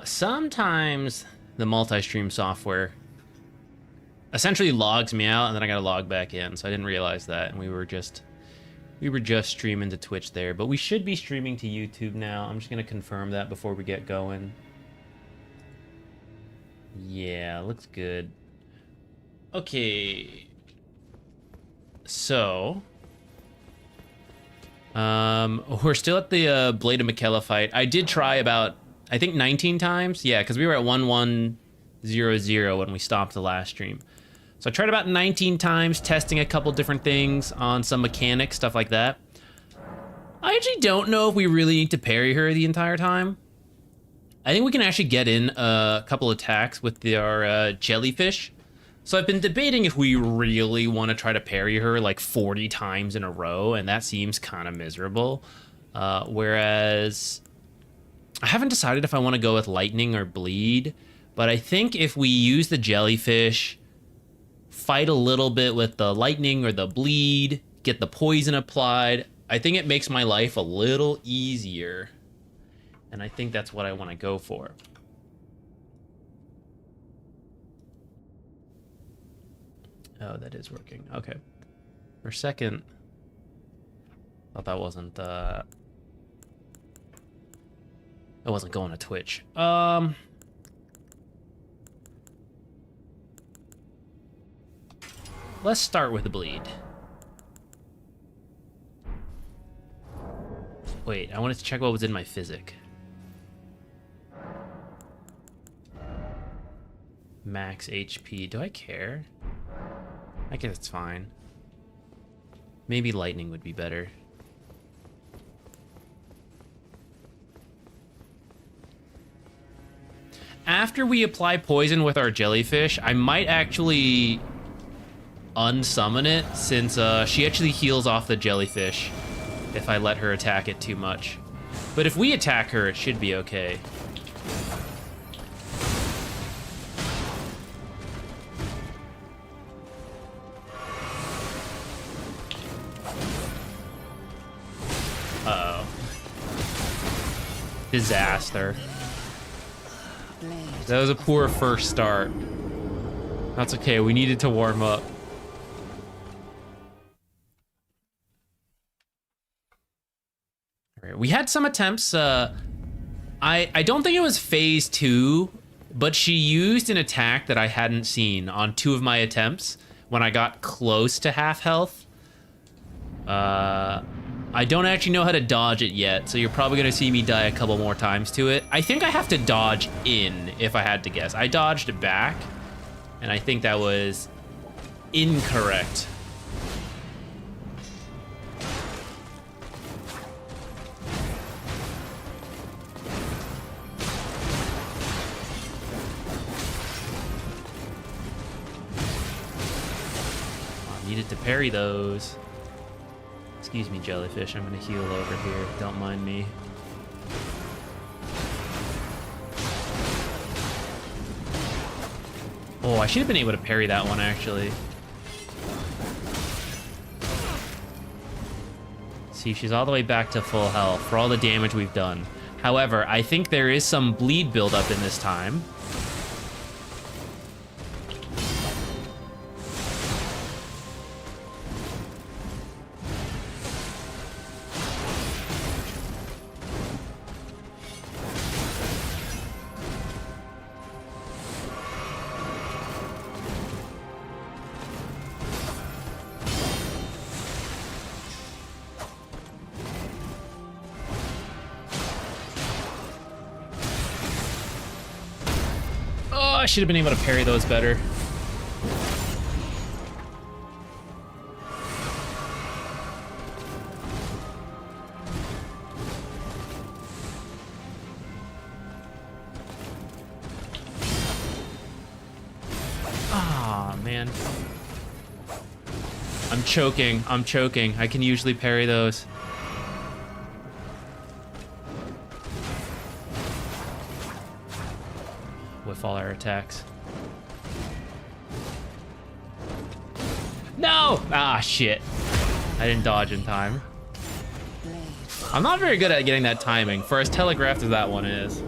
Sometimes the multi-stream software essentially logs me out, and then I gotta log back in. So I didn't realize that, and we were just streaming to Twitch there. But we should be streaming to YouTube now. I'm just gonna confirm that before we get going. Yeah, looks good. Okay. So, we're still at the Blade of Miquella fight. I did try about, I think 19 times. Yeah, because we were at 1100 when we stopped the last stream. So I tried about 19 times, testing a couple different things on some mechanics, stuff like that. I actually don't know if we really need to parry her the entire time. I think we can actually get in a couple attacks with our jellyfish. So I've been debating if we really want to try to parry her like 40 times in a row, and that seems kind of miserable. Whereas I haven't decided if I want to go with lightning or bleed, but I think if we use the jellyfish, fight a little bit with the lightning or the bleed, get the poison applied, I think it makes my life a little easier. And I think that's what I want to go for. Oh, that is working. Okay. For a second, thought that wasn't it wasn't going to Twitch. Let's start with the bleed. Wait, I wanted to check what was in my physic. Max HP. Do I care? I guess it's fine. Maybe lightning would be better. After we apply poison with our jellyfish, I might actually unsummon it, since she actually heals off the jellyfish if I let her attack it too much. But if we attack her, it should be okay. Uh-oh. Disaster. That was a poor first start. That's okay, we needed to warm up. All right, we had some attempts. I don't think it was phase 2, but she used an attack that I hadn't seen on 2 of my attempts when I got close to half health. I don't actually know how to dodge it yet, so you're probably gonna see me die a couple more times to it. I think I have to dodge in, if I had to guess. I dodged back, and I think that was incorrect. I needed to parry those. Excuse me, jellyfish. I'm gonna heal over here. Don't mind me. Oh, I should have been able to parry that one, actually. See, she's all the way back to full health for all the damage we've done. However, I think there is some bleed buildup in this time. I should have been able to parry those better. Ah, man. I'm choking. I'm choking. I can usually parry those. With all our attacks. No! Ah, shit. I didn't dodge in time. I'm not very good at getting that timing, for as telegraphed as that one is.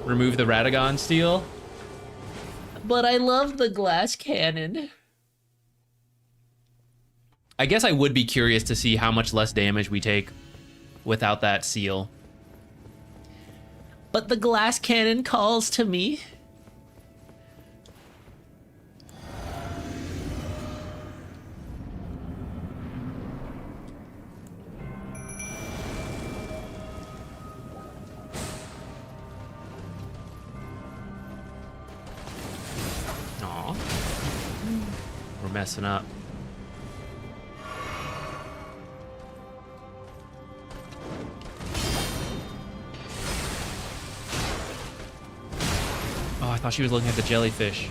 remove the Radagon steel. But I love the glass cannon. I guess I would be curious to see how much less damage we take without that seal. But the glass cannon calls to me. Aw. We're messing up. I thought she was looking at the jellyfish.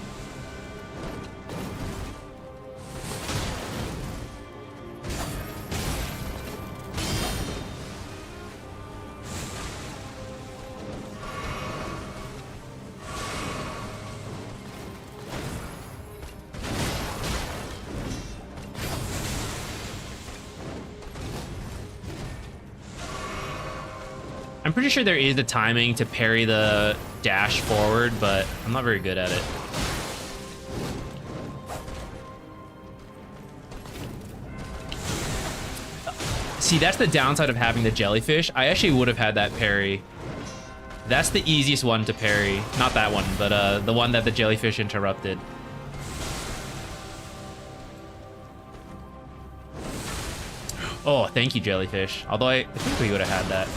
I'm pretty sure there is a timing to parry the dash forward, but I'm not very good at it. See, that's the downside of having the jellyfish. I actually would have had that parry. That's the easiest one to parry. Not that one, but the one that the jellyfish interrupted. Oh, thank you, jellyfish. Although I think we would have had that.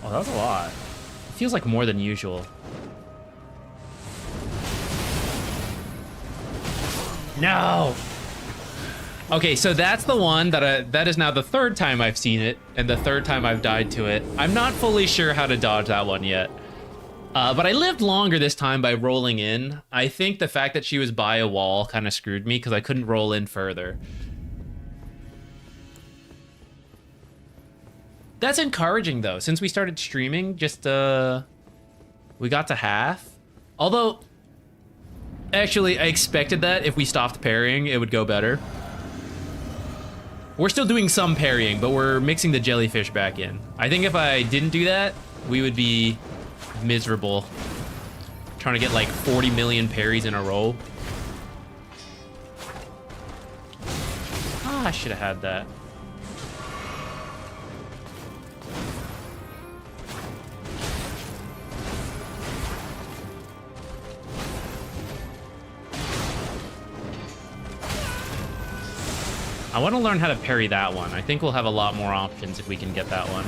Oh, that was a lot. It feels like more than usual. No! Okay, so that's the one that is now the third time I've seen it, and the third time I've died to it. I'm not fully sure how to dodge that one yet. But I lived longer this time by rolling in. I think the fact that she was by a wall kind of screwed me because I couldn't roll in further. That's encouraging, though. Since we started streaming, just, we got to half. Although, actually, I expected that if we stopped parrying, it would go better. We're still doing some parrying, but we're mixing the jellyfish back in. I think if I didn't do that, we would be miserable. Trying to get like 40 million parries in a row. Ah, I should have had that. I want to learn how to parry that one. I think we'll have a lot more options if we can get that one.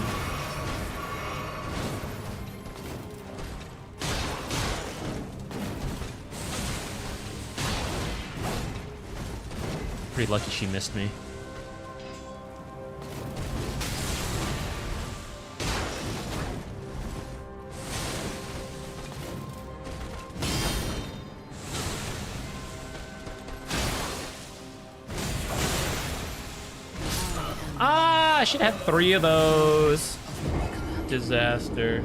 Pretty lucky she missed me. I should have 3 of those. Disaster.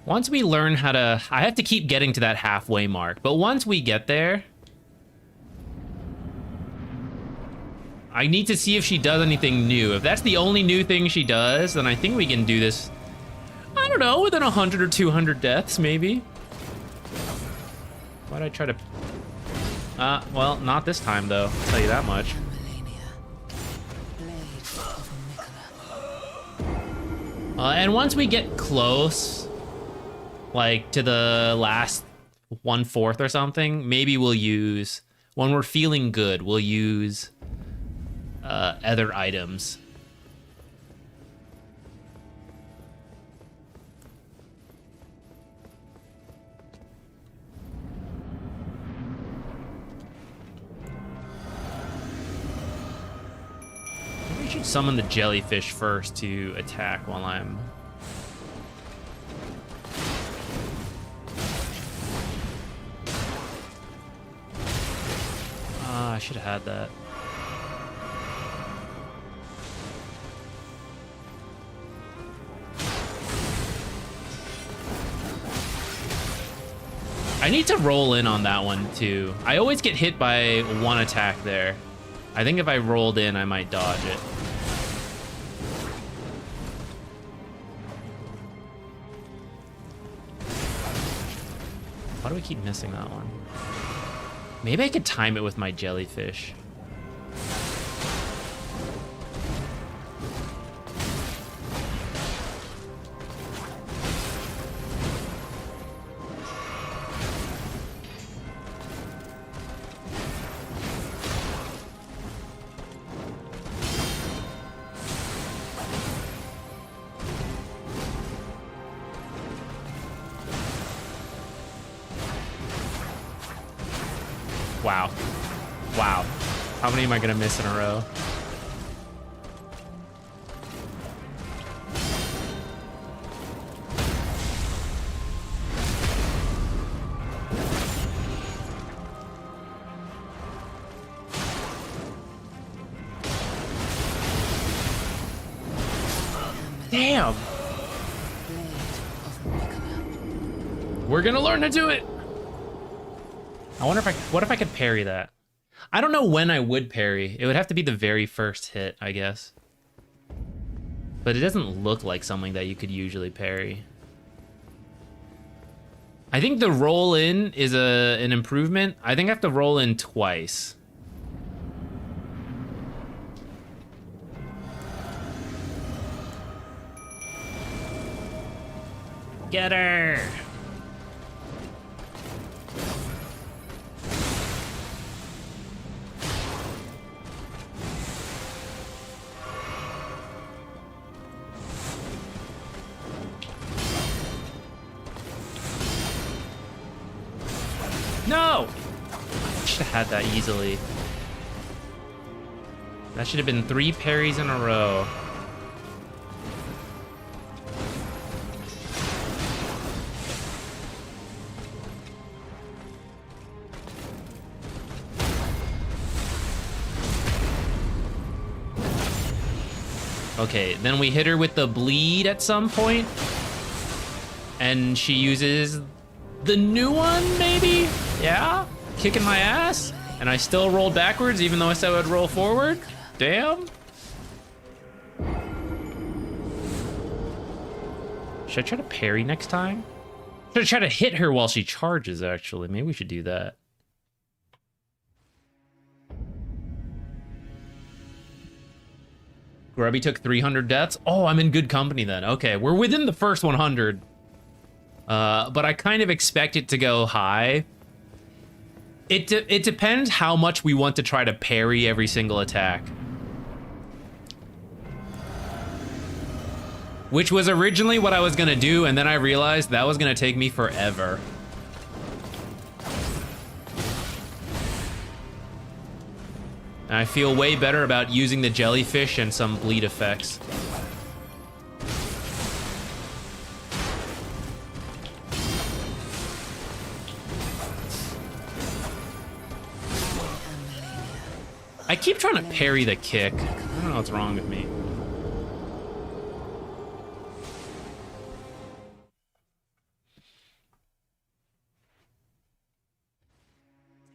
Once we learn how to... I have to keep getting to that halfway mark, but once we get there... I need to see if she does anything new. If that's the only new thing she does, then I think we can do this, I don't know, within 100 or 200 deaths, maybe. Why'd I try to... well, not this time, though. I'll tell you that much. And once we get close, like, to the last 1/4 or something, maybe we'll use... When we're feeling good, we'll use... other items. summon the jellyfish first to attack while I'm... I should have had that. I need to roll in on that one too. I always get hit by one attack there. I think if I rolled in, I might dodge it. Why do we keep missing that one? Maybe I could time it with my jellyfish. Wow. Wow. How many am I gonna miss in a row? Damn. We're gonna learn to do it. I wonder if what if I could parry that? I don't know when I would parry. It would have to be the very first hit, I guess. But it doesn't look like something that you could usually parry. I think the roll in is an improvement. I think I have to roll in twice. Get her! No! I should have had that easily. That should have been 3 parries in a row. Okay, then we hit her with the bleed at some point, and she uses the new one, maybe? Yeah? Kicking my ass? And I still rolled backwards even though I said I would roll forward? Damn. Should I try to parry next time? Should I try to hit her while she charges, actually? Maybe we should do that. Grubby took 300 deaths? Oh, I'm in good company then. Okay, we're within the first 100. But I kind of expect it to go high. It depends how much we want to try to parry every single attack. Which was originally what I was gonna do, and then I realized that was gonna take me forever. And I feel way better about using the jellyfish and some bleed effects. I keep trying to parry the kick. I don't know what's wrong with me.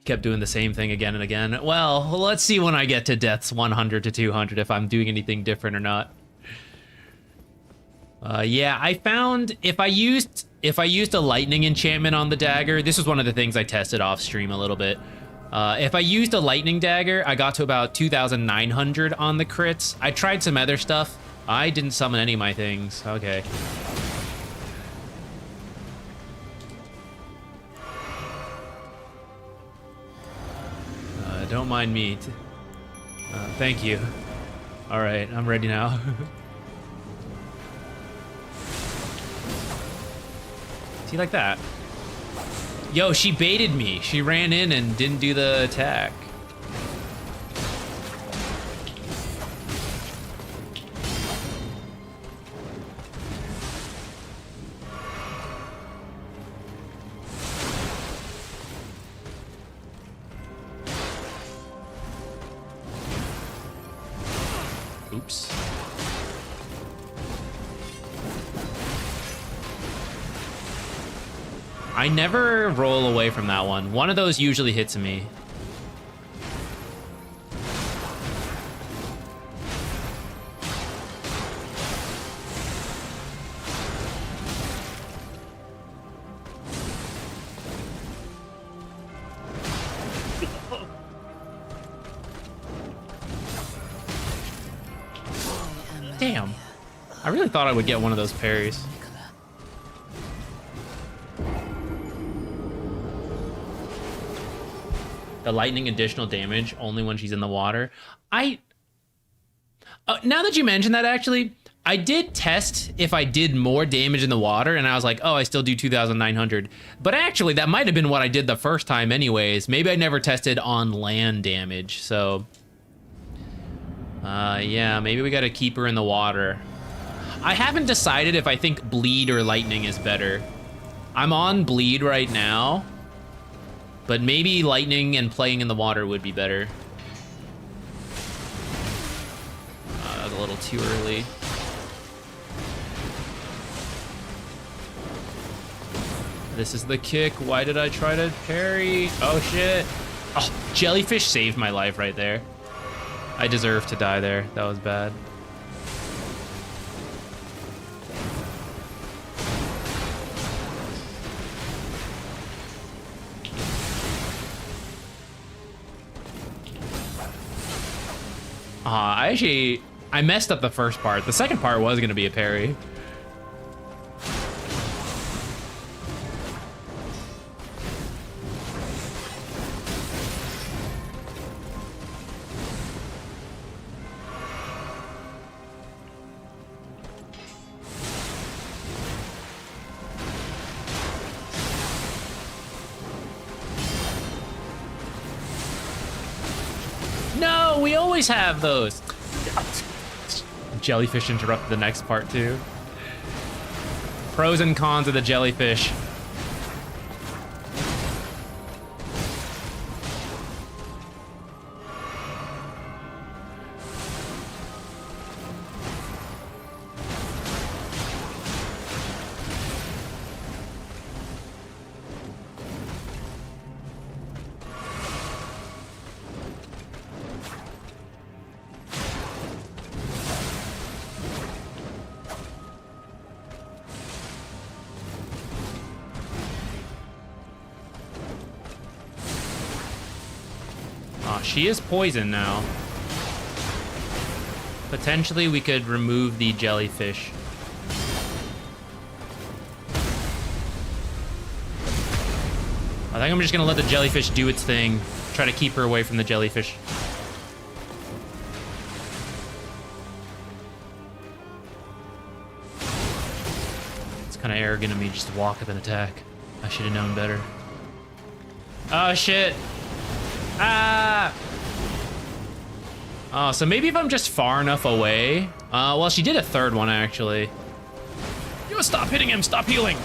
Kept doing the same thing again and again. Well, let's see when I get to deaths 100 to 200 if I'm doing anything different or not. Yeah, I found if I used a lightning enchantment on the dagger, this was one of the things I tested off stream a little bit. If I used a lightning dagger, I got to about 2,900 on the crits. I tried some other stuff. I didn't summon any of my things. Okay. Don't mind me. Thank you. All right, I'm ready now. See, like that. Yo, she baited me. She ran in and didn't do the attack. Oops. I never roll away from that one. One of those usually hits me. Damn. I really thought I would get one of those parries. The lightning additional damage only when she's in the water. Now that you mention that, actually, I did test if I did more damage in the water, and I was like, oh, I still do 2,900. But actually, that might have been what I did the first time anyways. Maybe I never tested on land damage, so... yeah, maybe we gotta keep her in the water. I haven't decided if I think bleed or lightning is better. I'm on bleed right now, but maybe lightning and playing in the water would be better. That was a little too early. This is the kick. Why did I try to parry? Oh, shit. Oh, jellyfish saved my life right there. I deserve to die there. That was bad. I messed up the first part. The second part was gonna be a parry. No, we always have those. Jellyfish interrupted the next part too. Pros and cons of the jellyfish. She is poison now. Potentially we could remove the jellyfish. I think I'm just gonna let the jellyfish do its thing. Try to keep her away from the jellyfish. It's kind of arrogant of me just to walk up and attack. I should have known better. Oh shit. Ah! Oh, so maybe if I'm just far enough away. Well, she did a third one, actually. Yo, stop hitting him! Stop healing!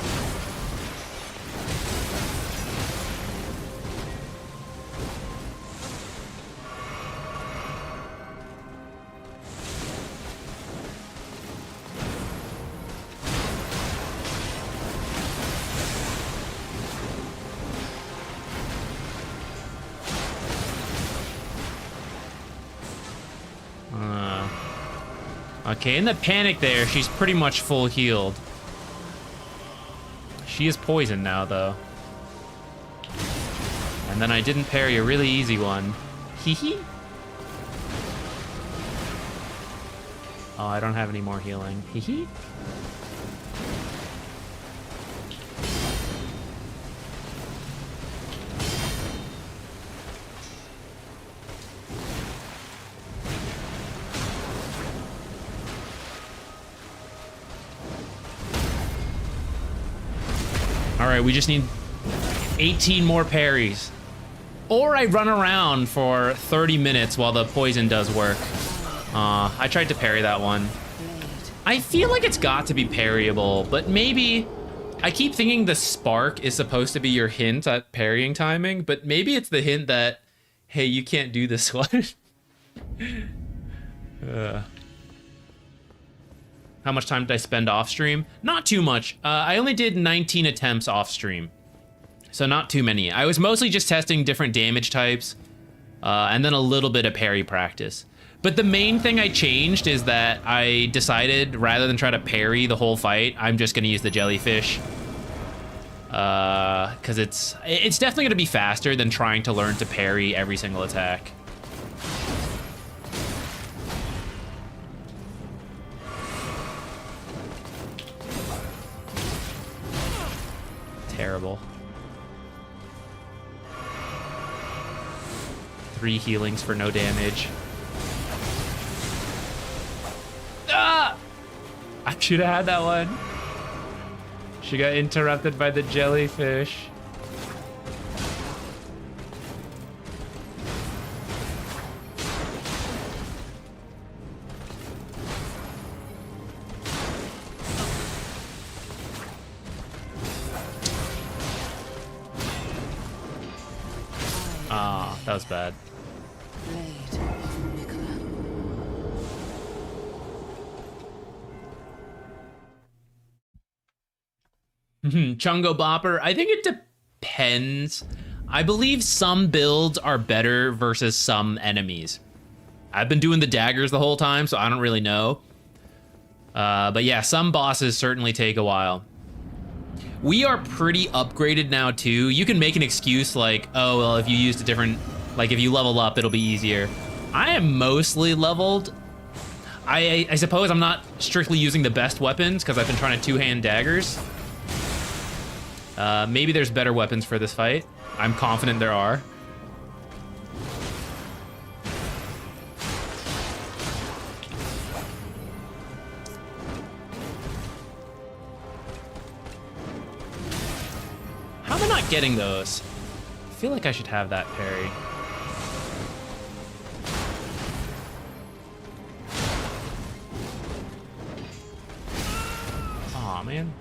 Okay, in the panic there, she's pretty much full healed. She is poisoned now, though. And then I didn't parry a really easy one. Hee hee. Oh, I don't have any more healing. Hee hee. All right, we just need 18 more parries. Or I run around for 30 minutes while the poison does work. I tried to parry that one. I feel like it's got to be parryable, but maybe... I keep thinking the spark is supposed to be your hint at parrying timing, but maybe it's the hint that, hey, you can't do this one. How much time did I spend off stream? Not too much. I only did 19 attempts off stream, so not too many. I was mostly just testing different damage types, and then a little bit of parry practice. But the main thing I changed is that I decided, rather than try to parry the whole fight, I'm just gonna use the jellyfish. Because it's definitely gonna be faster than trying to learn to parry every single attack. Terrible. 3 healings for no damage. Ah! I should have had that one. She got interrupted by the jellyfish. Ah, that was bad. Chungo Bopper, I think it depends. I believe some builds are better versus some enemies. I've been doing the daggers the whole time, so I don't really know. But yeah, some bosses certainly take a while. We are pretty upgraded now too. You can make an excuse like, oh, well, if you used a different, like if you level up, it'll be easier. I am mostly leveled. I suppose I'm not strictly using the best weapons because I've been trying to two-hand daggers. Maybe there's better weapons for this fight. I'm confident there are. How am I not getting those? I feel like I should have that parry. Aw, man.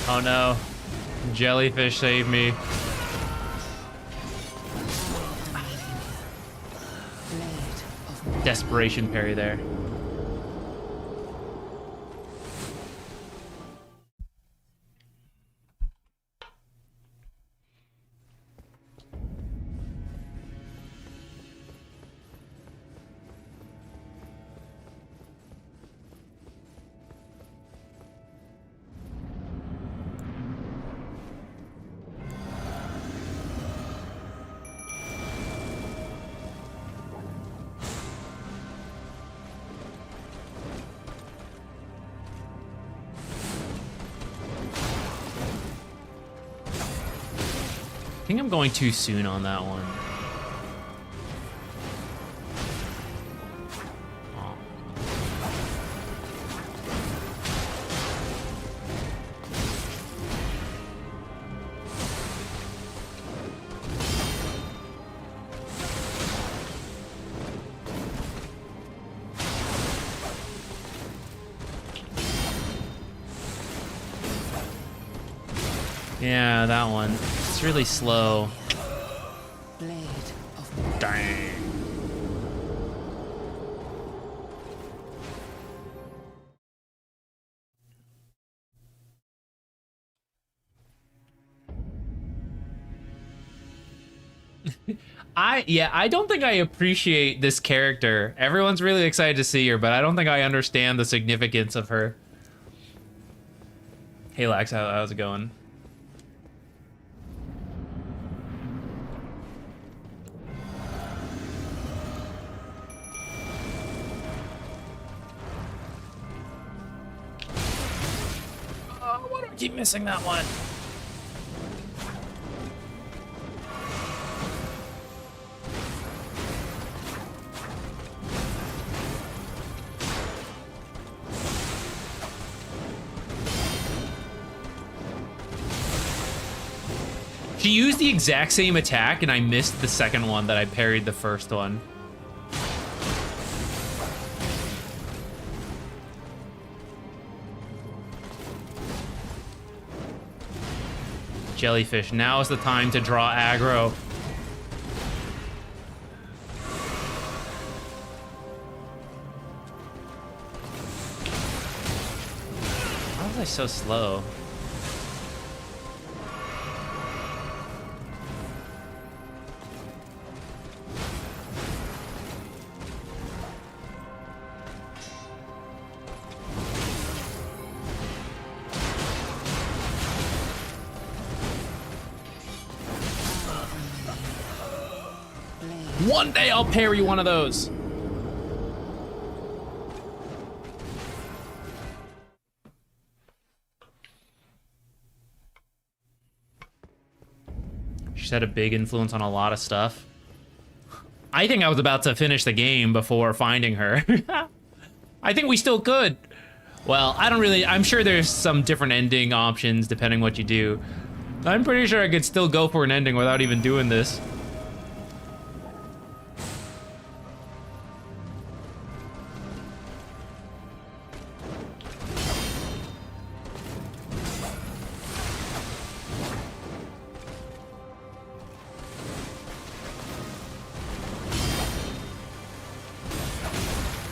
Oh no, jellyfish save me. Desperation parry there. I think I'm going too soon on that one. Oh. Yeah, that one. It's really slow. Dang. I don't think I appreciate this character. Everyone's really excited to see her, but I don't think I understand the significance of her. Hey Lax, how's it going? Keep missing that one. She used the exact same attack and I missed the second one that I parried the first one. Jellyfish. Now is the time to draw aggro. Why was I so slow? One day I'll parry one of those. She's had a big influence on a lot of stuff. I think I was about to finish the game before finding her. I think we still could. Well, I don't really, I'm sure there's some different ending options depending what you do. I'm pretty sure I could still go for an ending without even doing this.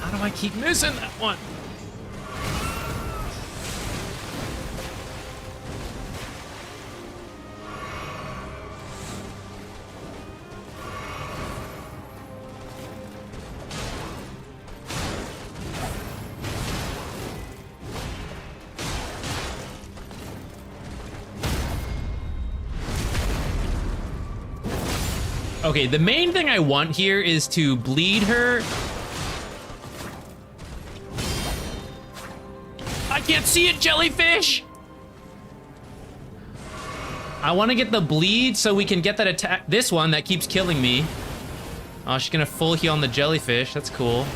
How do I keep missing that one? Okay, the main thing I want here is to bleed her. I can't see it, jellyfish! I want to get the bleed so we can get that attack. This one that keeps killing me. Oh, she's gonna full heal on the jellyfish. That's cool.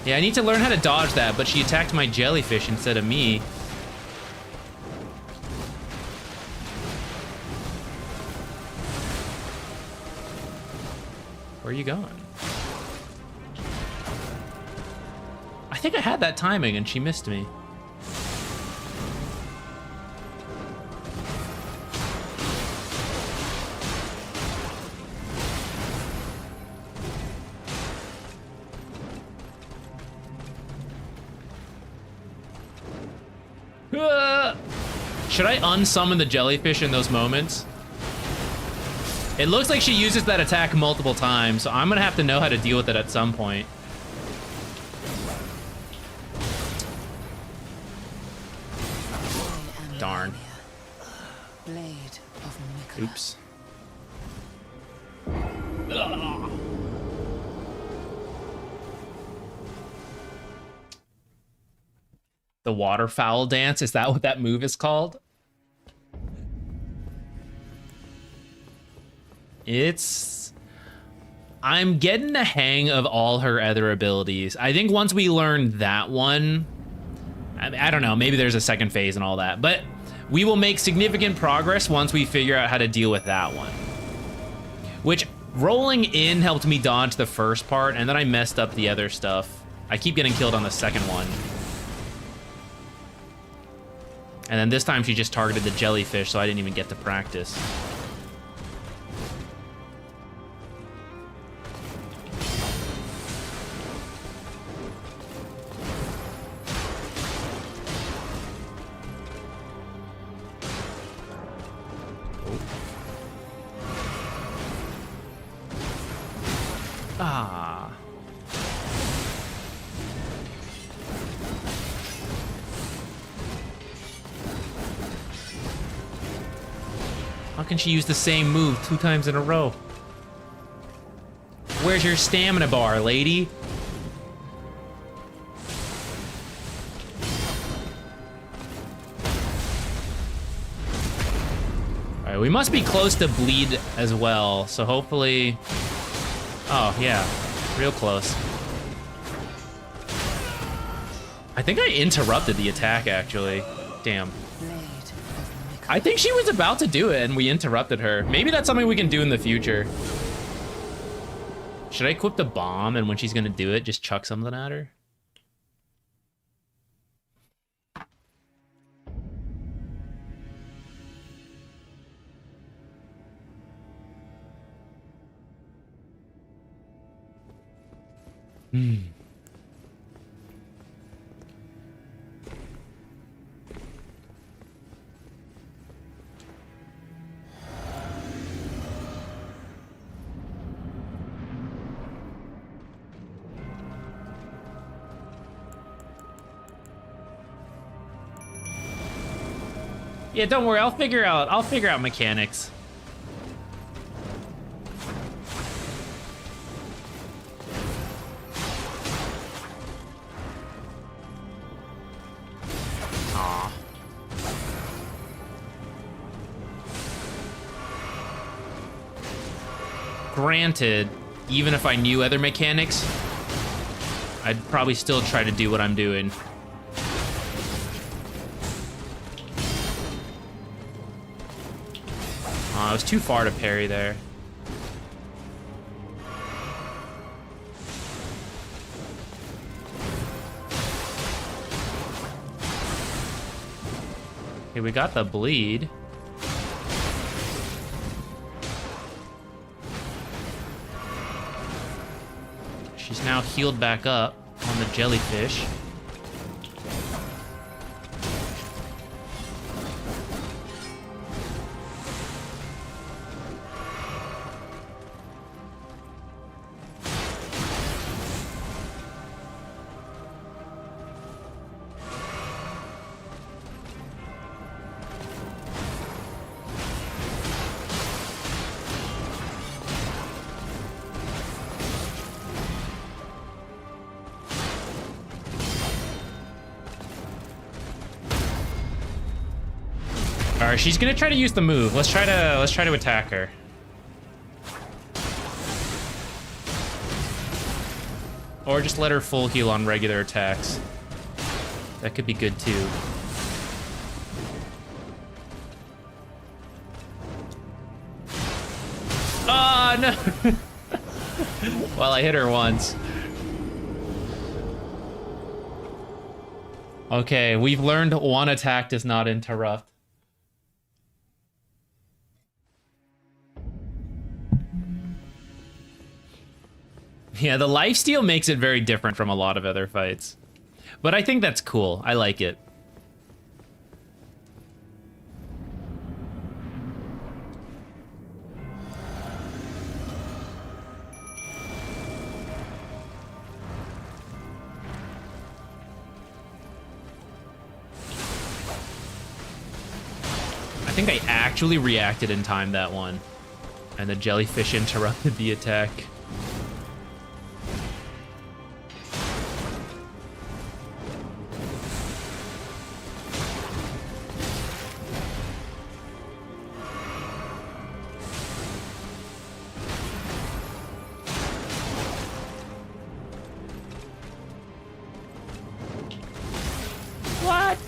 Yeah, I need to learn how to dodge that, but she attacked my jellyfish instead of me. Where are you going? I think I had that timing and she missed me. Should I unsummon the jellyfish in those moments? It looks like she uses that attack multiple times, so I'm gonna have to know how to deal with it at some point. Darn. Oops. The waterfowl dance, is that what that move is called? I'm getting the hang of all her other abilities. I think once we learn that one, I don't know, maybe there's a second phase and all that, but we will make significant progress once we figure out how to deal with that one. Which, rolling in helped me dodge the first part, and then I messed up the other stuff. I keep getting killed on the second one. And then this time she just targeted the jellyfish, so I didn't even get to practice. Ah. How can she use the same move 2 times in a row? Where's your stamina bar, lady? Alright, we must be close to bleed as well, so hopefully... Oh, yeah. Real close. I think I interrupted the attack, actually. Damn. I think she was about to do it, and we interrupted her. Maybe that's something we can do in the future. Should I equip the bomb, and when she's gonna do it, just chuck something at her? Yeah, don't worry. I'll figure out mechanics. Aw. Granted, even if I knew other mechanics, I'd probably still try to do what I'm doing. I was too far to parry there. Okay, we got the bleed. She's now healed back up on the jellyfish. Alright, she's gonna try to use the move. Let's try to attack her. Or just let her full heal on regular attacks. That could be good too. Ah, no! Well, I hit her once. Okay, we've learned one attack does not interrupt. Yeah, the lifesteal makes it very different from a lot of other fights. But I think that's cool. I like it. I think I actually reacted in time that one. And the jellyfish interrupted the attack. What?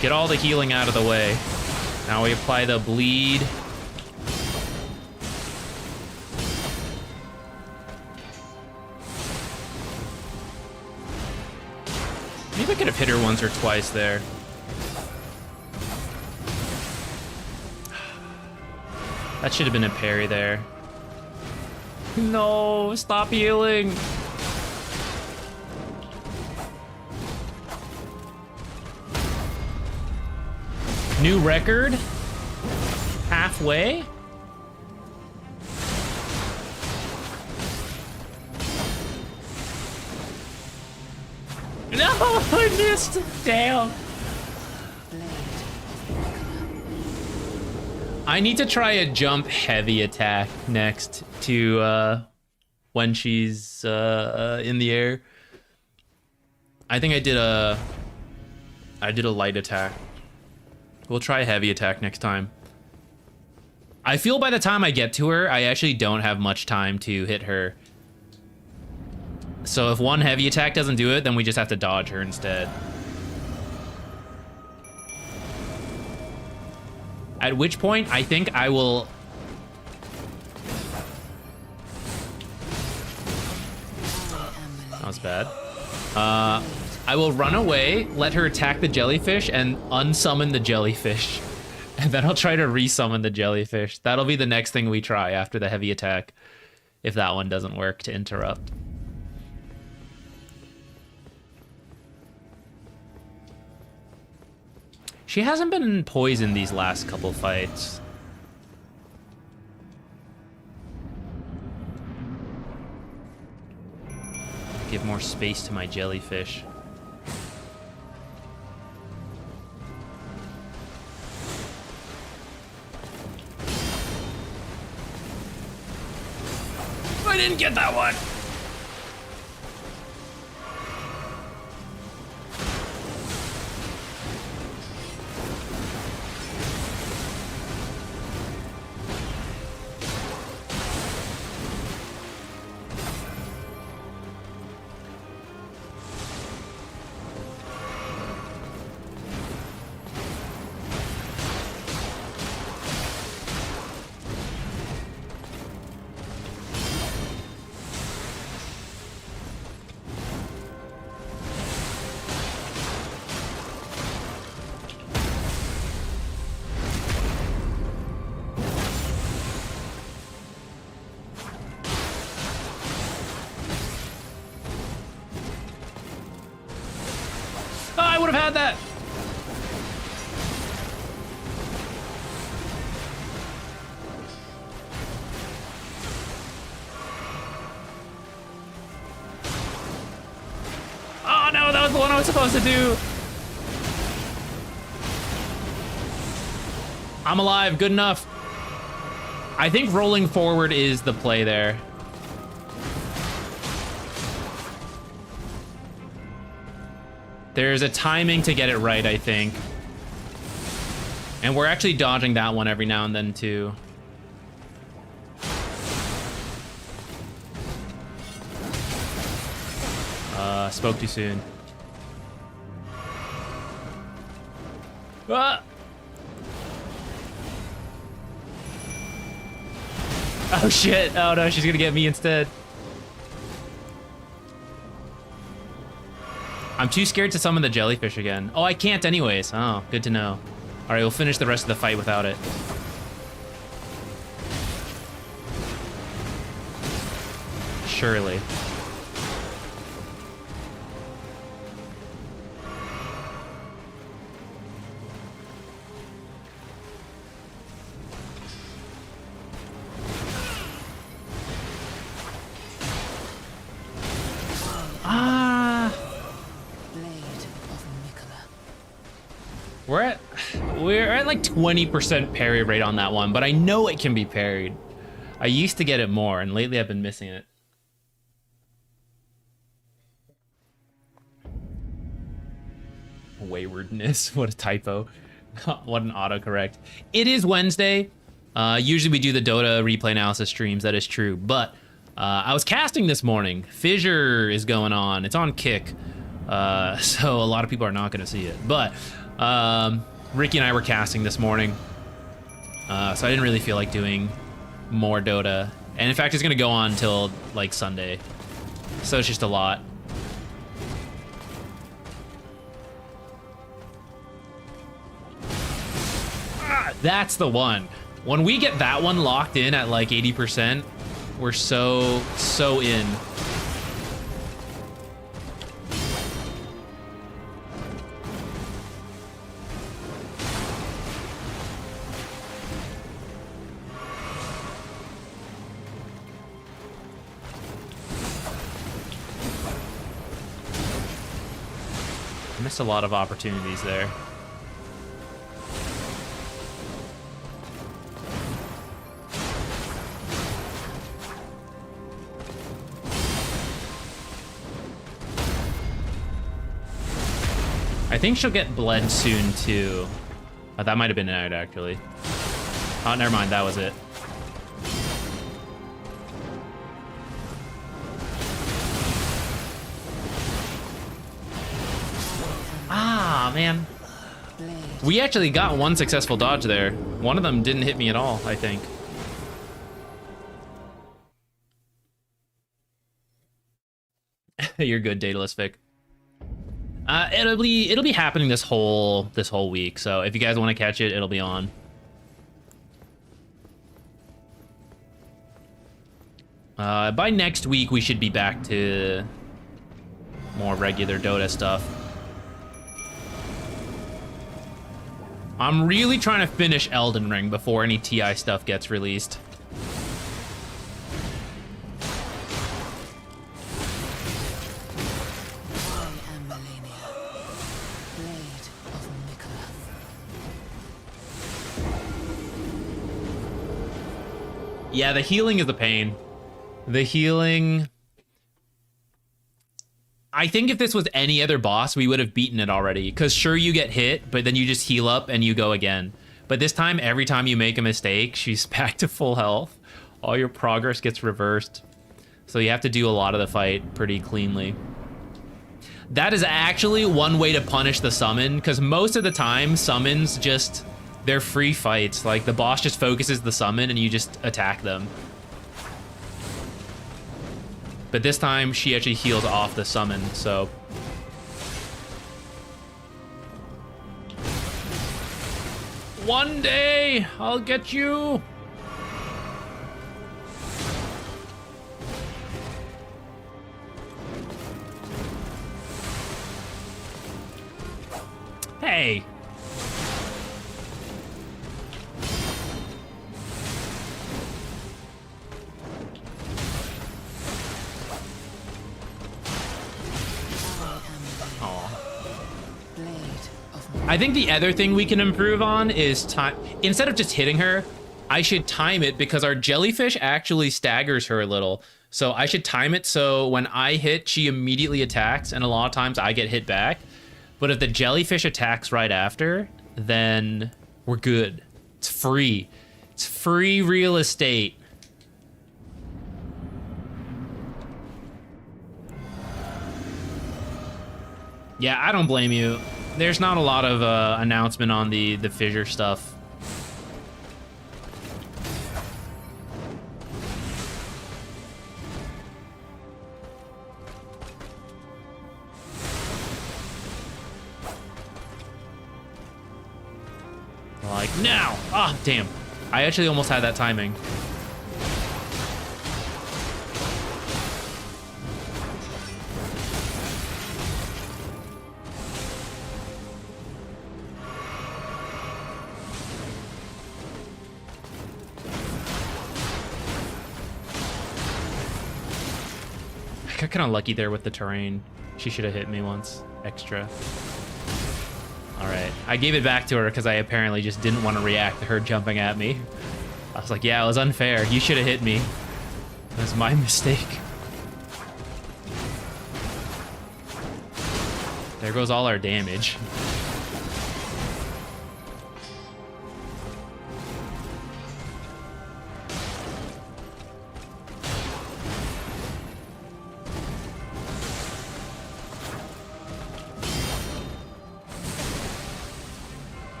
Get all the healing out of the way. Now we apply the bleed. Maybe I could have hit her once or twice there. That should have been a parry there. No, stop healing. New record? Halfway? No, I missed. Damn. I need to try a jump heavy attack next to when she's in the air. I think I did a light attack. We'll try a heavy attack next time. I feel by the time I get to her, I actually don't have much time to hit her. So if one heavy attack doesn't do it, then we just have to dodge her instead. At which point, I think I will... was bad. I will run away, let her attack the jellyfish, and unsummon the jellyfish. And then I'll try to resummon the jellyfish. That'll be the next thing we try after the heavy attack, if that one doesn't work to interrupt. She hasn't been poisoned these last couple fights. Give more space to my jellyfish. I didn't get that one. I would have had that. Oh no, that was the one I was supposed to do. I'm alive, good enough. I think rolling forward is the play there. There's a timing to get it right, I think. And we're actually dodging that one every now and then, too. Spoke too soon. Ah! Oh, shit. Oh, no, she's gonna get me instead. I'm too scared to summon the jellyfish again. Oh, I can't anyways. Oh, good to know. All right, we'll finish the rest of the fight without it. Surely. We're at like 20% parry rate on that one, but I know it can be parried. I used to get it more, and lately I've been missing it. Waywardness, what a typo. What an autocorrect. It is Wednesday. Usually we do the Dota replay analysis streams, that is true, but I was casting this morning. Fissure is going on, it's on Kick, so a lot of people are not gonna see it, but Ricky and I were casting this morning, so I didn't really feel like doing more Dota. And in fact, it's gonna go on until like Sunday, so it's just a lot. That's the one. When we get that one locked in at like 80%, we're so in. Missed a lot of opportunities there. I think she'll get bled soon too. Oh, that might have been it actually. Oh, never mind, that was it. Ah, man. We actually got one successful dodge there. One of them didn't hit me at all, I think. You're good, Daedalus Vic. It'll be happening this whole week. So if you guys want to catch it, it'll be on. By next week, we should be back to more regular Dota stuff. I'm really trying to finish Elden Ring before any TI stuff gets released. Yeah, the healing is a pain. The healing... I think if this was any other boss, we would have beaten it already. Because sure, you get hit, but then you just heal up and you go again. But this time, every time you make a mistake, she's back to full health. All your progress gets reversed. So you have to do a lot of the fight pretty cleanly. That is actually one way to punish the summon, because most of the time, summons just... they're free fights. Like, the boss just focuses the summon and you just attack them. But this time, she actually heals off the summon, so... One day, I'll get you! Hey! I think the other thing we can improve on is time. Instead of just hitting her, I should time it because our jellyfish actually staggers her a little. So I should time it so when I hit, she immediately attacks, and a lot of times I get hit back. But if the jellyfish attacks right after, then we're good. It's free. It's free real estate. Yeah, I don't blame you. There's not a lot of announcement on the fissure stuff. Like, now! Ah, damn. I actually almost had that timing. I got kind of lucky there with the terrain. She should have hit me once extra. All right, I gave it back to her because I apparently just didn't want to react to her jumping at me. I was like, yeah, it was unfair. You should have hit me. It was my mistake. There goes all our damage.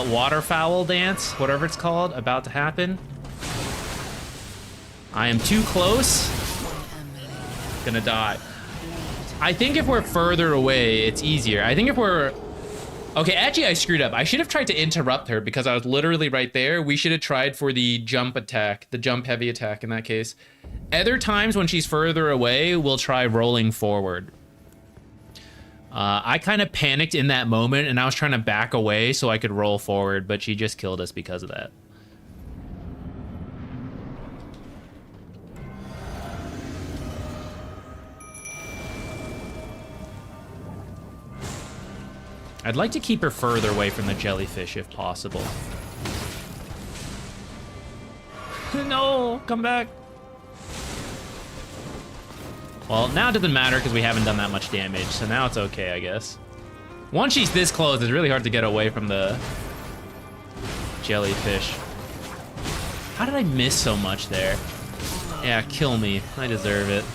Waterfowl dance, whatever it's called, about to happen. I am too close. Gonna die. I think if we're further away, it's easier. I think if we're... Okay, actually, I screwed up. I should have tried to interrupt her because I was literally right there. We should have tried for the jump attack, the jump heavy attack in that case. Other times when she's further away, we'll try rolling forward. I kind of panicked in that moment, and I was trying to back away so I could roll forward, but she just killed us because of that. I'd like to keep her further away from the jellyfish if possible. No, come back. Well, now it doesn't matter because we haven't done that much damage, so now it's okay, I guess. Once she's this close, it's really hard to get away from the jellyfish. How did I miss so much there? Yeah, kill me. I deserve it.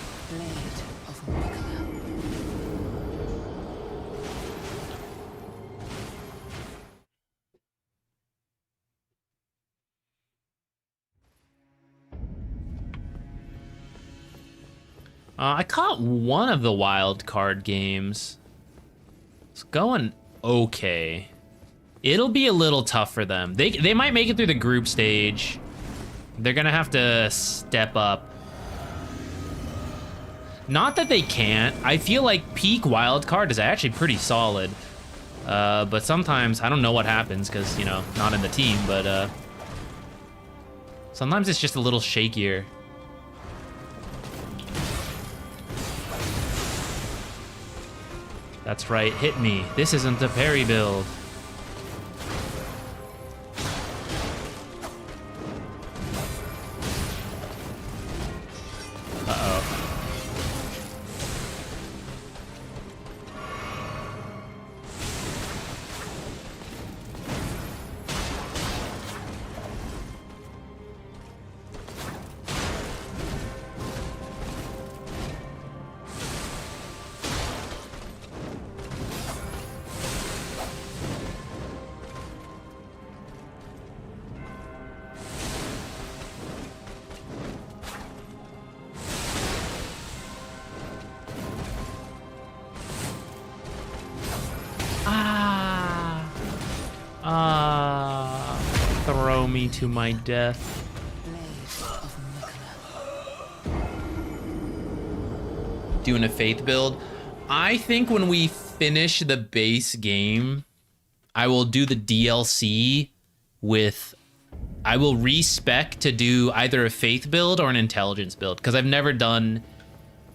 I caught one of the wild card games. It's going okay. It'll be a little tough for them. They might make it through the group stage. They're gonna have to step up. Not that they can't. I feel like peak wild card is actually pretty solid. But sometimes I don't know what happens because, you know, not in the team, but sometimes it's just a little shakier. That's right, hit me. This isn't a parry build. Uh-oh. Throw me to my death. Doing a faith build. I think when we finish the base game, I will do the DLC with... I will respec to do either a faith build or an intelligence build, because I've never done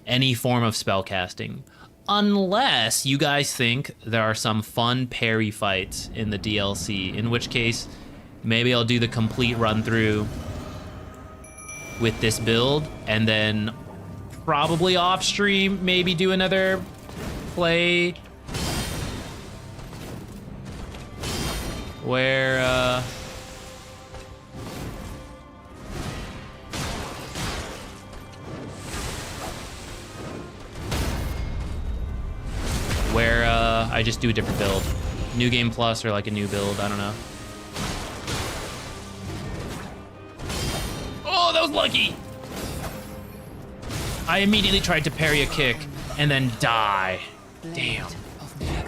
any form of spellcasting. Unless you guys think there are some fun parry fights in the DLC, in which case maybe I'll do the complete run through with this build, and then probably off stream maybe do another play where I just do a different build. New game plus or like a new build, I don't know. Oh, that was lucky! I immediately tried to parry a kick and then die. Damn.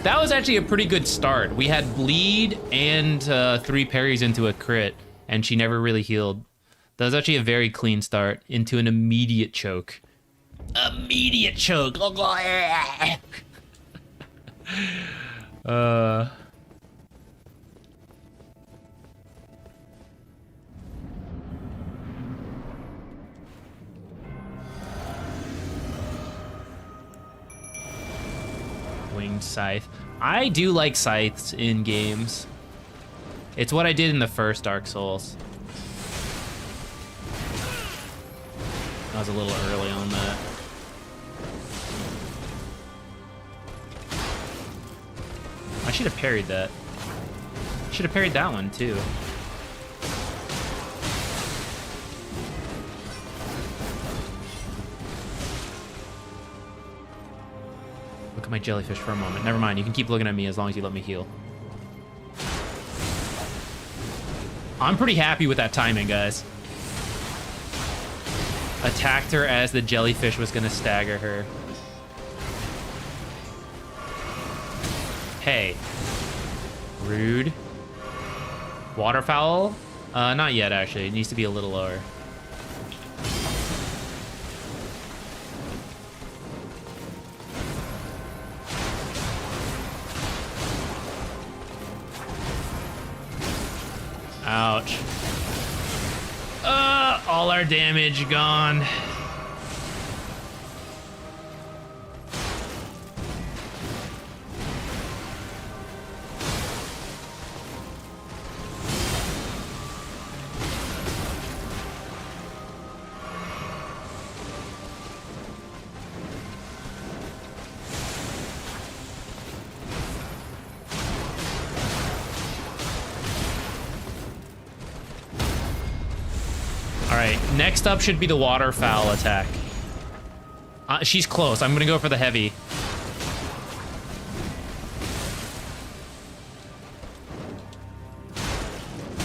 That was actually a pretty good start. We had bleed and 3 parries into a crit, and she never really healed. That was actually a very clean start into an immediate choke. Immediate choke. Winged scythe. I do like scythes in games. It's what I did in the first Dark Souls. I was a little early on that. I should have parried that. Should have parried that one too. Look at my jellyfish for a moment. Never mind, you can keep looking at me as long as you let me heal. I'm pretty happy with that timing, guys. Attacked her as the jellyfish was gonna stagger her. Hey. Rude. Waterfowl? Not yet, actually. It needs to be a little lower. Ouch. All our damage gone. Next up should be the waterfowl attack. She's close. I'm gonna go for the heavy.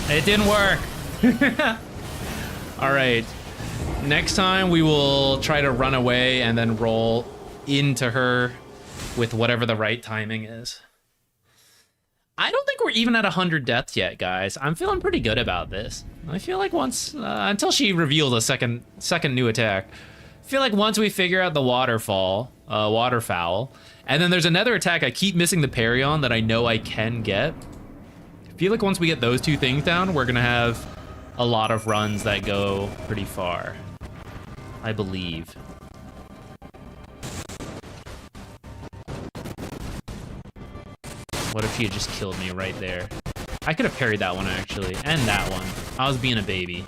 It didn't work. All right. Next time we will try to run away and then roll into her with whatever the right timing is. I don't think we're even at 100 deaths yet, guys. I'm feeling pretty good about this. I feel like once, until she reveals a second new attack, I feel like once we figure out the Waterfowl, and then there's another attack I keep missing the parry on that I know I can get. I feel like once we get those two things down, we're gonna have a lot of runs that go pretty far. I believe. What if he had just killed me right there? I could have parried that one, actually, and that one. I was being a baby.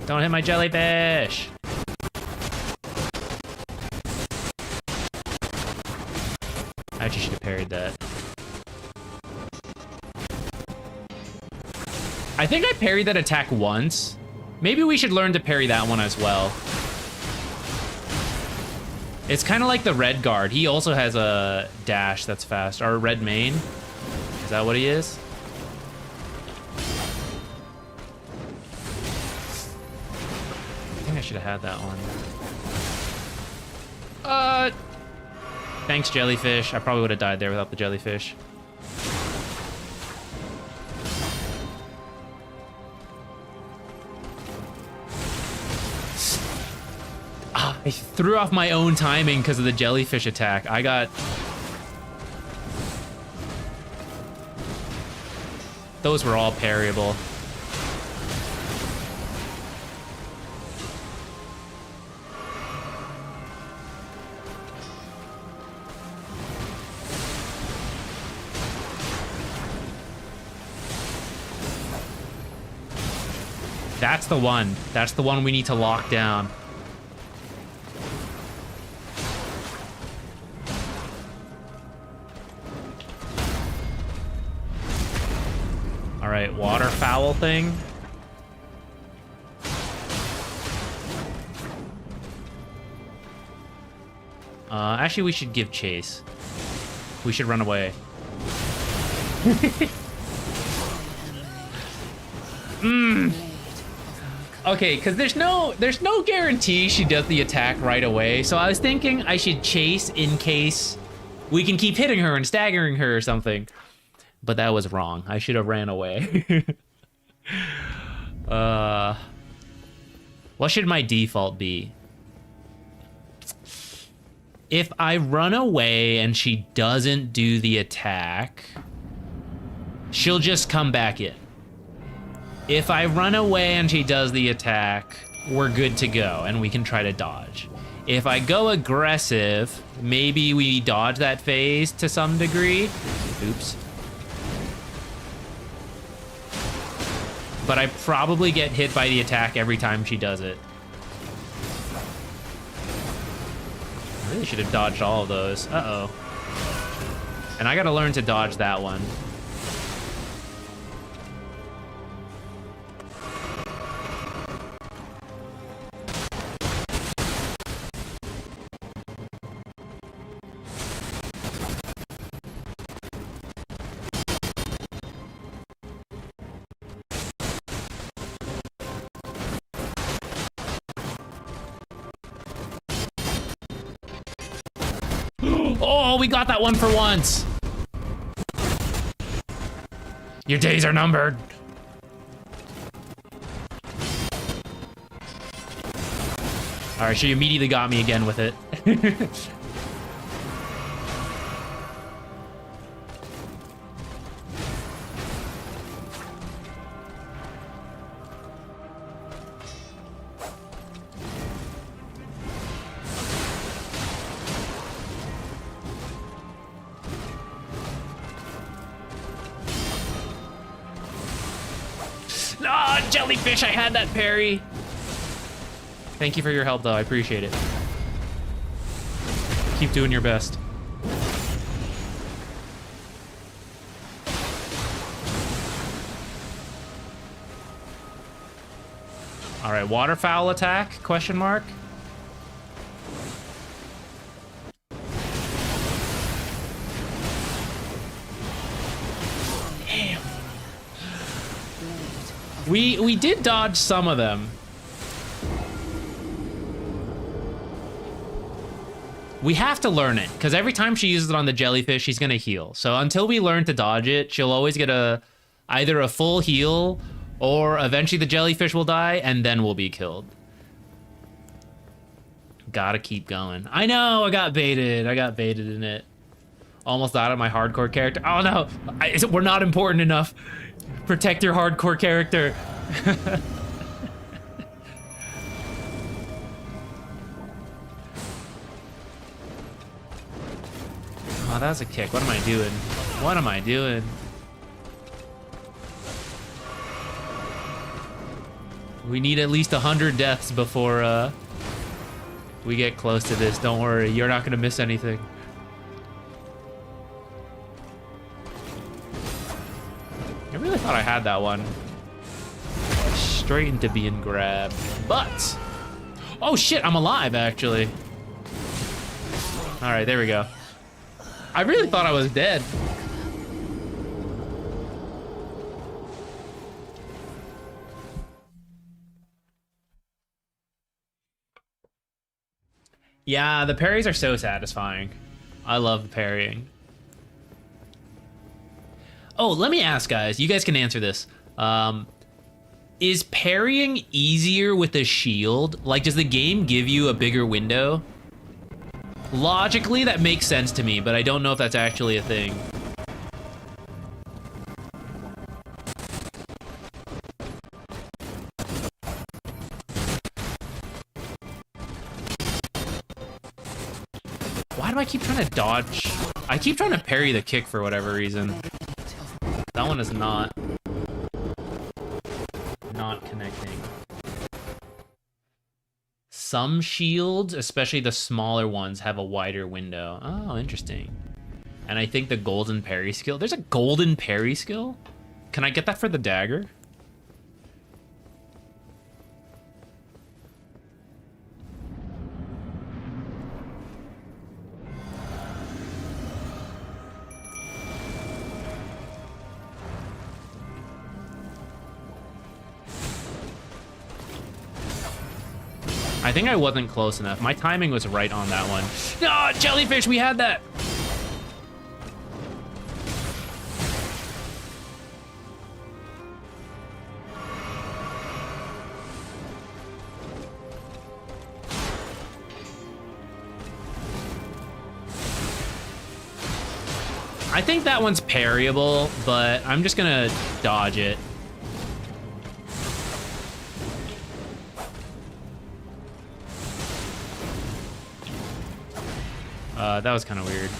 Don't hit my jellyfish! I actually should have parried that. I think I parried that attack once. Maybe we should learn to parry that one as well. It's kind of like the red guard. He also has a dash that's fast. Or a red main. Is that what he is? I think I should have had that one. Thanks, jellyfish. I probably would have died there without the jellyfish. I threw off my own timing because of the jellyfish attack. Those were all parryable. That's the one. That's the one we need to lock down. Alright, waterfowl thing. Actually, we should give chase. We should run away. Okay, because there's no guarantee she does the attack right away. So I was thinking I should chase in case we can keep hitting her and staggering her or something. But that was wrong. I should have ran away. What should my default be? If I run away and she doesn't do the attack, she'll just come back in. If I run away and she does the attack, we're good to go and we can try to dodge. If I go aggressive, maybe we dodge that phase to some degree. Oops. But I probably get hit by the attack every time she does it. I really should have dodged all of those. Uh-oh. And I gotta learn to dodge that one. Oh, we got that one for once. Your days are numbered. All right, she immediately got me again with it. Ah, jellyfish, I had that parry. Thank you for your help, though. I appreciate it. Keep doing your best. All right, waterfowl attack, question mark. We did dodge some of them. We have to learn it, because every time she uses it on the jellyfish, she's gonna heal. So until we learn to dodge it, she'll always get either a full heal, or eventually the jellyfish will die, and then we'll be killed. Gotta keep going. I know, I got baited. I got baited in it. Almost died on my hardcore character. Oh no, we're not important enough. Protect your hardcore character. Oh, that was a kick. What am I doing? What am I doing? We need at least 100 deaths before we get close to this. Don't worry, you're not gonna miss anything. I really thought I had that one. Straight into being grabbed. But, oh shit, I'm alive actually. All right, there we go. I really thought I was dead. Yeah, the parries are so satisfying. I love the parrying. Oh, let me ask, guys. You guys can answer this. Is parrying easier with a shield? Like, does the game give you a bigger window? Logically, that makes sense to me, but I don't know if that's actually a thing. Why do I keep trying to dodge? I keep trying to parry the kick for whatever reason. That one is not connecting. Some shields, especially the smaller ones, have a wider window. Oh, interesting. And I think the golden parry skill, there's a golden parry skill? Can I get that for the dagger? I think I wasn't close enough. My timing was right on that one. No, jellyfish, we had that. I think that one's parryable, but I'm just gonna dodge it. That was kind of weird.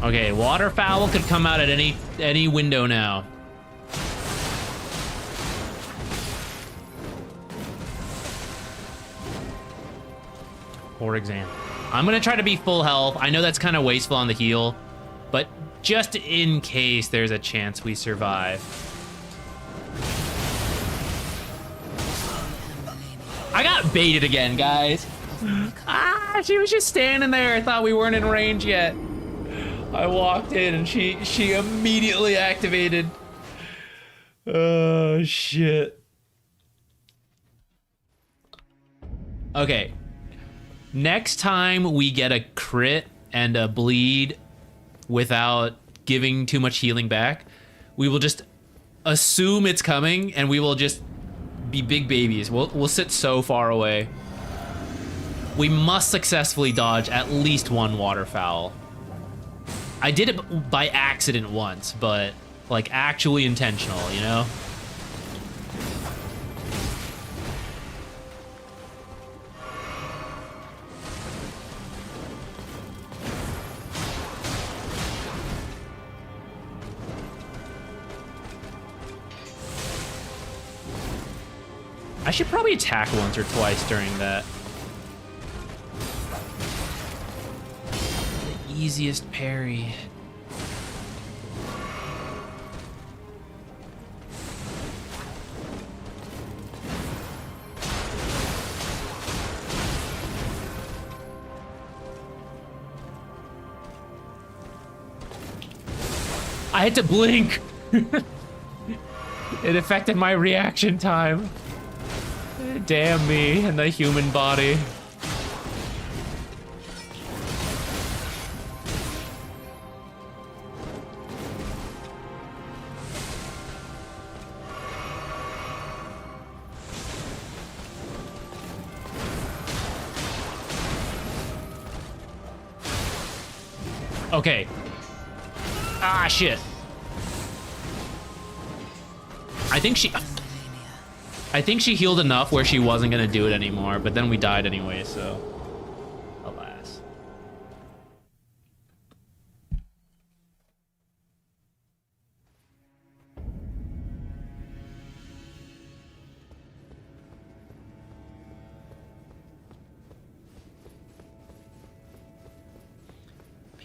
Okay, Waterfowl could come out at any window now. For example, I'm gonna try to be full health. I know that's kind of wasteful on the heal, but just in case there's a chance we survive. I got baited again, guys. Ah, she was just standing there. I thought we weren't in range yet. I walked in and she immediately activated. Oh, shit. Okay. Next time we get a crit and a bleed without giving too much healing back, we will just assume it's coming and we will just be big babies. We'll sit so far away. We must successfully dodge at least one waterfowl. I did it by accident once, but like actually intentional, you know? I should probably attack once or twice during that. The easiest parry. I had to blink. It affected my reaction time. Damn me and the human body. Okay. Ah, shit. I think she healed enough where she wasn't gonna do it anymore, but then we died anyway, so alas.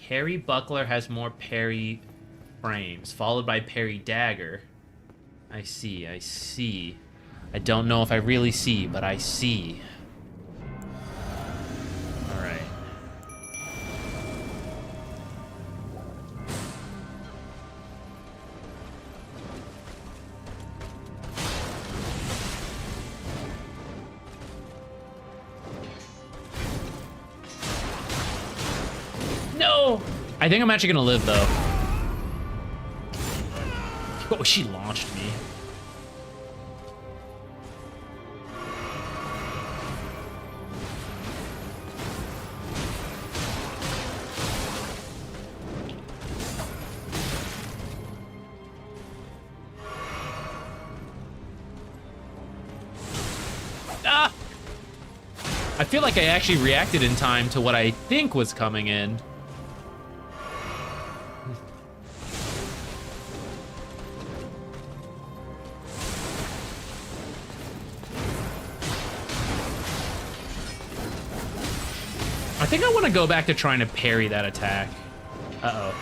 Parry Buckler has more parry frames, followed by parry dagger. I see, I see. I don't know if I really see, but I see. All right. No! I think I'm actually gonna live, though. Oh, she launched me. Ah! I feel like I actually reacted in time to what I think was coming in. I think I want to go back to trying to parry that attack. Uh-oh.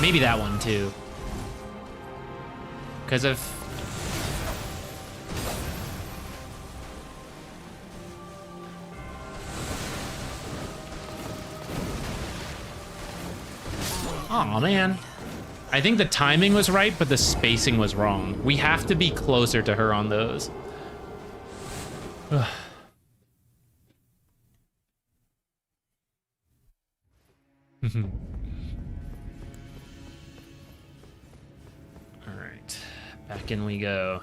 Maybe that one, too. Because if... Aw, man. I think the timing was right, but the spacing was wrong. We have to be closer to her on those. Ugh. All right, back in we go.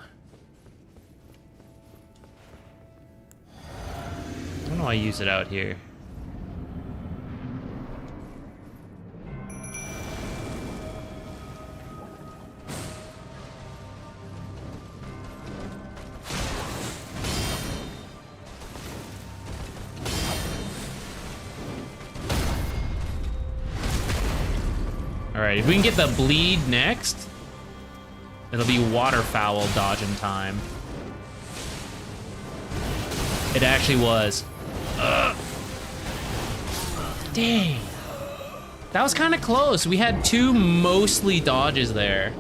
I don't know why I use it out here. Alright, if we can get the bleed next, it'll be Waterfowl dodging time. It actually was. Ugh. Dang. That was kind of close. We had two mostly dodges there.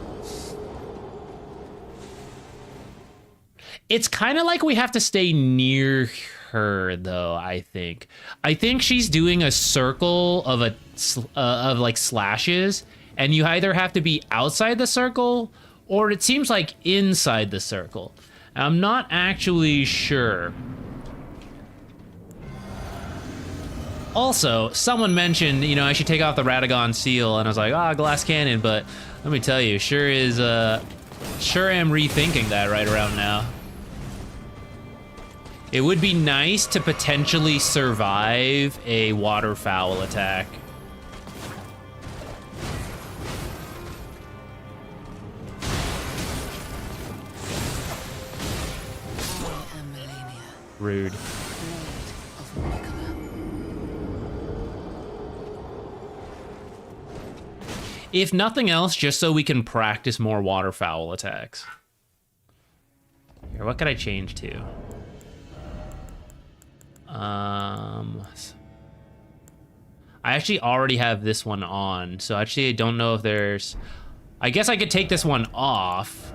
It's kind of like we have to stay near her, though, I think. I think she's doing a circle of like slashes, and you either have to be outside the circle or it seems like inside the circle. I'm not actually sure. Also, someone mentioned, you know, I should take off the Radagon seal, and I was like, ah, glass cannon, but let me tell you, sure am rethinking that right around now. It would be nice to potentially survive a Waterfowl attack. Rude. If nothing else, just so we can practice more Waterfowl attacks. Here, what could I change to? I actually already have this one on, so actually I don't know if there's... I guess I could take this one off.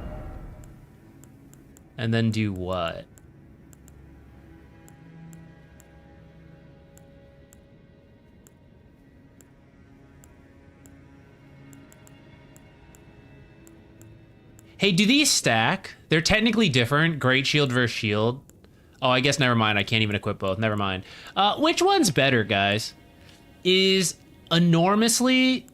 And then do what? Hey, do these stack? They're technically different. Great shield versus shield. Oh, I guess never mind. I can't even equip both. Never mind. Which one's better, guys? Is enormously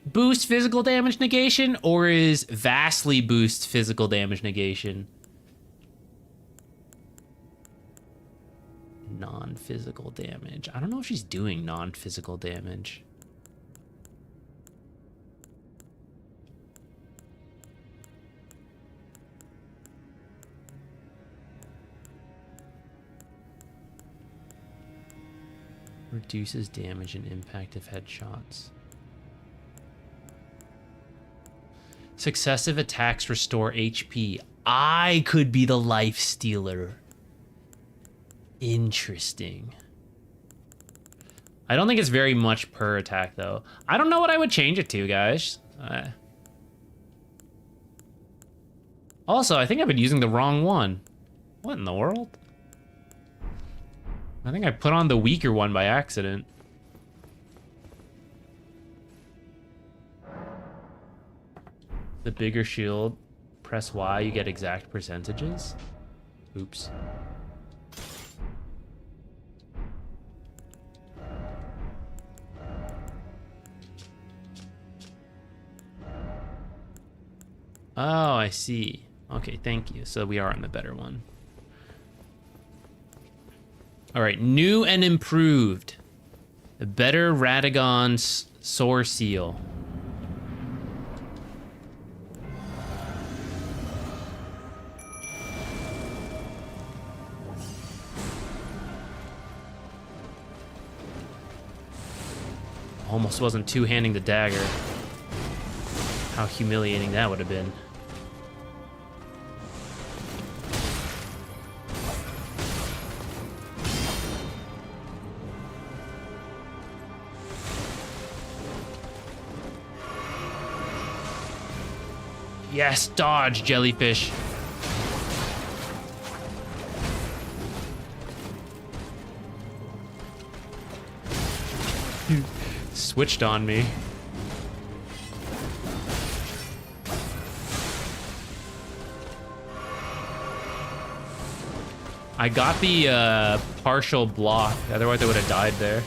boost physical damage negation, or is vastly boost physical damage negation? Non-physical damage. I don't know if she's doing non-physical damage. Reduces damage and impact of headshots. Successive attacks restore HP. I could be the life stealer. Interesting. I don't think it's very much per attack, though. I don't know what I would change it to, guys. Also, I think I've been using the wrong one. What in the world? I think I put on the weaker one by accident. The bigger shield. Press Y, you get exact percentages. Oops. Oh, I see. Okay, thank you. So we are on the better one. All right, new and improved. A better Radagon's Soar Seal. Almost wasn't two-handing the dagger. How humiliating that would have been. Yes, dodge, jellyfish. Switched on me. I got the partial block, otherwise I would have died there.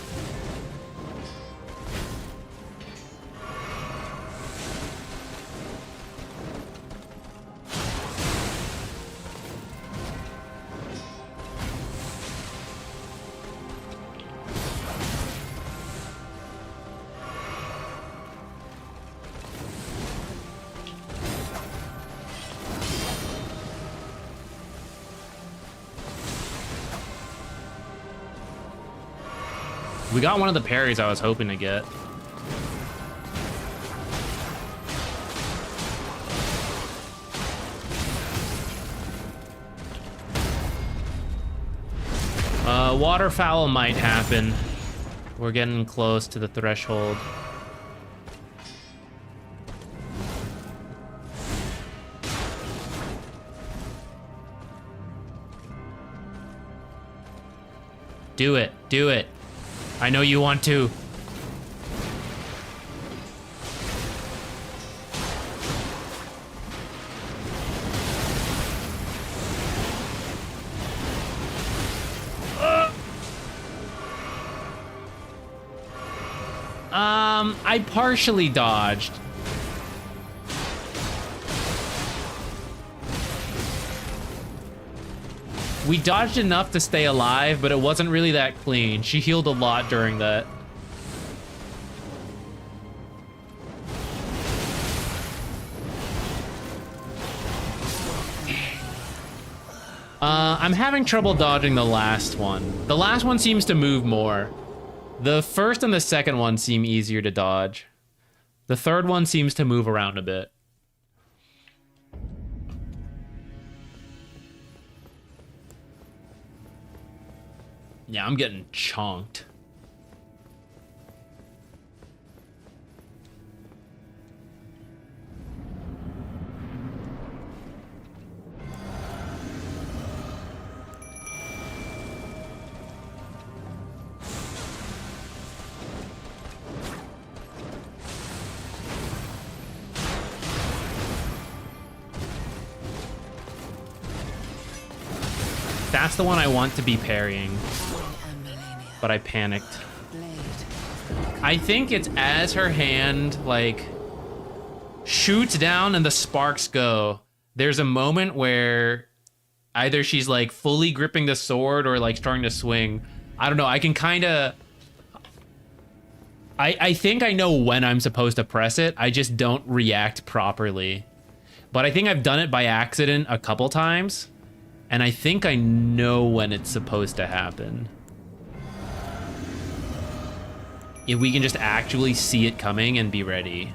We got one of the parries I was hoping to get. Waterfowl might happen. We're getting close to the threshold. Do it, do it. I know you want to. I partially dodged. We dodged enough to stay alive, but it wasn't really that clean. She healed a lot during that. I'm having trouble dodging the last one. The last one seems to move more. The first and the second one seem easier to dodge. The third one seems to move around a bit. Yeah, I'm getting chonked. That's the one I want to be parrying. But I panicked. I think it's as her hand, like, shoots down and the sparks go. There's a moment where either she's, like, fully gripping the sword or, like, starting to swing. I don't know. I can kind of... I think I know when I'm supposed to press it. I just don't react properly. But I think I've done it by accident a couple times. And I think I know when it's supposed to happen. If we can just actually see it coming and be ready.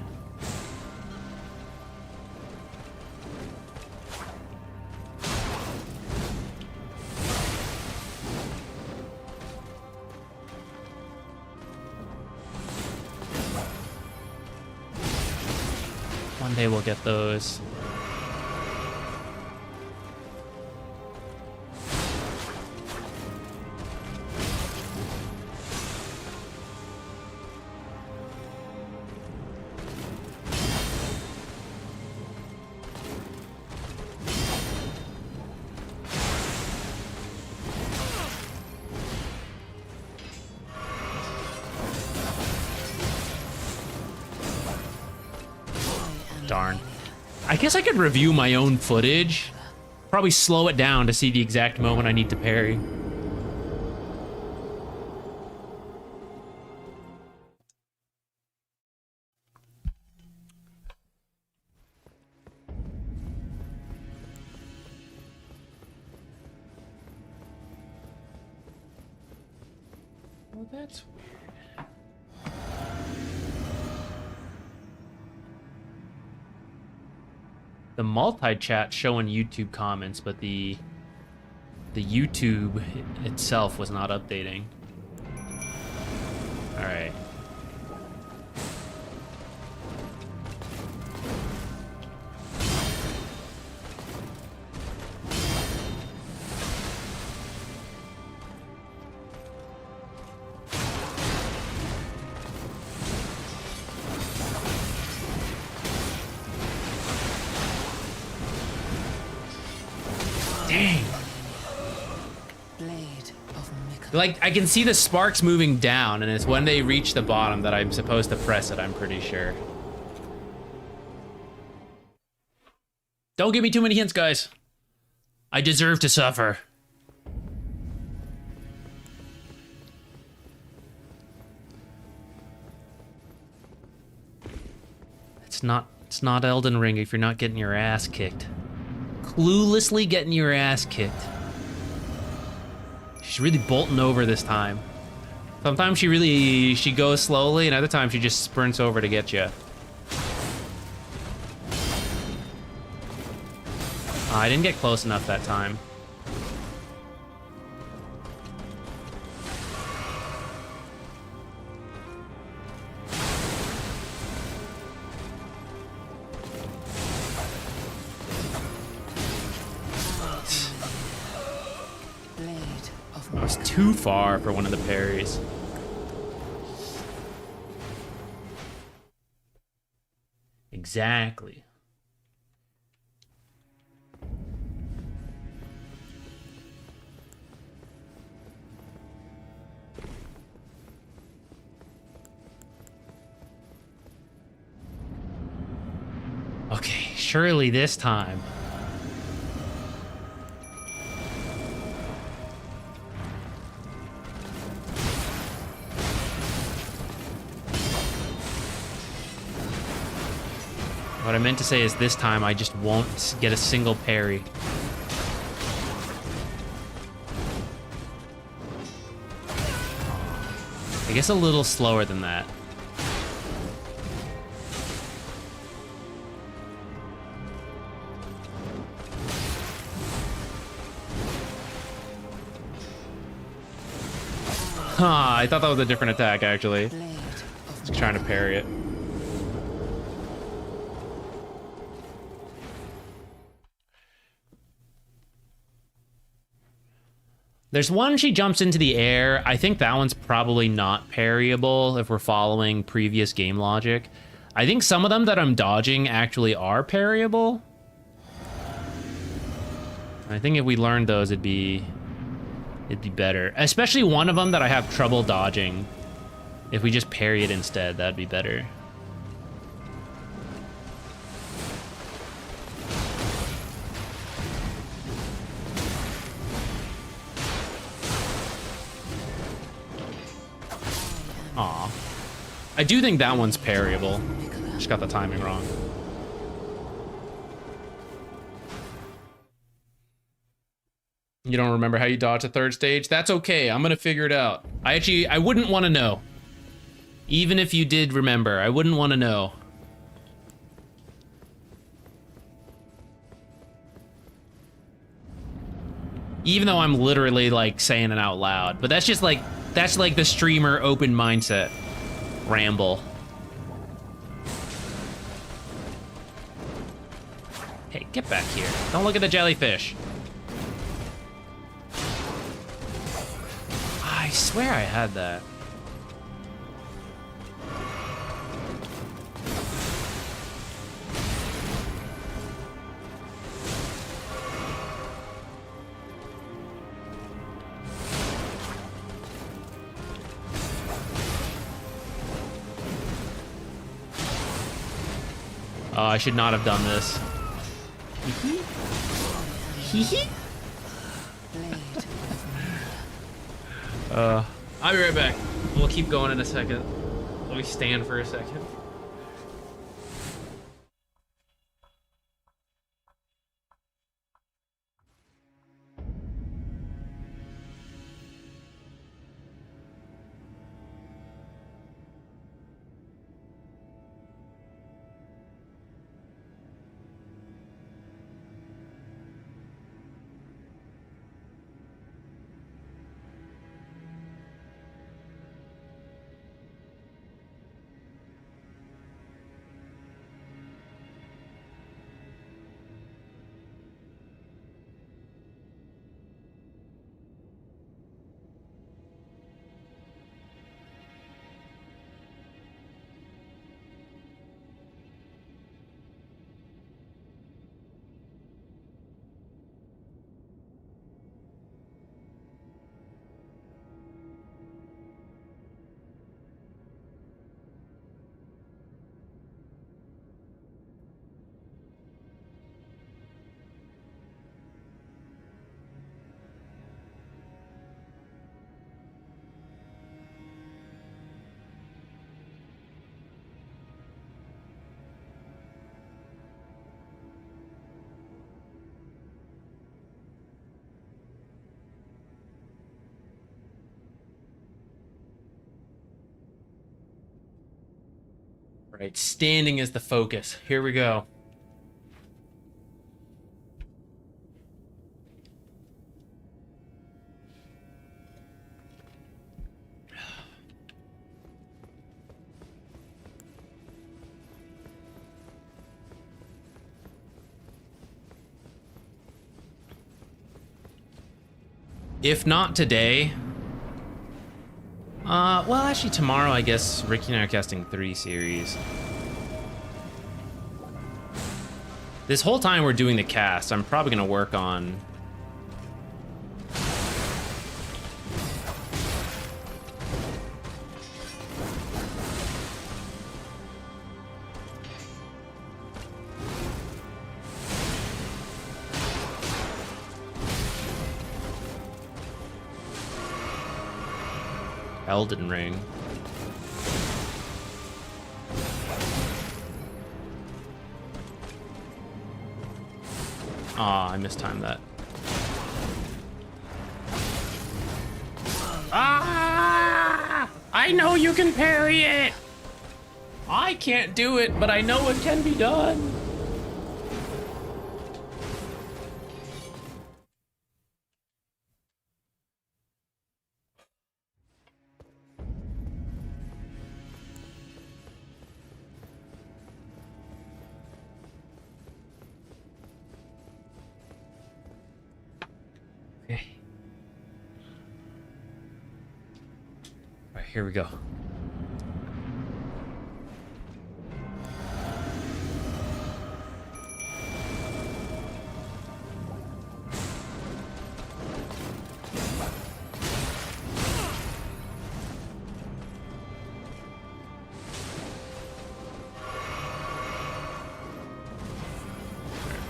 One day we'll get those. Darn. I guess I could review my own footage. Probably slow it down to see the exact moment I need to parry. Well, that's weird. The multi-chat showing YouTube comments, but the YouTube itself was not updating. All right. Dang. Like, I can see the sparks moving down, and it's when they reach the bottom that I'm supposed to press it, I'm pretty sure. Don't give me too many hints, guys. I deserve to suffer. It's not Elden Ring if you're not getting your ass kicked. Cluelessly getting your ass kicked. She's really bolting over this time. Sometimes she goes slowly, and other times she just sprints over to get you. I didn't get close enough that time. I was too far for one of the parries. Exactly. Okay, surely this time. What I meant to say is this time I just won't get a single parry. I guess a little slower than that. Huh, I thought that was a different attack, actually. Just trying to parry it. There's one she jumps into the air. I think that one's probably not parryable if we're following previous game logic. I think some of them that I'm dodging actually are parryable. I think if we learned those, it'd be it'd be better. Especially one of them that I have trouble dodging. If we just parry it instead, that'd be better. Aw. I do think that one's parryable. Just got the timing wrong. You don't remember how you dodge the third stage? That's okay. I'm gonna figure it out. I wouldn't want to know. Even if you did remember, I wouldn't want to know. Even though I'm literally like saying it out loud, but that's like the streamer open mindset ramble. Hey, get back here. Don't look at the jellyfish. I swear I had that. Oh, I should not have done this. I'll be right back. We'll keep going in a second. Let me stand for a second. Right, standing is the focus. Here we go. If not today, well, actually tomorrow, I guess Ricky and I are casting 3 series. This whole time we're doing the cast, I'm probably gonna work on Elden Ring. Aw, I mistimed that. Ah! I know you can parry it! I can't do it, but I know it can be done. Here we go.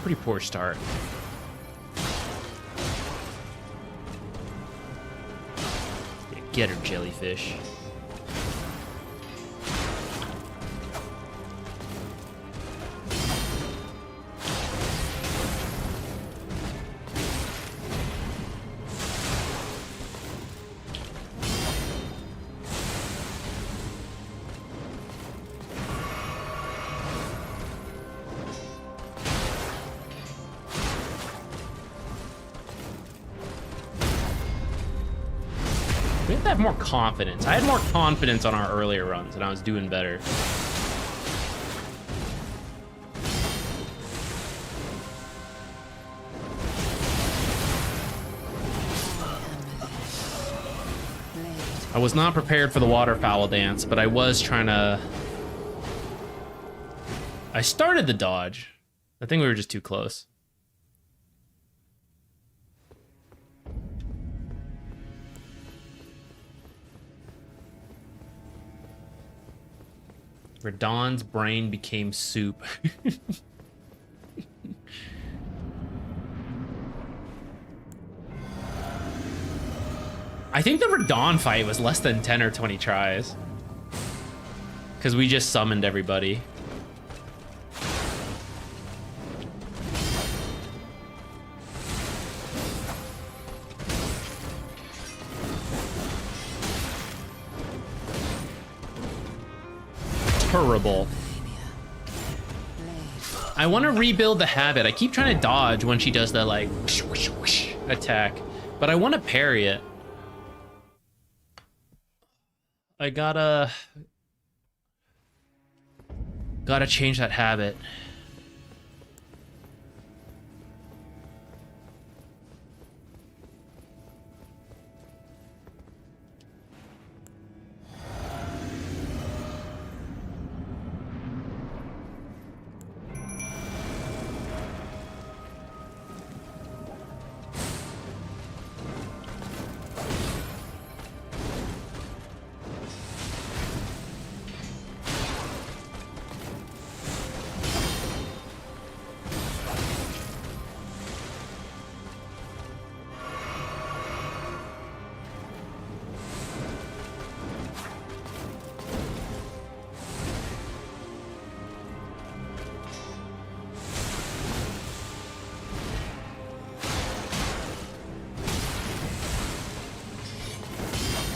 pretty poor start. Yeah, get her, jellyfish. We have to have more confidence. I had more confidence on our earlier runs, and I was doing better. I was not prepared for the waterfowl dance, but I was trying to... I started the dodge. I think we were just too close. Radon's brain became soup. I think the Radon fight was less than 10 or 20 tries. Because we just summoned everybody. Terrible. I want to rebuild the habit. I keep trying to dodge when she does that like whoosh, whoosh, whoosh attack, but I want to parry it. I gotta change that habit.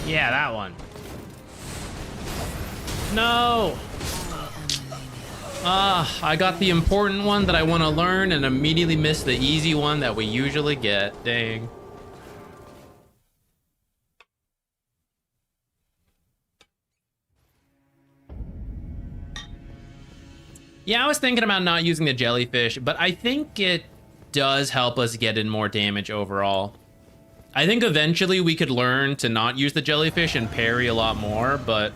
Yeah, that one. No! I got the important one that I want to learn and immediately missed the easy one that we usually get. Dang. Yeah, I was thinking about not using the jellyfish, but I think it does help us get in more damage overall. I think eventually we could learn to not use the jellyfish and parry a lot more, but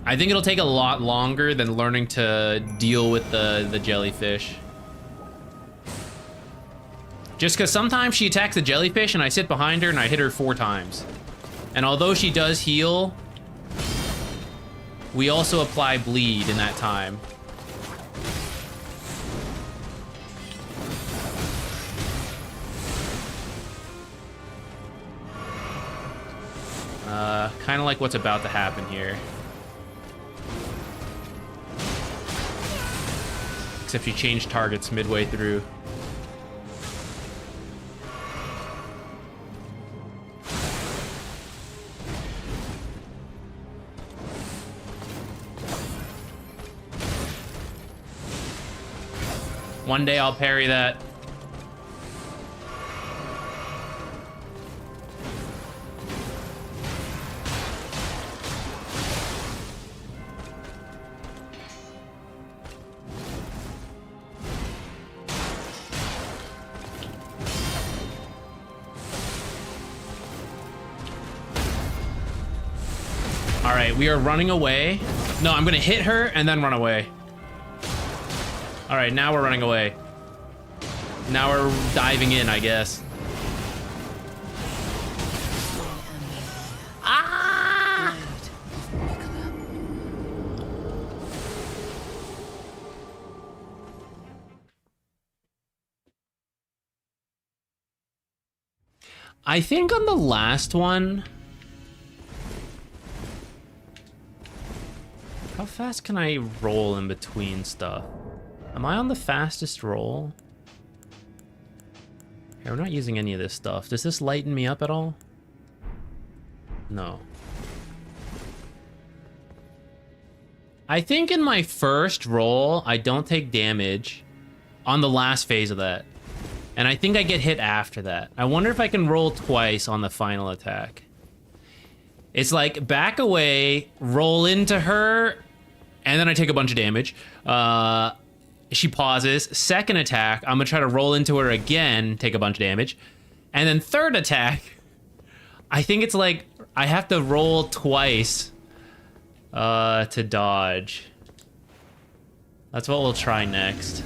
I think it'll take a lot longer than learning to deal with the jellyfish. Just because sometimes she attacks the jellyfish and I sit behind her and I hit her 4 times. And although she does heal, we also apply bleed in that time. Kind of like what's about to happen here. Except she changed targets midway through. One day I'll parry that. All right, we are running away. No, I'm gonna hit her and then run away. All right, now we're running away. Now we're diving in, I guess. Ah! I think on the last one... How fast can I roll in between stuff? Am I on the fastest roll? Here, we're not using any of this stuff. Does this lighten me up at all? No. I think in my first roll, I don't take damage on the last phase of that. And I think I get hit after that. I wonder if I can roll twice on the final attack. It's like back away, roll into her, and then I take a bunch of damage. She pauses. Second attack, I'm gonna try to roll into her again, take a bunch of damage. And then third attack, I think it's like I have to roll twice to dodge. That's what we'll try next.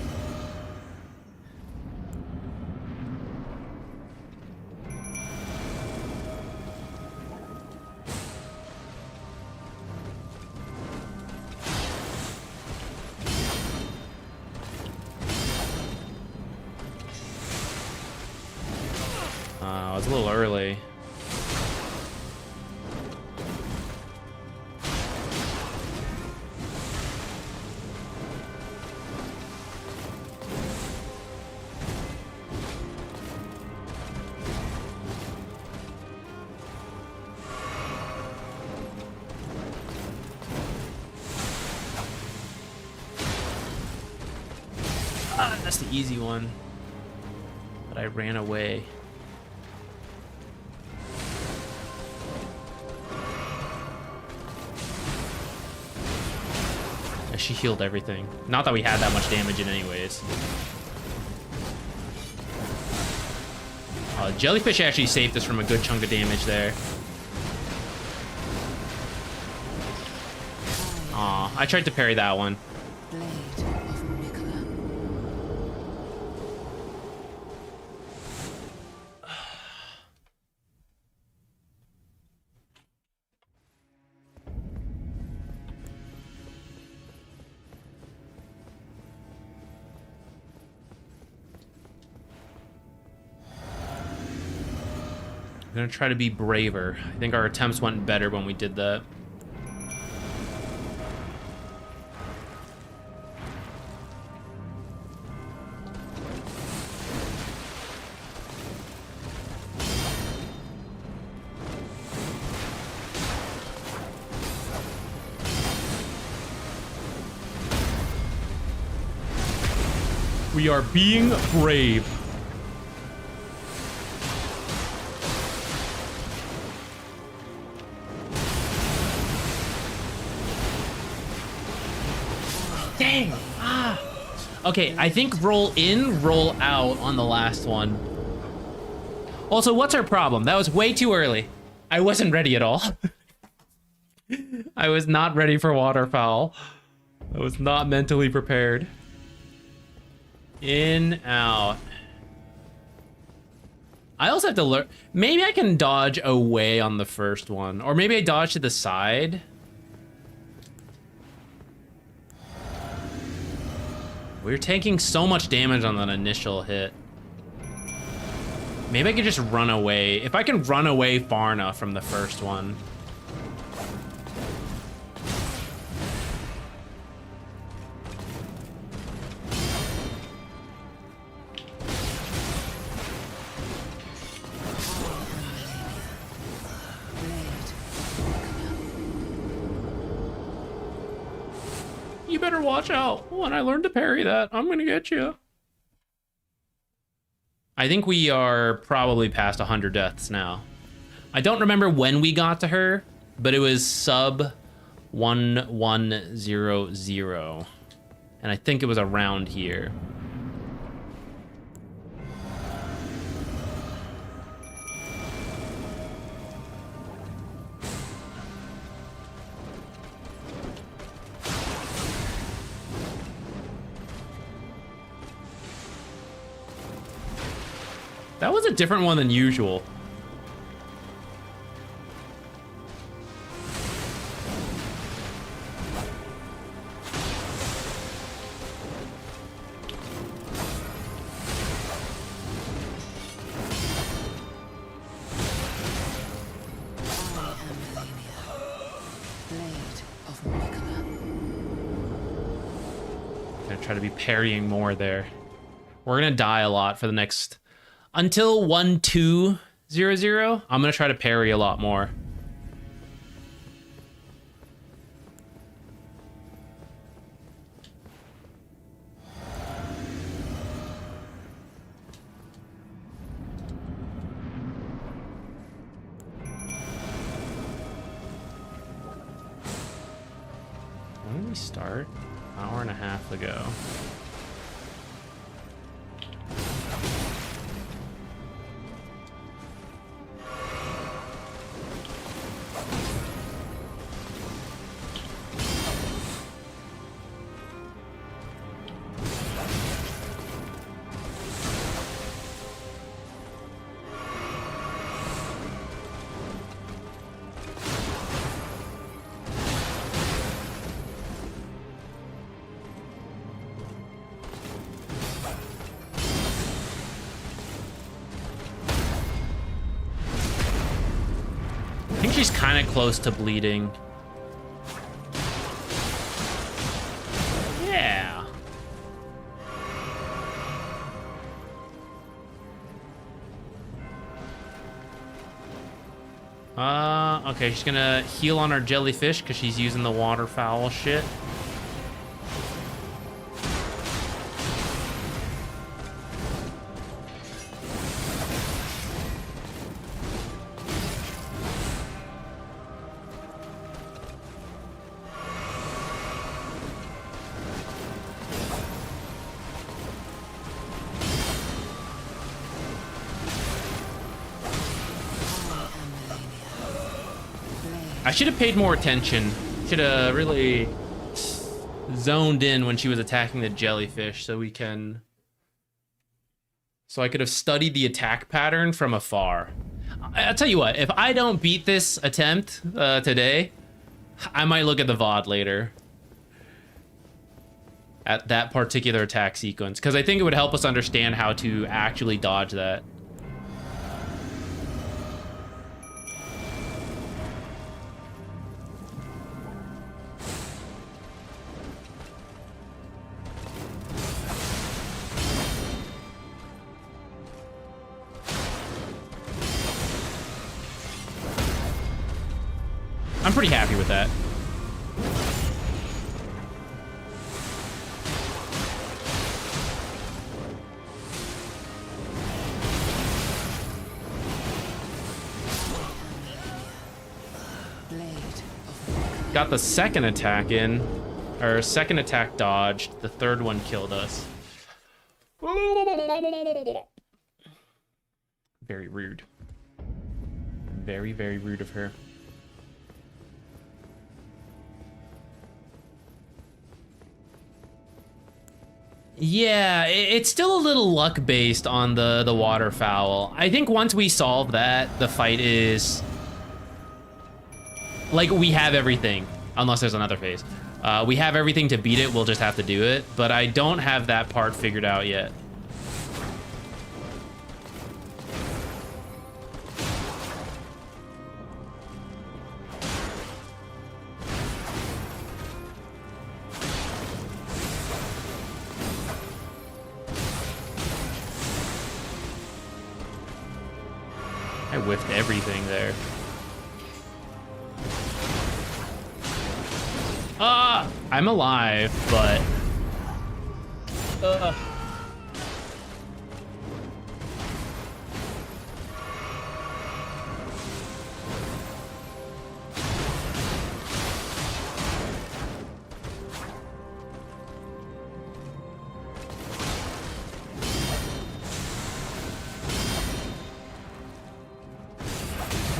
It's a little early. That's the easy one. But I ran away. She healed everything. Not that we had that much damage in anyways. Jellyfish actually saved us from a good chunk of damage there. Aw, I tried to parry that one. I'm gonna try to be braver. I think our attempts went better when we did that. We are being brave. Dang! Ah! Okay, I think roll in, roll out on the last one. Also, what's our problem? That was way too early. I wasn't ready at all. I was not ready for Waterfowl. I was not mentally prepared. In, out. I also have to learn. Maybe I can dodge away on the first one. Or maybe I dodge to the side. We're taking so much damage on that initial hit. Maybe I could just run away. If I can run away far enough from the first one. You better watch out. When I learn to parry that, I'm gonna get you. I think we are probably past 100 deaths now. I don't remember when we got to her, but it was sub 1100. And I think it was around here. That was a different one than usual. Gonna try to be parrying more there. We're gonna die a lot for the next until 1200. I'm gonna try to parry a lot more. When did we start? An hour and a half ago. I think she's kind of close to bleeding. Yeah. Okay, she's gonna heal on our jellyfish because she's using the waterfowl shit. I should have paid more attention. Should have really zoned in when she was attacking the jellyfish so I could have studied the attack pattern from afar. I'll tell you what, if I don't beat this attempt today, I might look at the VOD later at that particular attack sequence, because I think it would help us understand how to actually dodge that. I'm pretty happy with that. Got the second attack in, or second attack dodged. The third one killed us. Very rude. Very, very rude of her. Yeah, it's still a little luck based on the waterfowl. I think once we solve that, the fight is like we have everything, unless there's another phase. We have everything to beat it. We'll just have to do it. But I don't have that part figured out yet. I whiffed everything there. I'm alive, but...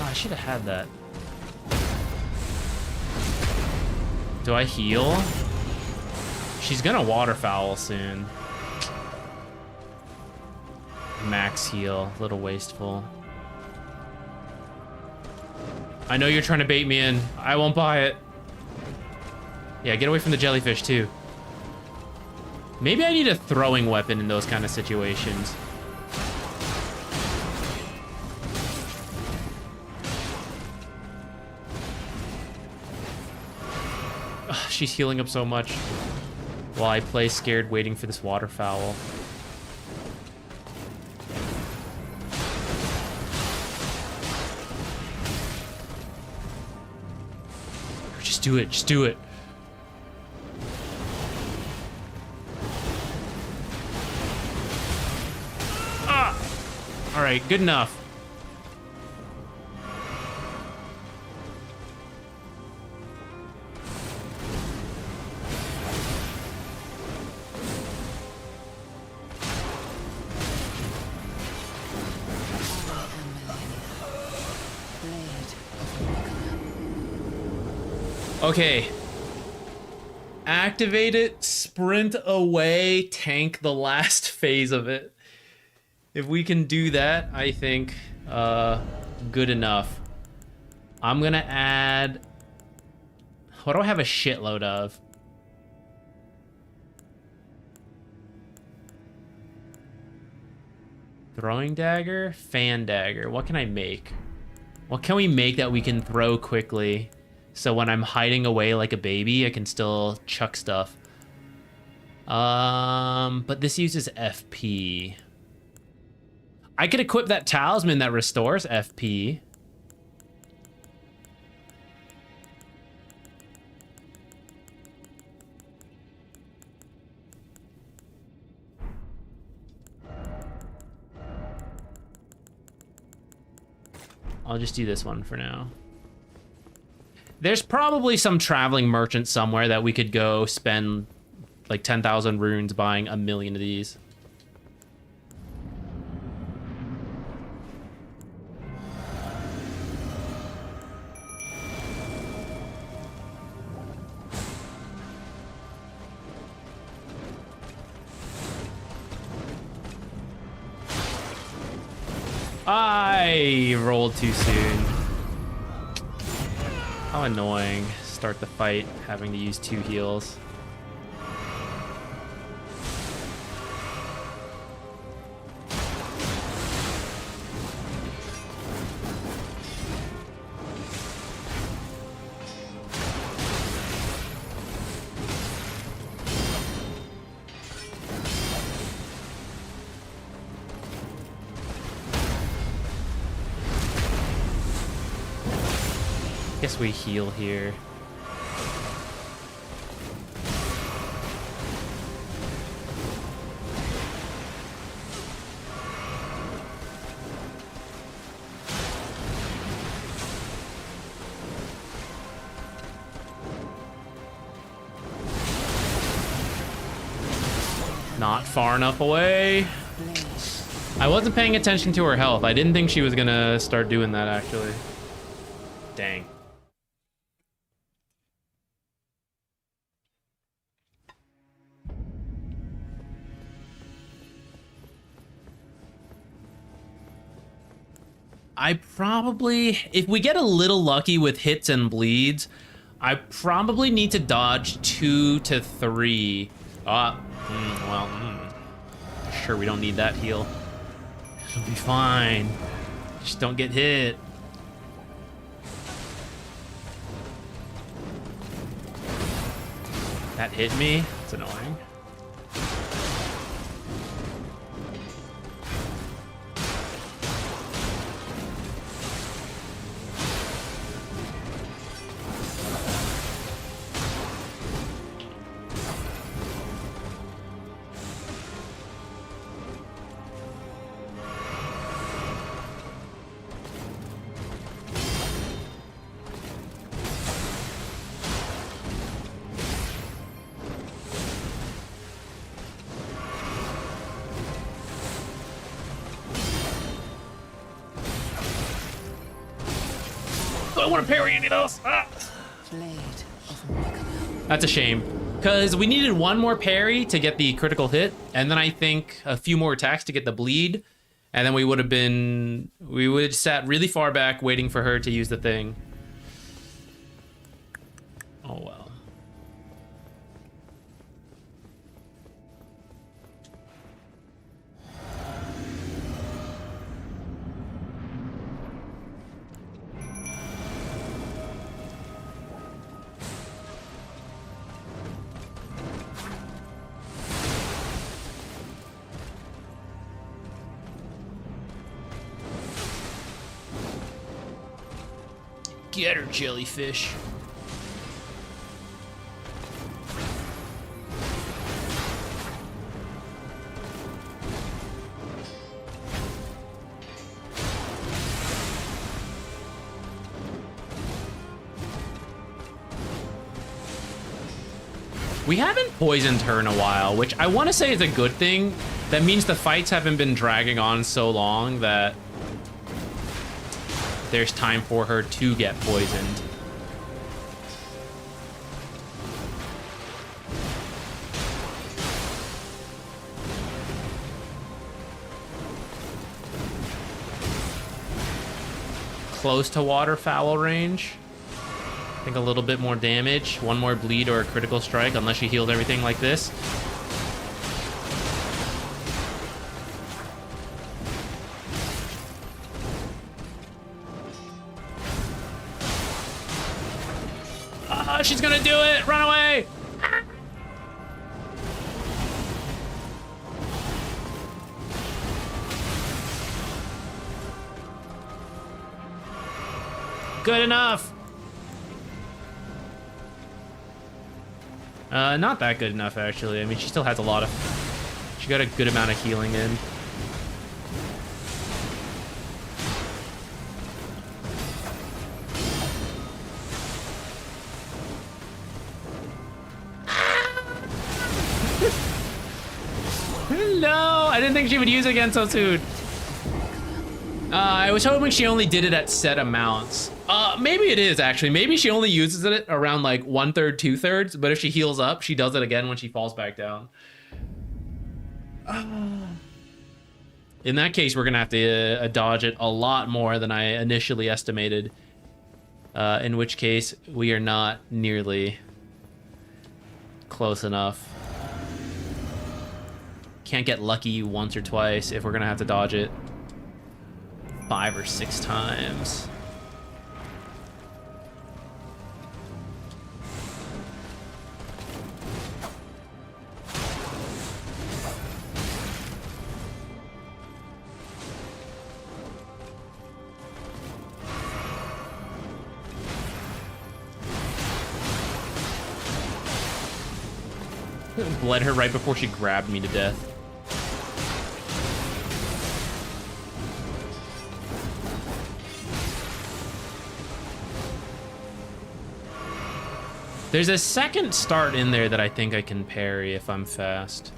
I should have had that. Do I heal? She's gonna waterfowl soon. Max heal, a little wasteful. I know you're trying to bait me in. I won't buy it. Yeah, get away from the jellyfish too. Maybe I need a throwing weapon in those kind of situations. Ugh, she's healing up so much while I play scared waiting for this waterfowl. Just do it. Just do it. Ah! All right, good enough. Okay. Activate it, sprint away, tank the last phase of it. If we can do that, I think good enough. I'm gonna add... What do I have a shitload of? Throwing dagger, fan dagger. What can I make? What can we make that we can throw quickly? So when I'm hiding away like a baby, I can still chuck stuff. But this uses FP. I could equip that talisman that restores FP. I'll just do this one for now. There's probably some traveling merchant somewhere that we could go spend like 10,000 runes buying a million of these. I rolled too soon. How annoying. Start the fight having to use 2 heals. Guess we heal here. Not far enough away. I wasn't paying attention to her health. I didn't think she was gonna start doing that, actually. Dang. I probably, if we get a little lucky with hits and bleeds, I probably need to dodge 2 to 3. Sure, we don't need that heal. It'll be fine. Just don't get hit. That hit me? It's annoying. I want to parry any of those. Ah. That's a shame, because we needed one more parry to get the critical hit, and then I think a few more attacks to get the bleed, and then we would have sat really far back waiting for her to use the thing. Oh well. Get her, jellyfish. We haven't poisoned her in a while, which I want to say is a good thing. That means the fights haven't been dragging on so long that there's time for her to get poisoned. Close to waterfowl range. I think a little bit more damage. One more bleed or a critical strike, unless she healed everything like this. Oh, she's gonna do it! Run away! Good enough. Not that good enough, actually. I mean, she still has a lot of... She got a good amount of healing in. No, I didn't think she would use it again so soon. I was hoping she only did it at set amounts. Maybe it is, actually. Maybe she only uses it around like 1/3, 2/3, but if she heals up, she does it again when she falls back down. In that case, we're gonna have to dodge it a lot more than I initially estimated. In which case, we are not nearly close enough. Can't get lucky once or twice if we're gonna have to dodge it 5 or 6 times. Bled her right before she grabbed me to death. There's a second start in there that I think I can parry if I'm fast.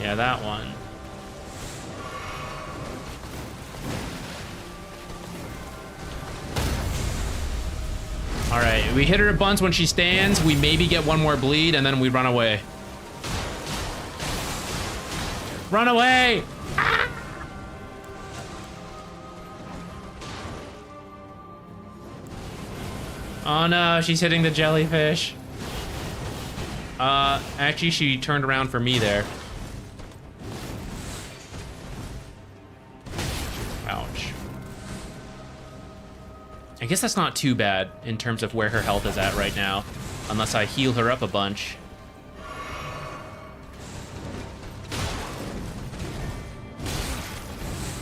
Yeah, that one. All right, we hit her a bunch when she stands. We maybe get one more bleed, and then we run away. Run away! Ah! Oh no, she's hitting the jellyfish. Actually, she turned around for me there. I guess that's not too bad in terms of where her health is at right now, unless I heal her up a bunch.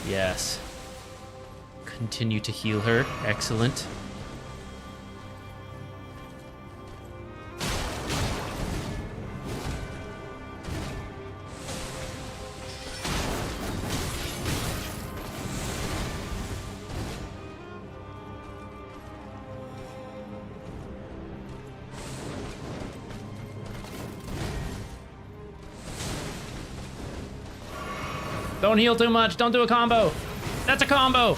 Yes. Continue to heal her. Excellent. Don't heal too much. Don't do a combo. That's a combo.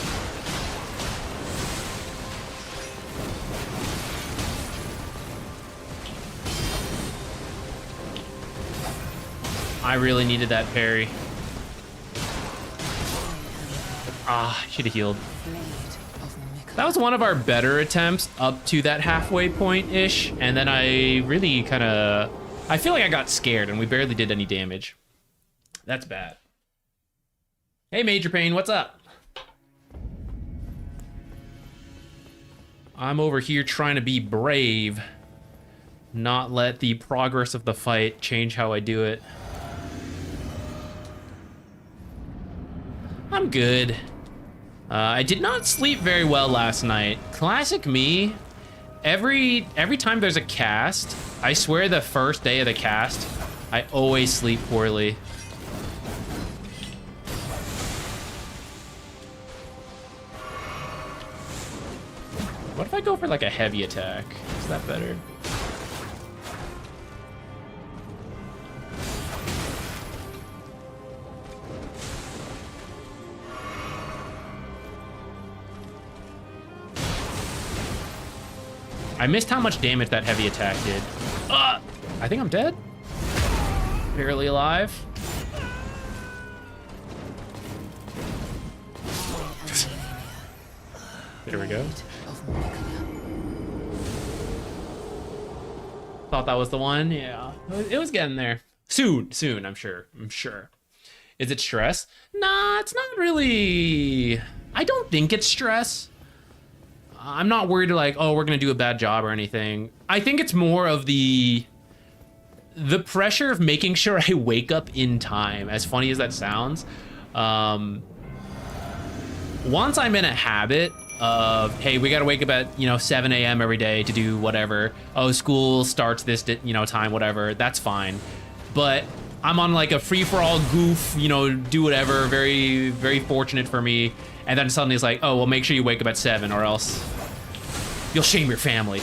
I really needed that parry. Ah, should have healed. That was one of our better attempts up to that halfway point-ish, and then I really kind of... I feel like I got scared, and we barely did any damage. That's bad. Hey, Major Pain, what's up? I'm over here trying to be brave, not let the progress of the fight change how I do it. I'm good. I did not sleep very well last night. Classic me. Every time there's a cast, I swear the first day of the cast, I always sleep poorly. What if I go for like a heavy attack? Is that better? I missed how much damage that heavy attack did. I think I'm dead. Barely alive. There we go. Thought that was the one. Yeah, it was getting there. Soon, I'm sure. Is it stress? Nah, it's not really. I don't think it's stress. I'm not worried like, oh, we're gonna do a bad job or anything. I think it's more of the pressure of making sure I wake up in time, as funny as that sounds. Once I'm in a habit of, hey, we gotta wake up at, 7 a.m. every day to do whatever. Oh, school starts this, time, whatever, that's fine. But I'm on like a free-for-all goof, do whatever, very, very fortunate for me. And then suddenly it's like, oh, well, make sure you wake up at 7 or else you'll shame your family.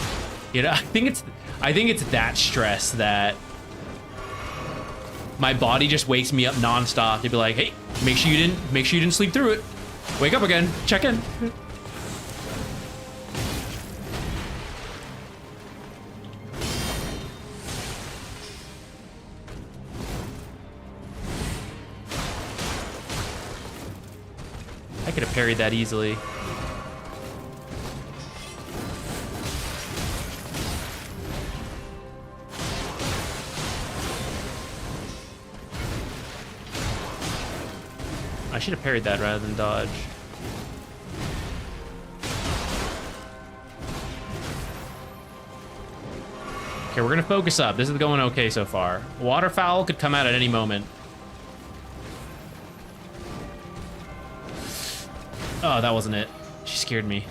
I think it's that stress that my body just wakes me up nonstop to be like, hey, make sure you didn't sleep through it. Wake up again, check in. I could have parried that easily. I should have parried that rather than dodge. Okay, we're gonna focus up. This is going okay so far. Waterfowl could come out at any moment. Oh, that wasn't it. She scared me.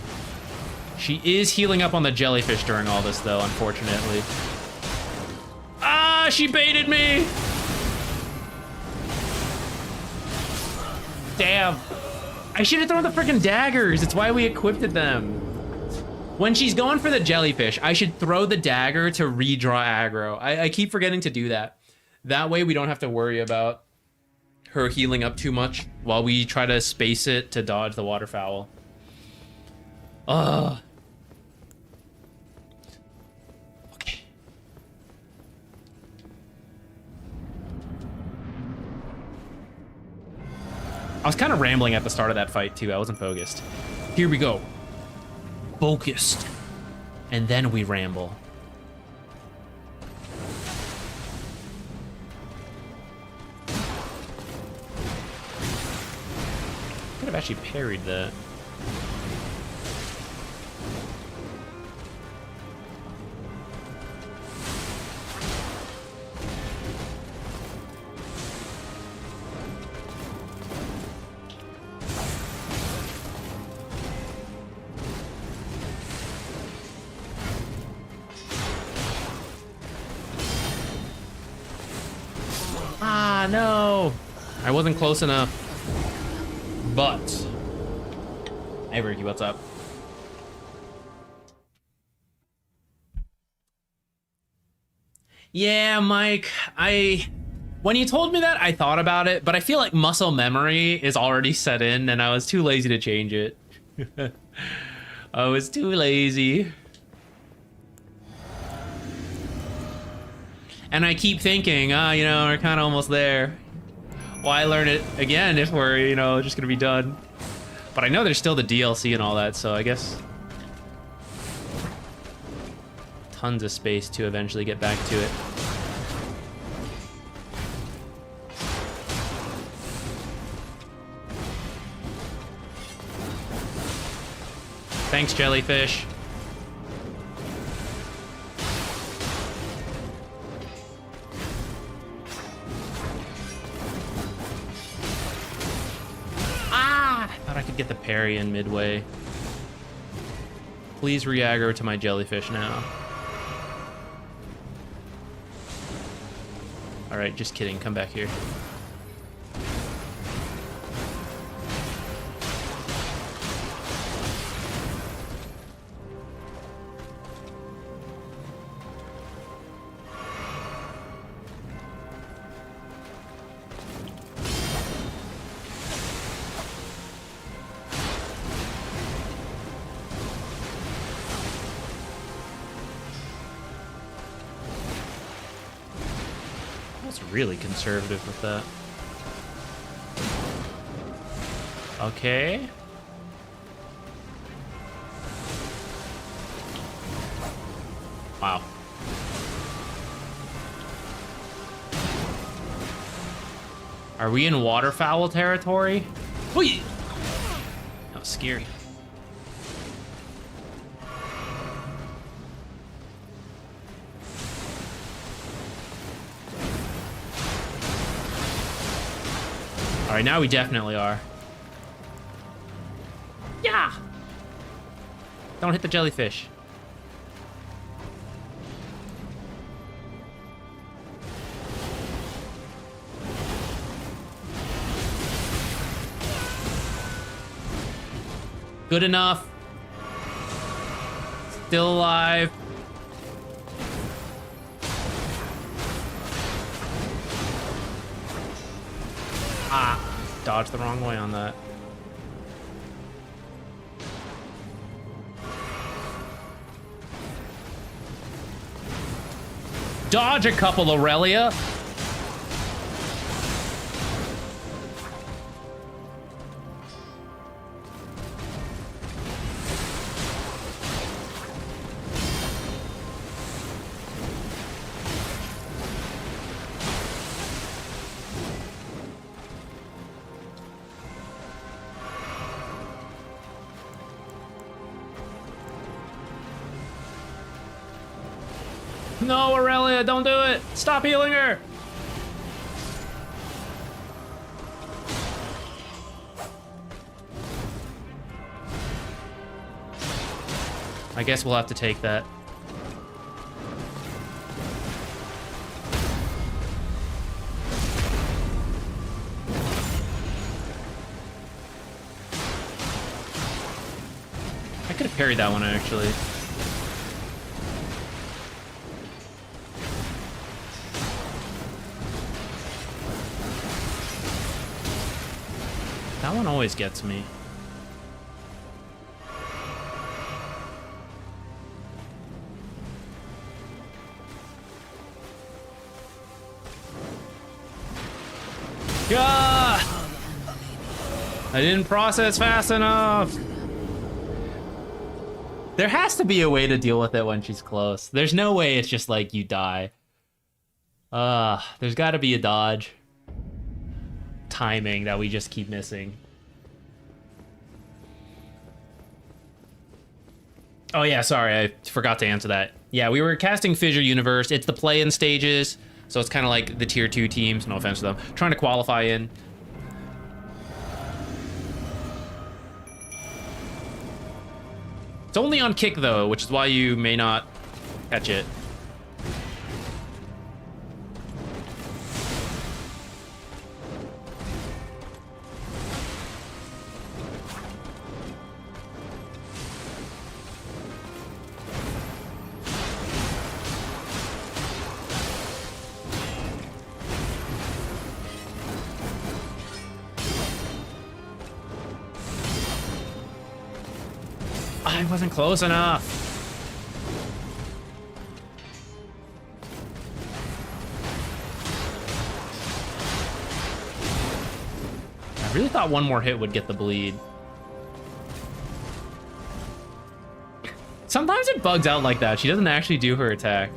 She is healing up on the jellyfish during all this, though, unfortunately. Ah, she baited me! Damn. I should have thrown the freaking daggers. It's why we equipped them. When she's going for the jellyfish, I should throw the dagger to redraw aggro. I keep forgetting to do that. That way we don't have to worry about her healing up too much while we try to space it to dodge the waterfowl. Ugh. Okay. I was kind of rambling at the start of that fight too. I wasn't focused. Here we go. Focused. And then we ramble. Could have actually parried that. Ah, no! I wasn't close enough. But, hey Ricky, what's up? Yeah, Mike, when you told me that, I thought about it, but I feel like muscle memory is already set in and I was too lazy to change it. I was too lazy. And I keep thinking, we're kind of almost there. Why learn it again if we're, just gonna be done? But I know there's still the DLC and all that, so I guess tons of space to eventually get back to it. Thanks, jellyfish. Ah! I thought I could get the parry in midway. Please re-aggro to my jellyfish now. Alright, just kidding. Come back here. Really conservative with that. Okay. Wow. Are we in waterfowl territory? Whee! That was scary. All right, now we definitely are. Yeah! Don't hit the jellyfish. Good enough. Still alive. Ah, dodged the wrong way on that. Dodge a couple, Aurelia. No, Aurelia, don't do it! Stop healing her! I guess we'll have to take that. I could have parried that one, actually. That one always gets me. Gah! I didn't process fast enough. There has to be a way to deal with it when she's close. There's no way it's just like you die. There's got to be a dodge. Timing that we just keep missing. Oh yeah, sorry, I forgot to answer that. Yeah, we were casting Fissure Universe. It's the play-in stages, so it's kind of like the tier 2 teams, no offense to them, trying to qualify in. It's only on kick though, which is why you may not catch it. I wasn't close enough. I really thought one more hit would get the bleed. Sometimes it bugs out like that. She doesn't actually do her attack.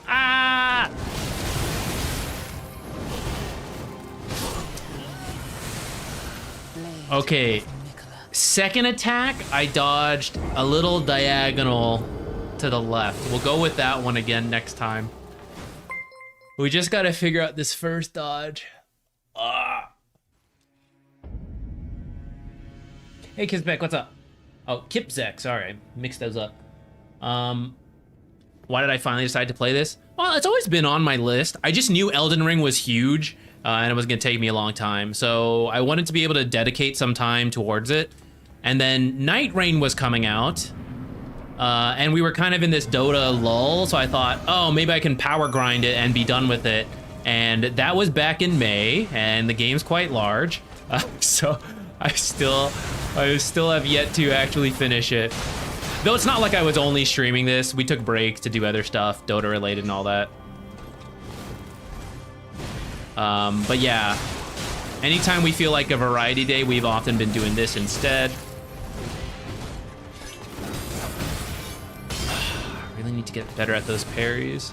Ah! Okay. Second attack, I dodged a little diagonal to the left. We'll go with that one again next time. We just gotta figure out this first dodge. Ah. Hey, Kizbek, what's up? Oh, Kipzek, sorry, I mixed those up. Why did I finally decide to play this? Well, it's always been on my list. I just knew Elden Ring was huge, and it was gonna take me a long time. So I wanted to be able to dedicate some time towards it. And then Night Rain was coming out. And we were kind of in this Dota lull, so I thought, oh, maybe I can power grind it and be done with it. And that was back in May, and the game's quite large, so I still have yet to actually finish it. Though it's not like I was only streaming this. We took breaks to do other stuff, Dota related and all that. But yeah, anytime we feel like a variety day, we've often been doing this instead. Really need to get better at those parries.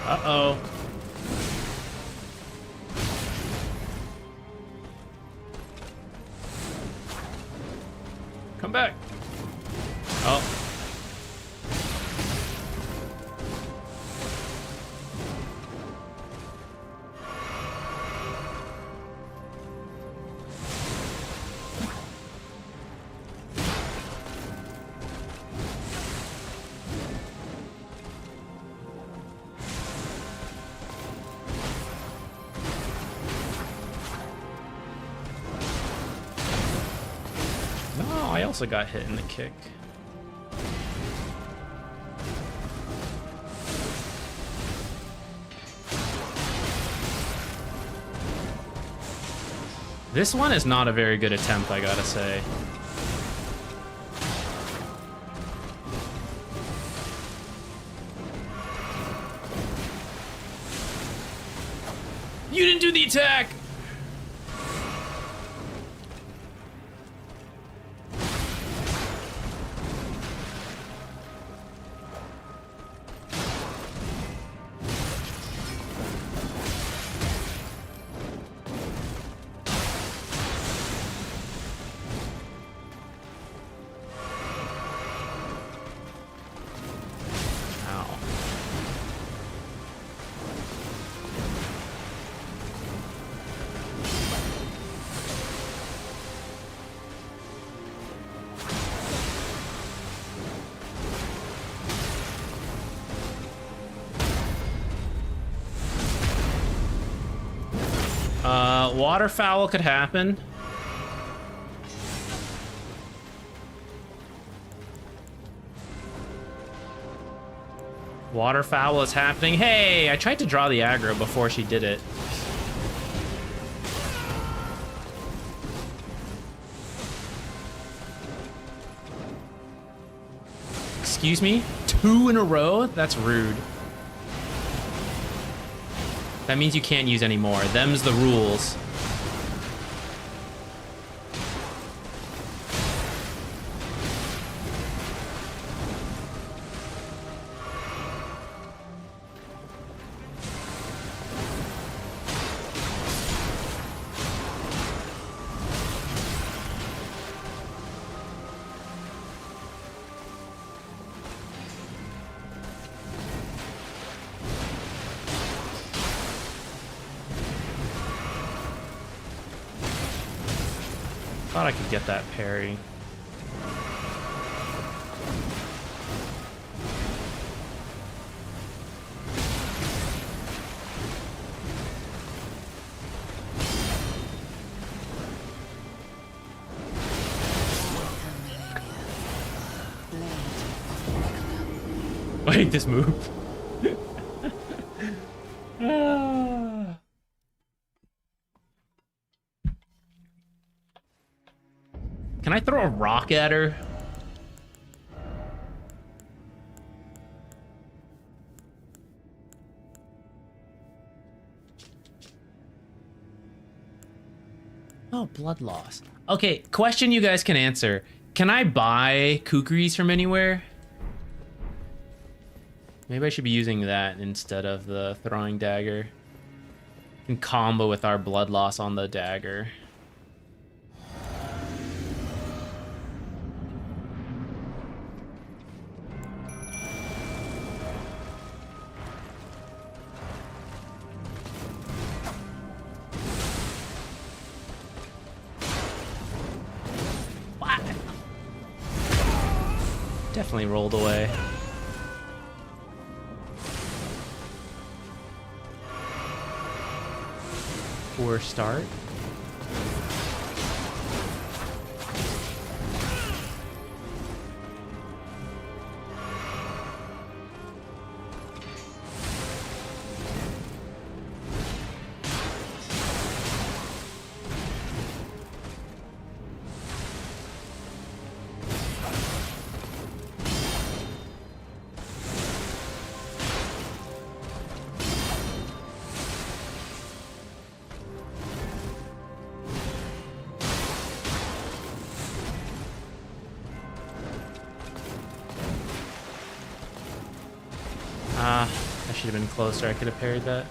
Uh-oh. Come back. Oh. I also got hit in the kick. This one is not a very good attempt, I gotta say. You didn't do the attack! Waterfowl could happen. Waterfowl is happening. Hey, I tried to draw the aggro before she did it. Excuse me? 2 in a row? That's rude. That means you can't use any more. Them's the rules. Thought I could get that parry. I hate this move. Can I throw a rock at her? Oh, blood loss. Okay, question you guys can answer. Can I buy kukris from anywhere? Maybe I should be using that instead of the throwing dagger. And combo with our blood loss on the dagger. Definitely rolled away. Poor start. I should have been closer. I could have parried that.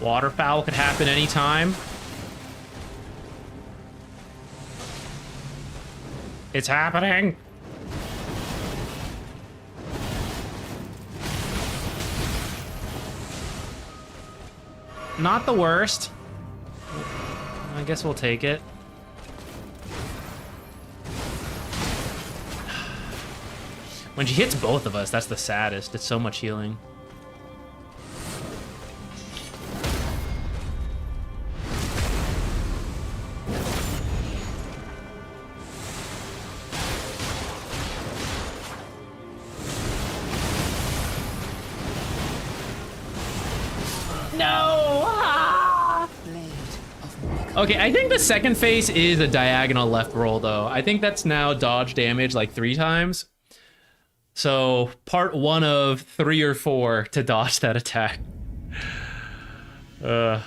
Waterfowl could happen anytime. It's happening. Not the worst. I guess we'll take it. When she hits both of us, that's the saddest. It's so much healing. Okay, I think the second phase is a diagonal left roll, though. I think that's now dodge damage like 3 times. So, part 1 of 3 or 4 to dodge that attack. The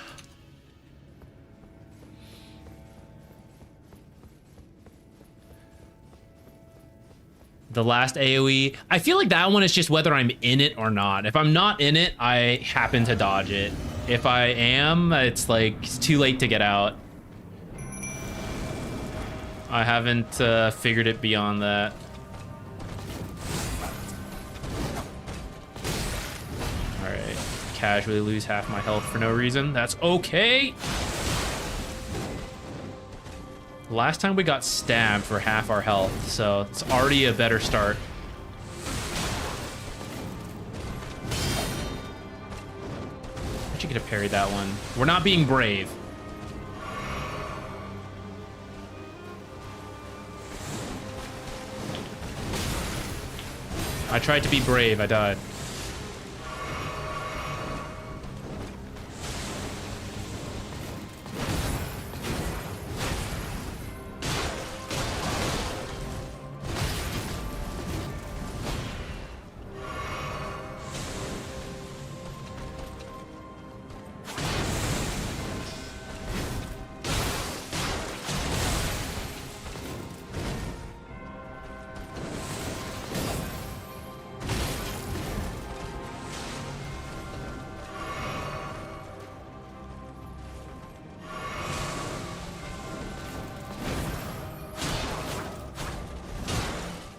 last AoE, I feel like that one is just whether I'm in it or not. If I'm not in it, I happen to dodge it. If I am, it's like it's too late to get out. I haven't figured it beyond that. All right, casually lose half my health for no reason. That's okay. Last time we got stabbed for half our health, so it's already a better start. I should get to parry that one. We're not being brave. I tried to be brave, I died.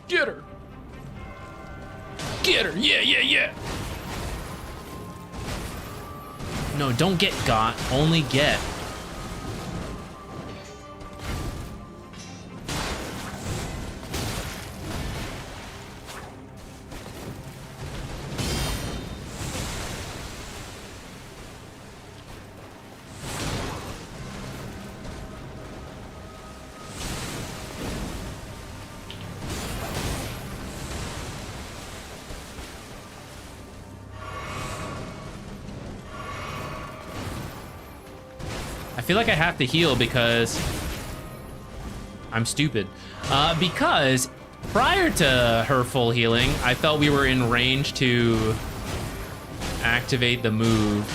Get her! Get her! Yeah, yeah, yeah! No, don't get got. Only get. feel like I have to heal because I'm stupid. Because prior to her full healing, I felt we were in range to activate the move.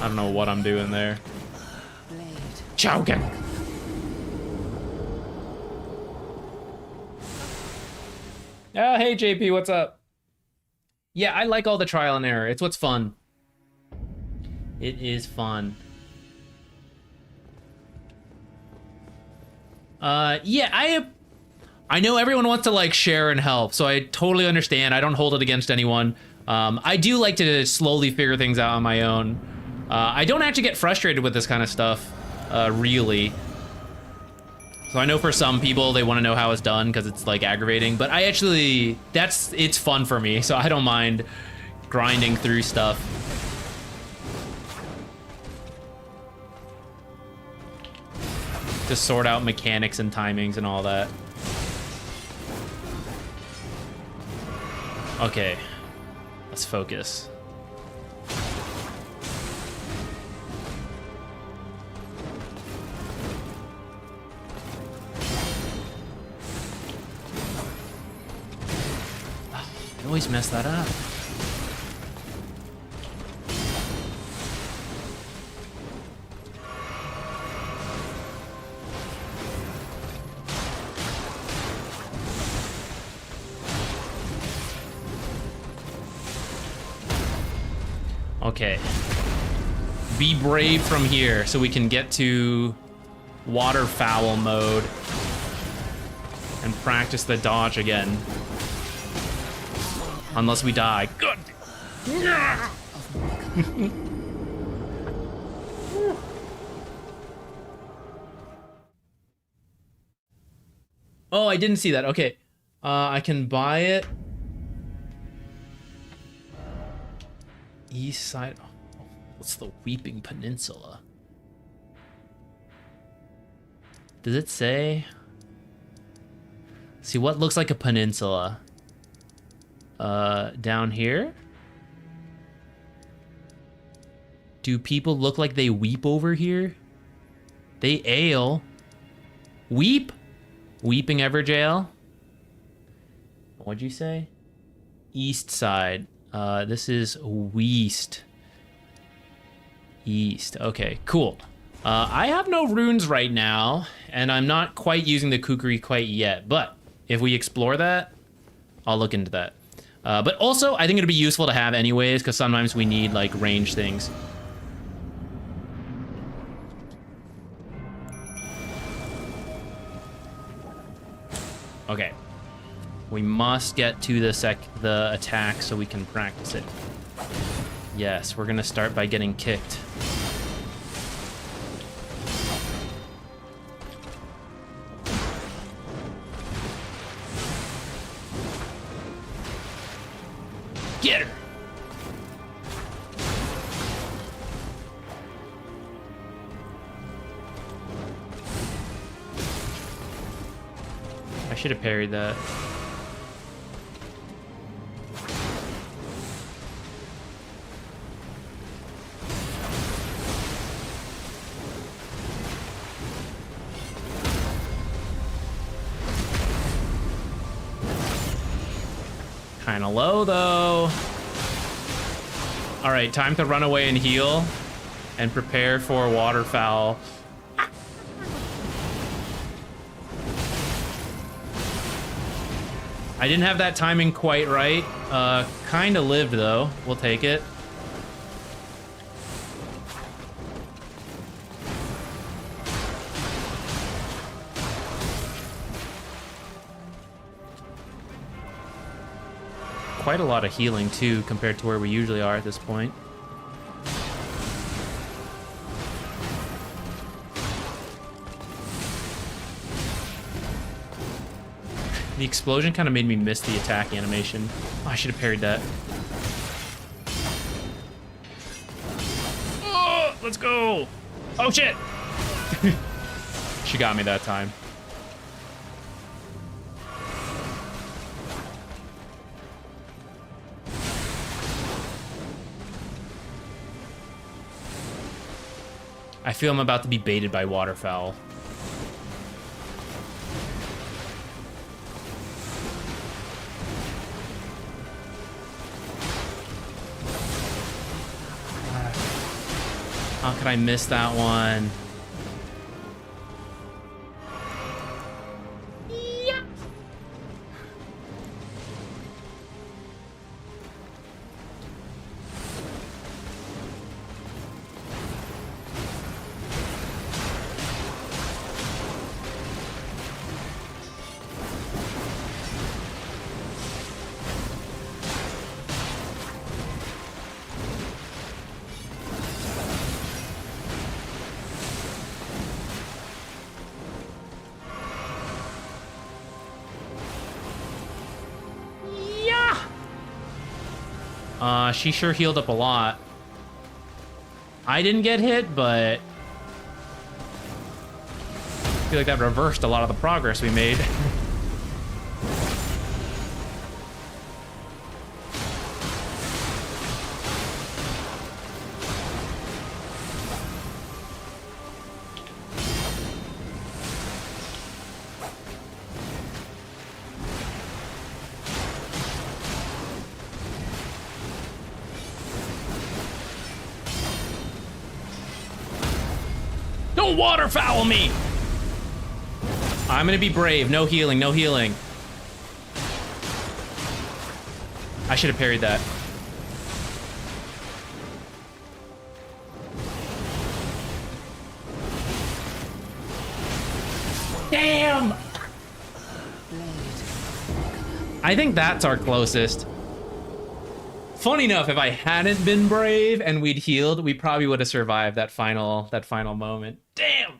I don't know what I'm doing there. Choking. Oh, hey JP, what's up? Yeah, I like all the trial and error. It's what's fun. It is fun. Yeah, I know everyone wants to like share and help, so I totally understand. I don't hold it against anyone. I do like to slowly figure things out on my own. I don't actually get frustrated with this kind of stuff, really. So I know for some people, they want to know how it's done because it's like aggravating, but I actually, it's fun for me, so I don't mind grinding through stuff. To sort out mechanics and timings and all that. Okay, let's focus. I always mess that up. Okay. Be brave from here so we can get to Waterfowl mode and practice the dodge again. Unless we die. Good. Oh, I didn't see that. Okay. I can buy it. East side. Oh, what's the Weeping Peninsula? Does it say? See what looks like a peninsula? Down here? Do people look like they weep over here? They ail. Weep? Weeping Everjail? What'd you say? East side. This is West. East. Okay, cool. I have no runes right now, and I'm not quite using the kukri quite yet, but if we explore that, I'll look into that. But also, I think it'd be useful to have anyways, because sometimes we need, like, range things. Okay. We must get to the attack so we can practice it. Yes, we're gonna start by getting kicked. Get her! I should have parried that. Kinda low though. All right, time to run away and heal and prepare for Waterfowl. I didn't have that timing quite right. Kinda lived though. We'll take it. Quite a lot of healing too compared to where we usually are at this point. The explosion kind of made me miss the attack animation. Oh, I should have parried that. Oh, let's go. Oh shit. She got me that time. I feel I'm about to be baited by Waterfowl. How could I miss that one? Yeah. She sure healed up a lot. I didn't get hit, but I feel like that reversed a lot of the progress we made. Don't waterfowl me! I'm gonna be brave. No healing, no healing. I should have parried that. Damn! I think that's our closest. Funny enough, if I hadn't been brave and we'd healed, we probably would have survived that final moment. Damn!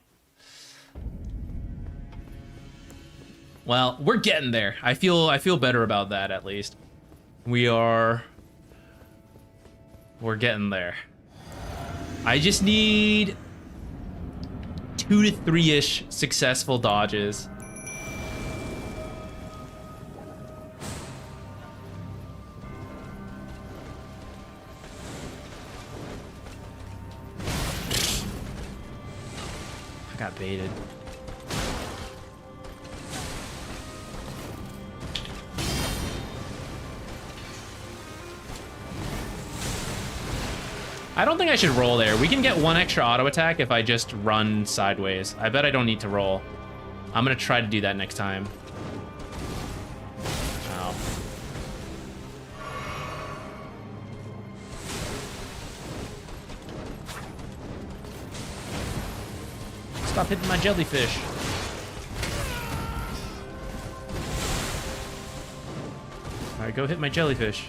Well, we're getting there. I feel better about that, at least. We're getting there. I just need 2 to 3-ish successful dodges. I got baited. I don't think I should roll there. We can get 1 extra auto attack if I just run sideways. I bet I don't need to roll. I'm gonna try to do that next time. Ow. Stop hitting my jellyfish. All right, go hit my jellyfish.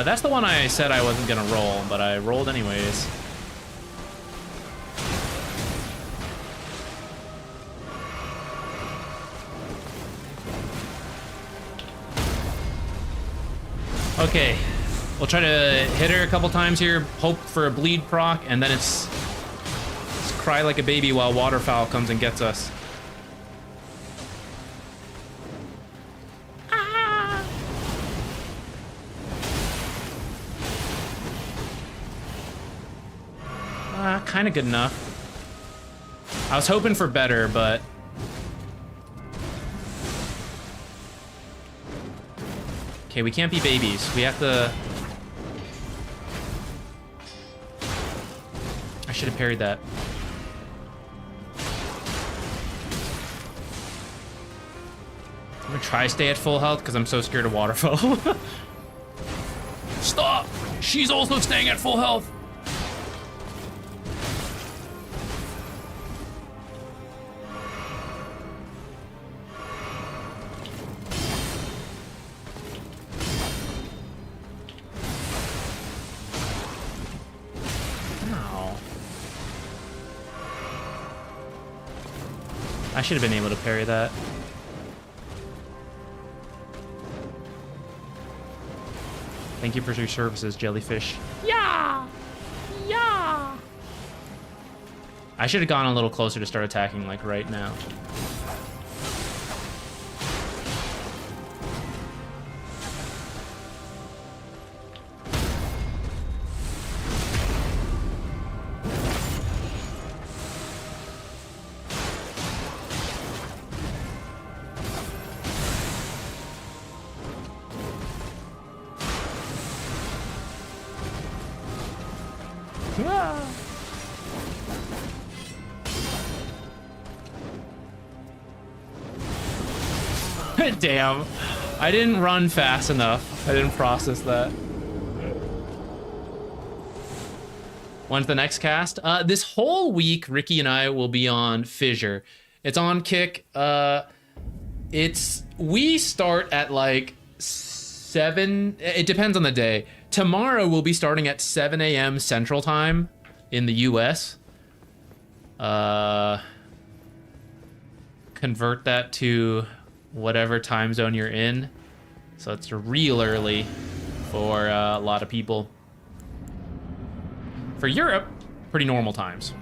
That's the one I said I wasn't gonna roll, but I rolled anyways. Okay, we'll try to hit her a couple times here, hope for a bleed proc, and then it's cry like a baby while Waterfowl comes and gets us. Kind of good enough. I was hoping for better, but okay, we can't be babies. We have to. I should have parried that. I'm gonna try to stay at full health because I'm so scared of Waterfowl. Stop! She's also staying at full health. I should have been able to parry that. Thank you for your services, jellyfish. Yeah! Yeah! I should have gone a little closer to start attacking, like, right now. Damn. I didn't run fast enough. I didn't process that. When's the next cast? This whole week, Ricky and I will be on Fissure. It's on Kick. We start at like 7. It depends on the day. Tomorrow we'll be starting at 7 a.m. Central Time in the US. Convert that to whatever time zone you're in. So it's real early for a lot of people. For Europe, pretty normal times.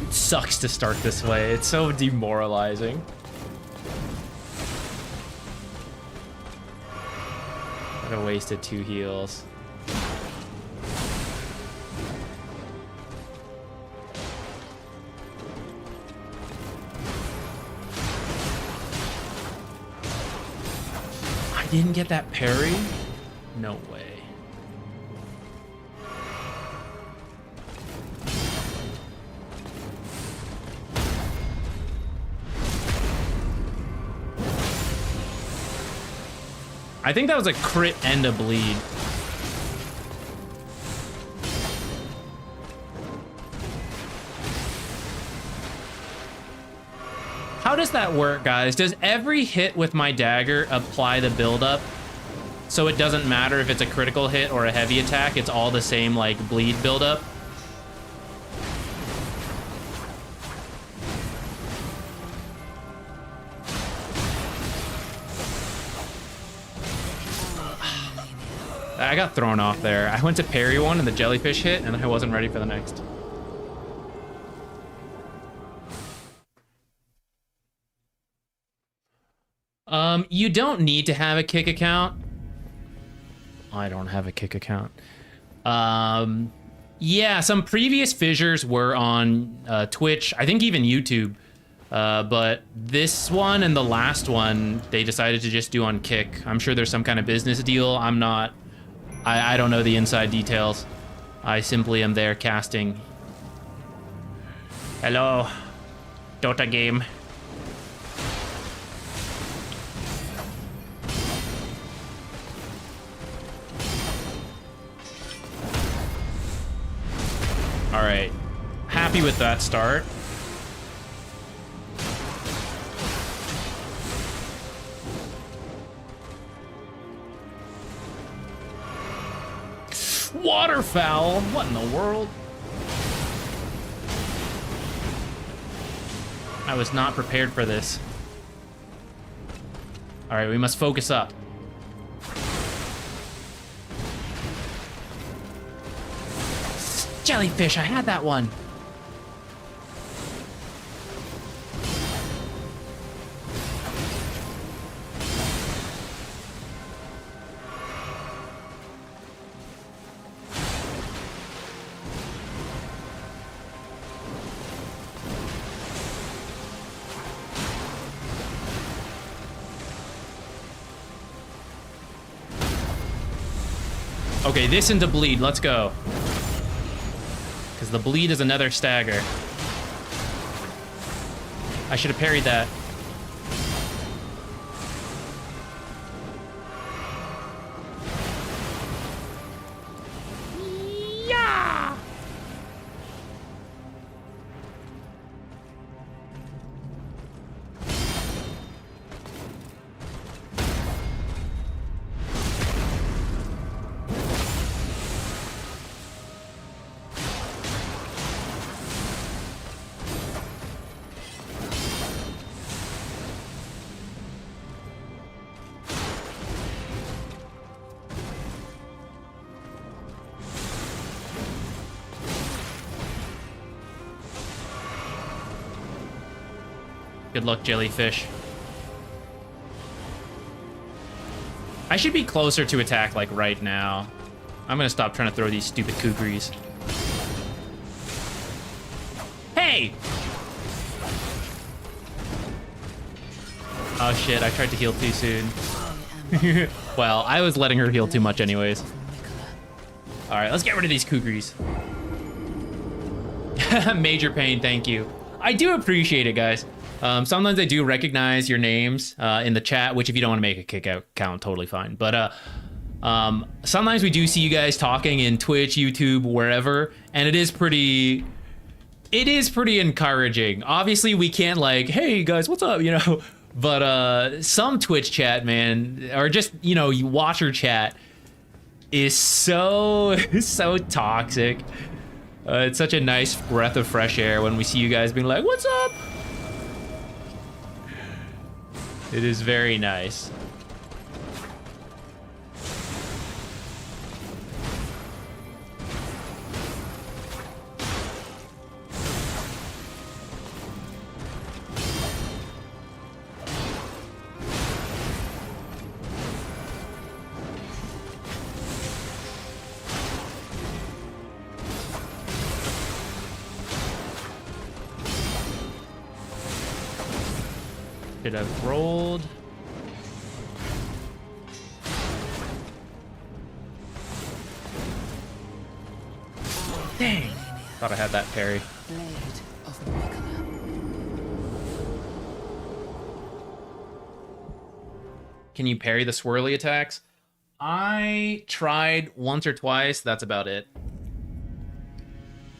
It sucks to start this way. It's so demoralizing. Could have wasted 2 heals. I didn't get that parry? No way. I think that was a crit and a bleed. How does that work, guys? Does every hit with my dagger apply the buildup? So it doesn't matter if it's a critical hit or a heavy attack, it's all the same, like, bleed buildup? I got thrown off there. I went to parry one and the jellyfish hit, and I wasn't ready for the next. You don't need to have a Kick account. I don't have a Kick account. Yeah, some previous fissures were on Twitch, I think even YouTube. But this one and the last one, they decided to just do on Kick. I'm sure there's some kind of business deal. I don't know the inside details. I simply am there casting. Hello, Dota game. All right, happy with that start. Waterfowl? What in the world? I was not prepared for this. All right, we must focus up. Jellyfish, I had that one. Okay, this into bleed. Let's go. Because the bleed is another stagger. I should have parried that. Yeah! Good luck, jellyfish. I should be closer to attack, like, right now. I'm gonna stop trying to throw these stupid kukris. Hey! Oh shit, I tried to heal too soon. Well, I was letting her heal too much anyways. Alright, let's get rid of these kukris. Major pain, thank you. I do appreciate it, guys. Sometimes I do recognize your names in the chat, which if you don't want to make a kick out count, totally fine. But sometimes we do see you guys talking in Twitch, YouTube, wherever, and it is pretty encouraging. Obviously, we can't like, hey guys, what's up, you know? But some Twitch chat, man, or just, you know, watcher chat is so toxic. It's such a nice breath of fresh air when we see you guys being like, what's up? It is very nice. Should have rolled. Dang. Thought I had that parry. Can you parry the swirly attacks? I tried once or twice. That's about it.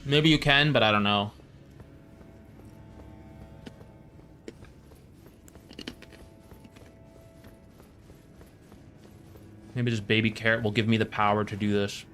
Maybe you can, but I don't know. Maybe just baby carrot will give me the power to do this.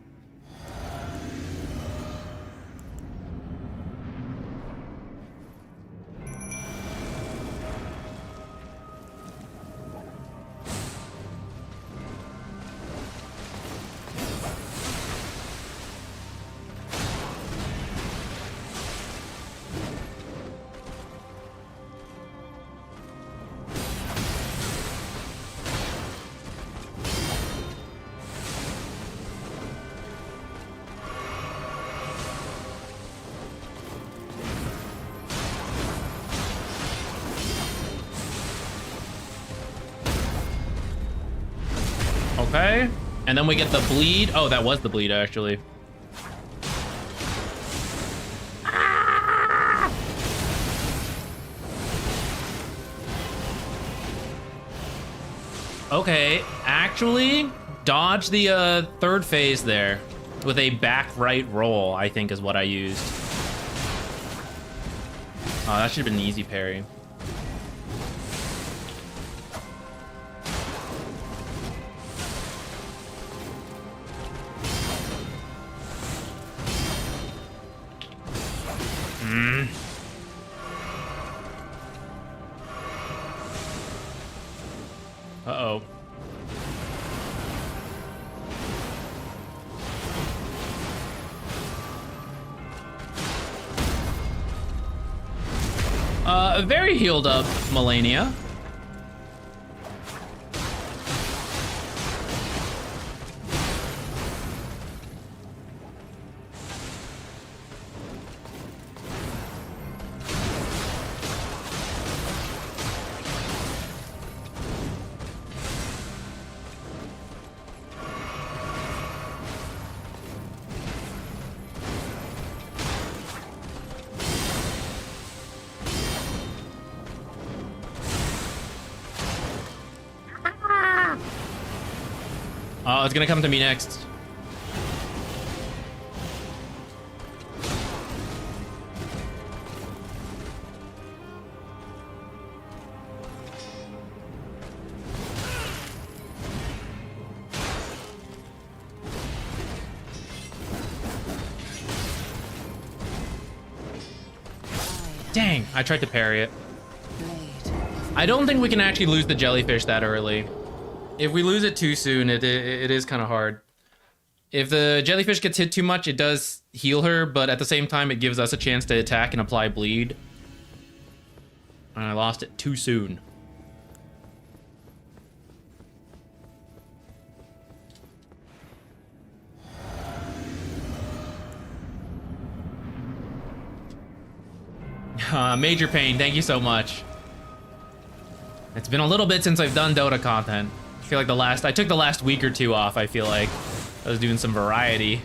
Okay, and then we get the bleed. Oh, that was the bleed, actually. Ah! Okay, actually, dodge the third phase there with a back right roll, I think is what I used. Oh, that should have been an easy parry. Uh-oh. Very healed up, Melania. Oh, it's gonna come to me next. Dang, I tried to parry it. I don't think we can actually lose the jellyfish that early. If we lose it too soon, it is kind of hard. If the jellyfish gets hit too much, it does heal her, but at the same time, it gives us a chance to attack and apply bleed. And I lost it too soon. Major Pain, thank you so much. It's been a little bit since I've done Dota content. I feel like I took the last week or two off, I feel like. I was doing some variety.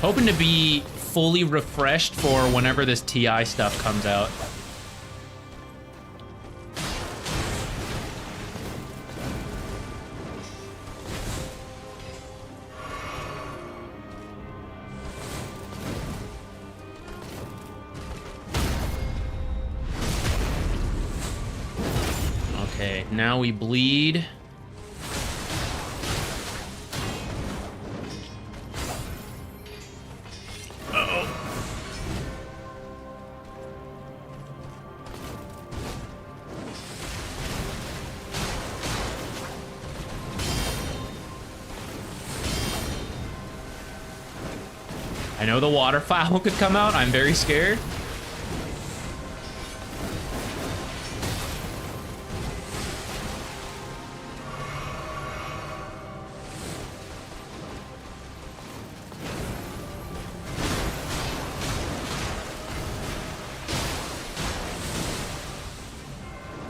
Hoping to be fully refreshed for whenever this TI stuff comes out. Okay, now we bleed. I know the Waterfowl could come out. I'm very scared.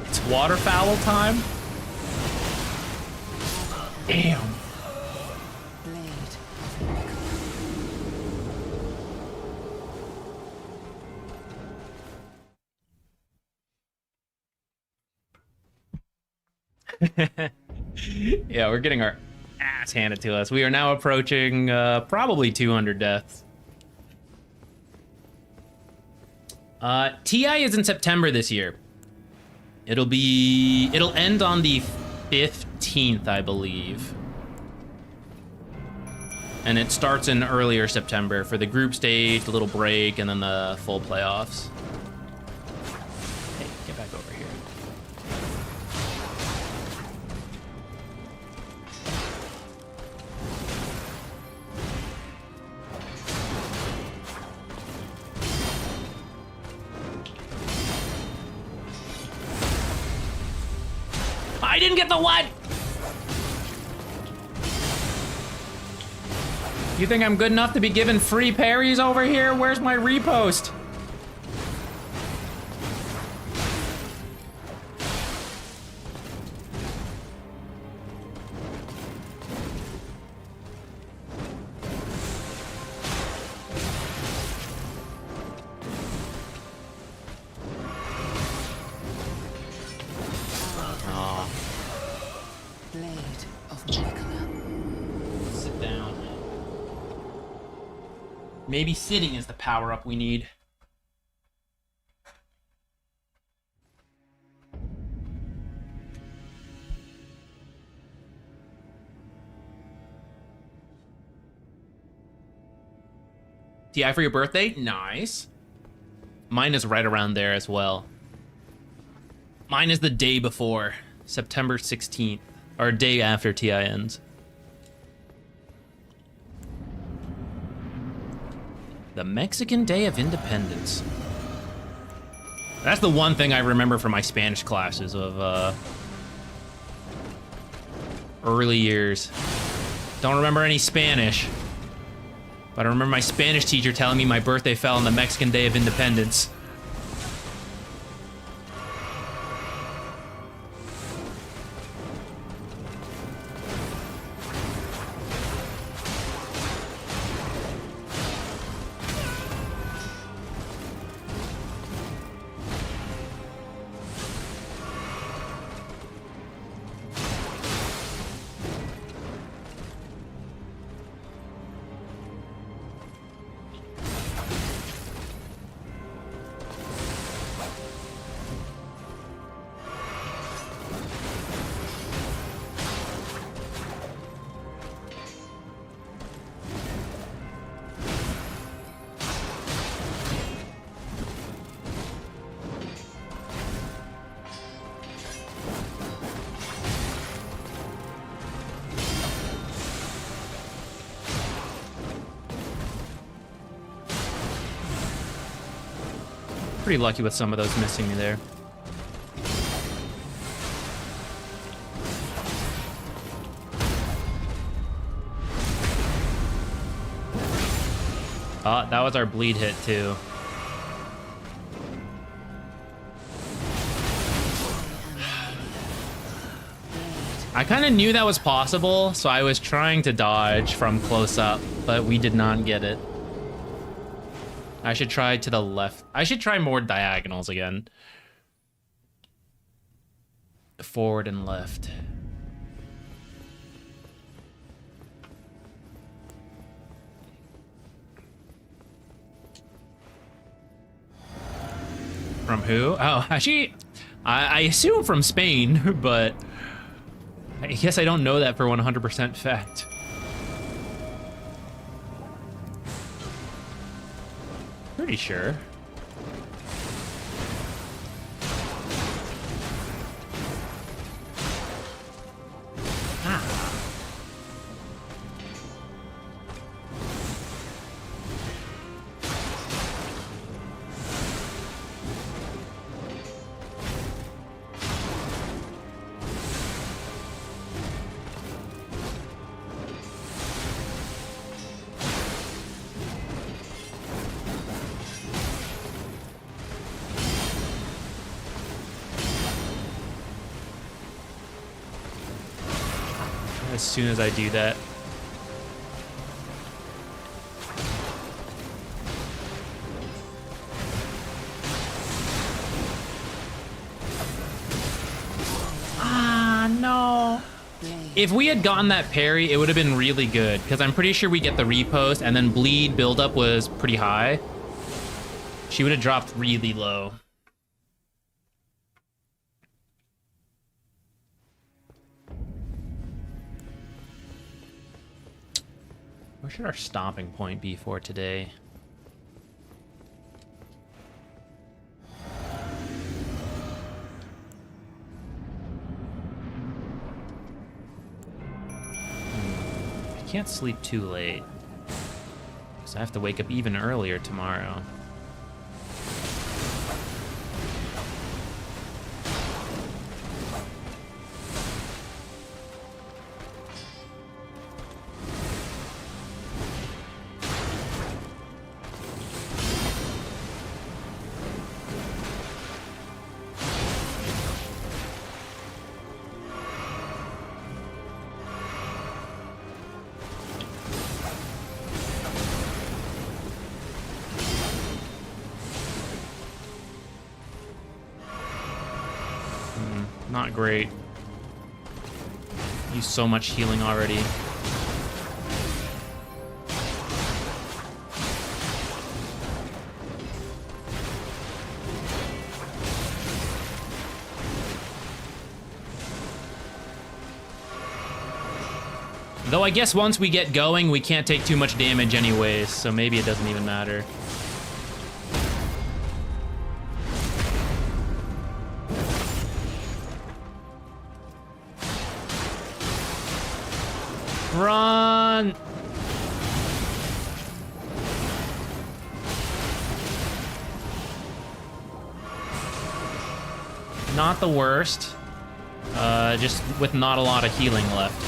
It's Waterfowl time. Damn. Yeah, we're getting our ass handed to us. We are now approaching probably 200 deaths. TI is in September this year. It'll end on the 15th, I believe. And it starts in earlier September for the group stage, the little break, and then the full playoffs. Hey, get back over here. I didn't get the what? You think I'm good enough to be given free parries over here? Where's my repost? Maybe sitting is the power-up we need. TI for your birthday? Nice. Mine is right around there as well. Mine is the day before, September 16th, or day after TI ends. The Mexican Day of Independence. That's the one thing I remember from my Spanish classes of early years. Don't remember any Spanish, but I remember my Spanish teacher telling me my birthday fell on the Mexican Day of Independence. Pretty lucky with some of those missing me there. That was our bleed hit too. I kind of knew that was possible, so I was trying to dodge from close up, but we did not get it. I should try to the left. I should try more diagonals again. Forward and left. From who? Oh, actually, I assume from Spain, but I guess I don't know that for 100% fact. Pretty sure. As soon as I do that. Ah, no. If we had gotten that parry, it would have been really good, because I'm pretty sure we get the repost, and then bleed buildup was pretty high. She would have dropped really low. Where should our stopping point be for today? I can't sleep too late, because I have to wake up even earlier tomorrow. Not great. Used so much healing already. Though I guess once we get going, we can't take too much damage anyways, so maybe it doesn't even matter. Run! Not the worst. Just with not a lot of healing left.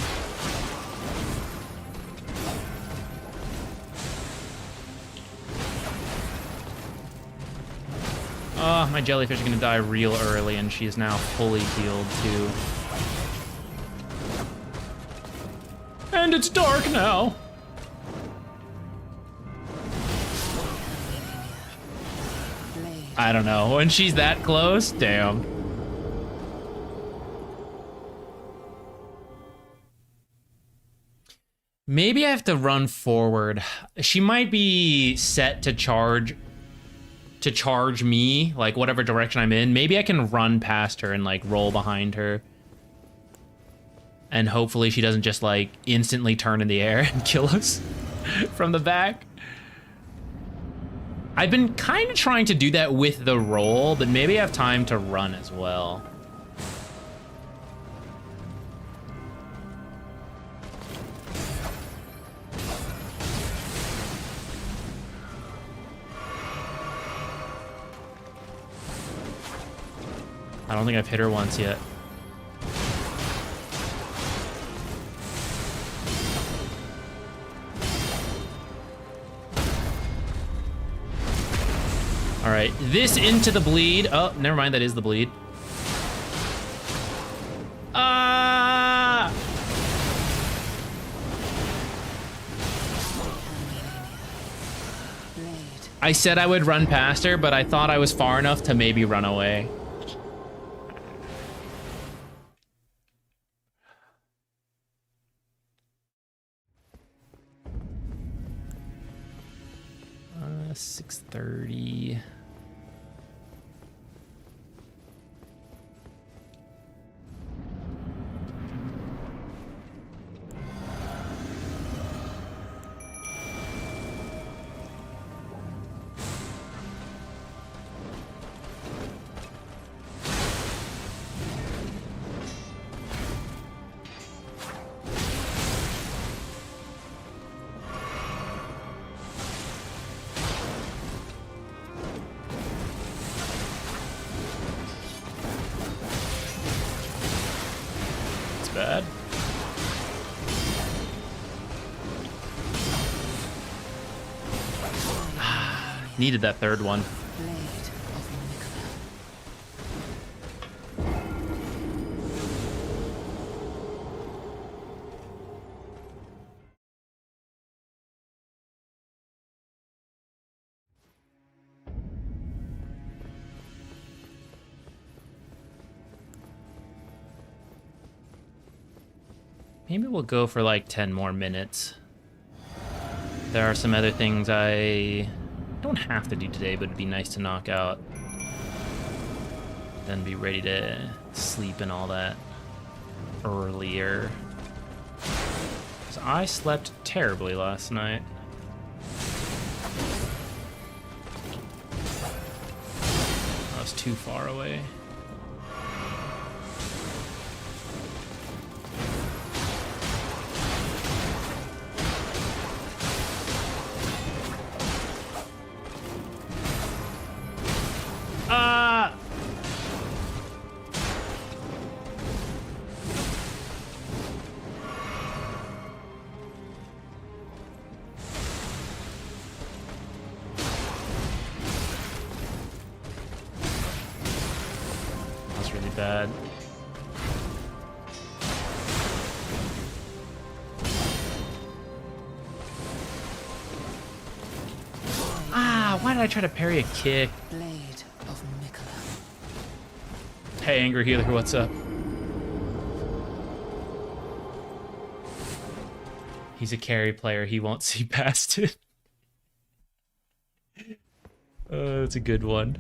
Oh, my jellyfish is gonna die real early, and she is now fully healed too. And it's dark now. I don't know. When she's that close, damn. Maybe I have to run forward. She might be set to charge me, like whatever direction I'm in. Maybe I can run past her and like roll behind her. And hopefully she doesn't just like instantly turn in the air and kill us from the back. I've been kind of trying to do that with the roll, but maybe I have time to run as well. I don't think I've hit her once yet. All right, this into the bleed. Oh, never mind, that is the bleed. Ah! I said I would run past her, but I thought I was far enough to maybe run away. Uh, 6:30. Bad. Needed that third one. Maybe we'll go for like 10 more minutes. There are some other things I don't have to do today, but it'd be nice to knock out. Then be ready to sleep and all that earlier. 'Cause I slept terribly last night. I was too far away. That's really bad. Why did I try to parry a kick? Blade of Mikola. Hey, Angry Healer, what's up? He's a carry player. He won't see past it. That's a good one.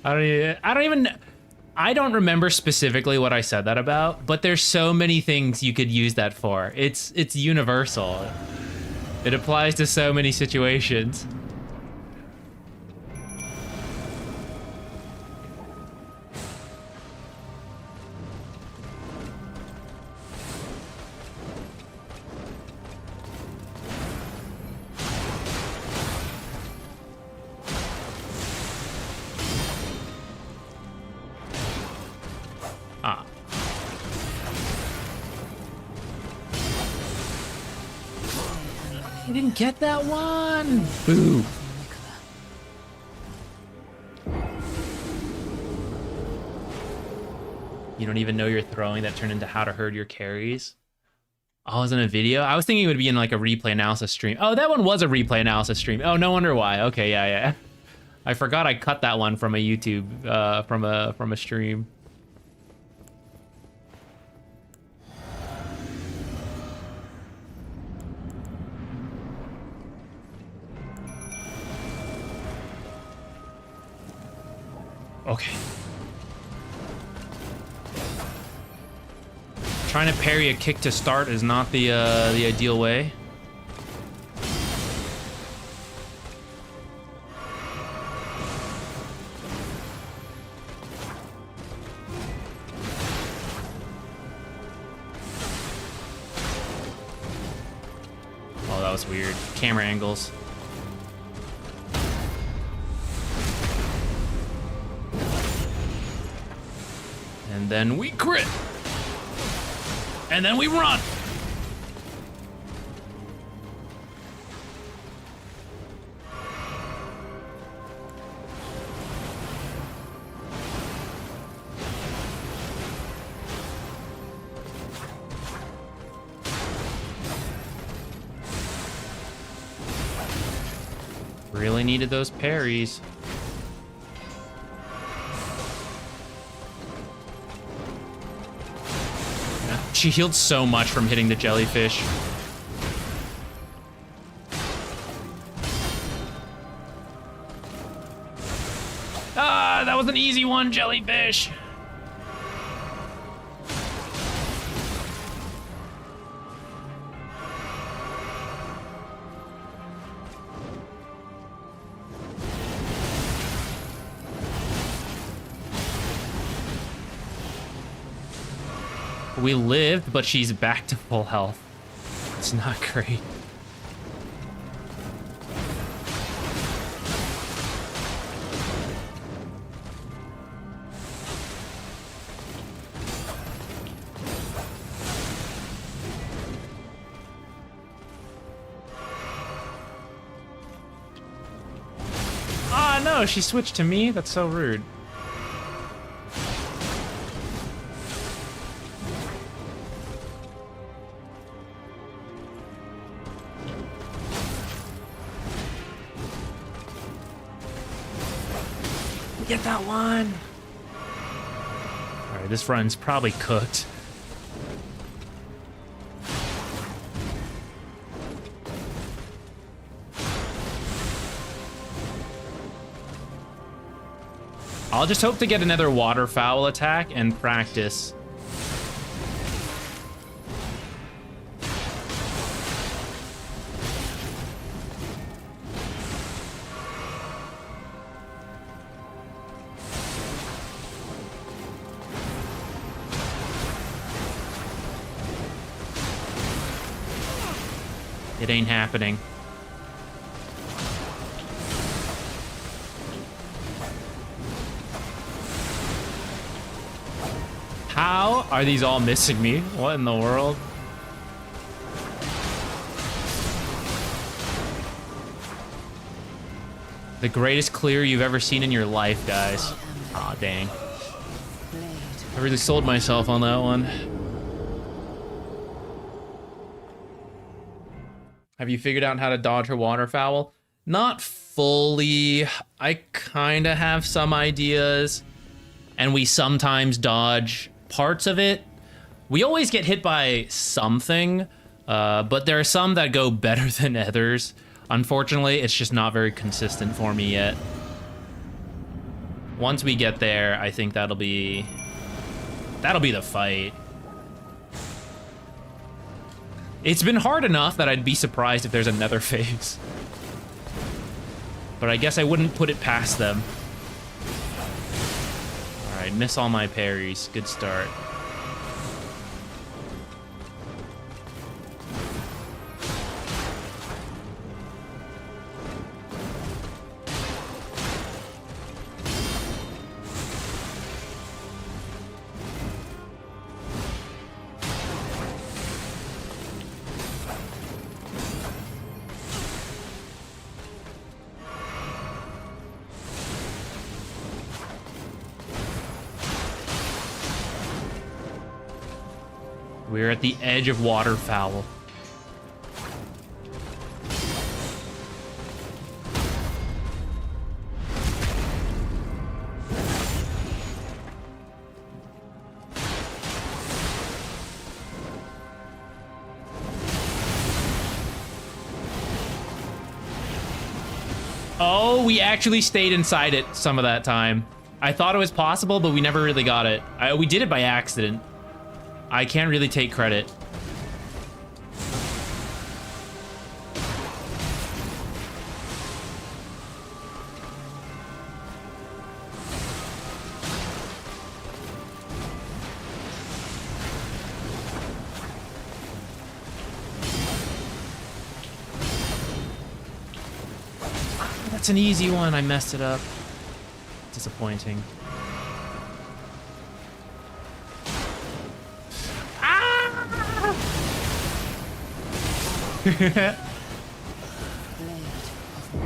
I don't remember specifically what I said that about, but there's so many things you could use that for. It's universal. It applies to so many situations. I didn't get that one. Boo. You don't even know you're throwing that turned into how to herd your carries. Oh, it was in a video? I was thinking it would be in like a replay analysis stream. Oh, that one was a replay analysis stream. Oh, no wonder why. Okay, yeah. I forgot I cut that one from a YouTube, from a stream. Okay. Trying to parry a kick to start is not the ideal way. Oh, that was weird. Camera angles. And then we crit. And then we run. Really needed those parries. She healed so much from hitting the jellyfish. Ah, that was an easy one, jellyfish. We lived, but she's back to full health. It's not great. Ah, no, she switched to me? That's so rude. Get that one. All right, this run's probably cooked. I'll just hope to get another waterfowl attack and practice. It ain't happening. How are these all missing me? What in the world? The greatest clear you've ever seen in your life, guys. Aw, dang. I really sold myself on that one. Have you figured out how to dodge her waterfowl? Not fully. I kind of have some ideas. And we sometimes dodge parts of it. We always get hit by something, but there are some that go better than others. Unfortunately, it's just not very consistent for me yet. Once we get there, I think that'll be the fight. It's been hard enough that I'd be surprised if there's another phase. But I guess I wouldn't put it past them. All right, miss all my parries. Good start. We're at the edge of Waterfowl. Oh, we actually stayed inside it some of that time. I thought it was possible, but we never really got it. We did it by accident. I can't really take credit. That's an easy one. I messed it up. Disappointing.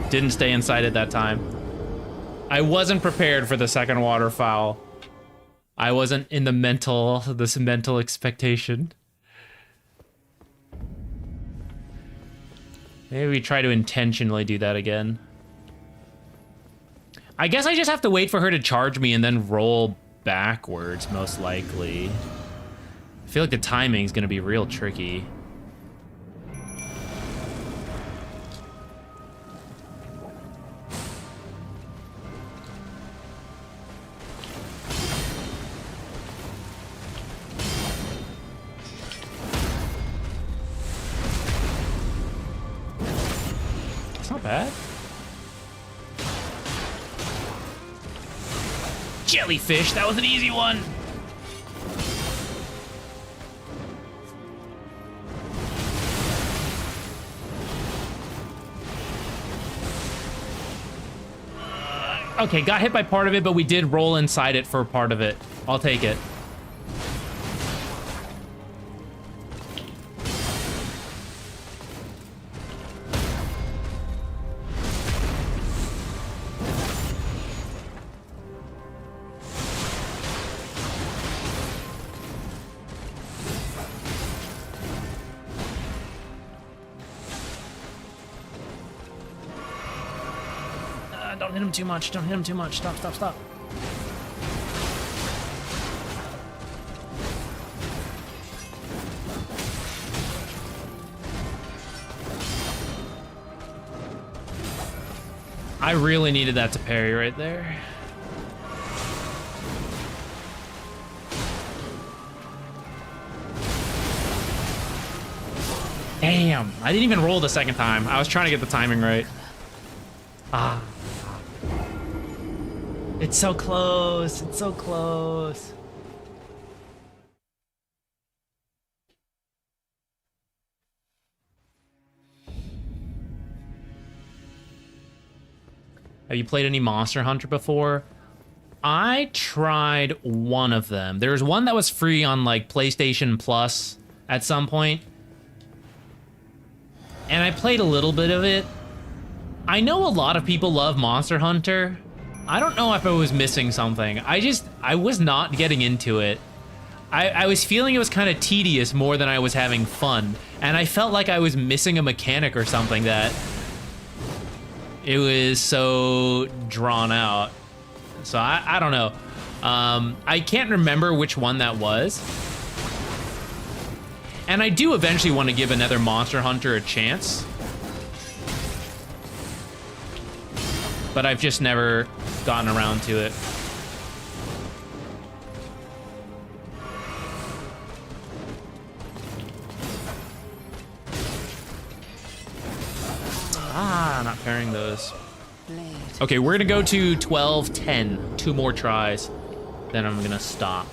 Didn't stay inside at that time. I wasn't prepared for the second waterfowl. I wasn't in this mental expectation. Maybe we try to intentionally do that again. I guess I just have to wait for her to charge me and then roll backwards, most likely. I feel like the timing's gonna be real tricky. It's not bad. Jellyfish, that was an easy one. Okay, got hit by part of it, but we did roll inside it for part of it. I'll take it. Don't hit him too much. Don't hit him too much. Stop, stop, stop. I really needed that to parry right there. Damn, I didn't even roll the second time. I was trying to get the timing right. Ah. It's so close. It's so close. Have you played any Monster Hunter before? I tried one of them. There was one that was free on like PlayStation Plus at some point. And I played a little bit of it. I know a lot of people love Monster Hunter. I don't know if I was missing something. I was not getting into it. I was feeling it was kind of tedious more than I was having fun. And I felt like I was missing a mechanic or something that it was so drawn out. So I don't know. I can't remember which one that was. And I do eventually want to give another Monster Hunter a chance. But I've just never gotten around to it. Ah, not pairing those. Okay, we're gonna go to 12, 10. 2 more tries. Then I'm gonna stop.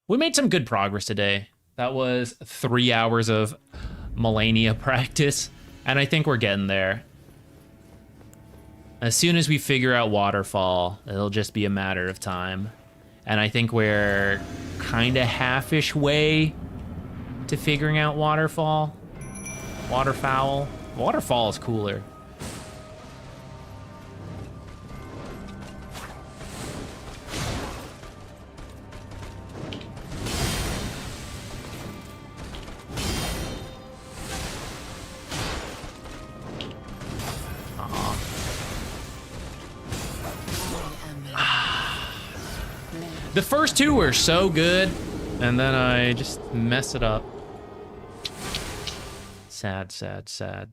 We made some good progress today. That was 3 hours of Melania practice, and I think we're getting there. As soon as we figure out Waterfall, it'll just be a matter of time. And I think we're kind of half-ish way to figuring out Waterfall. Waterfowl. Waterfall is cooler. The first 2 were so good, and then I just mess it up. Sad, sad, sad.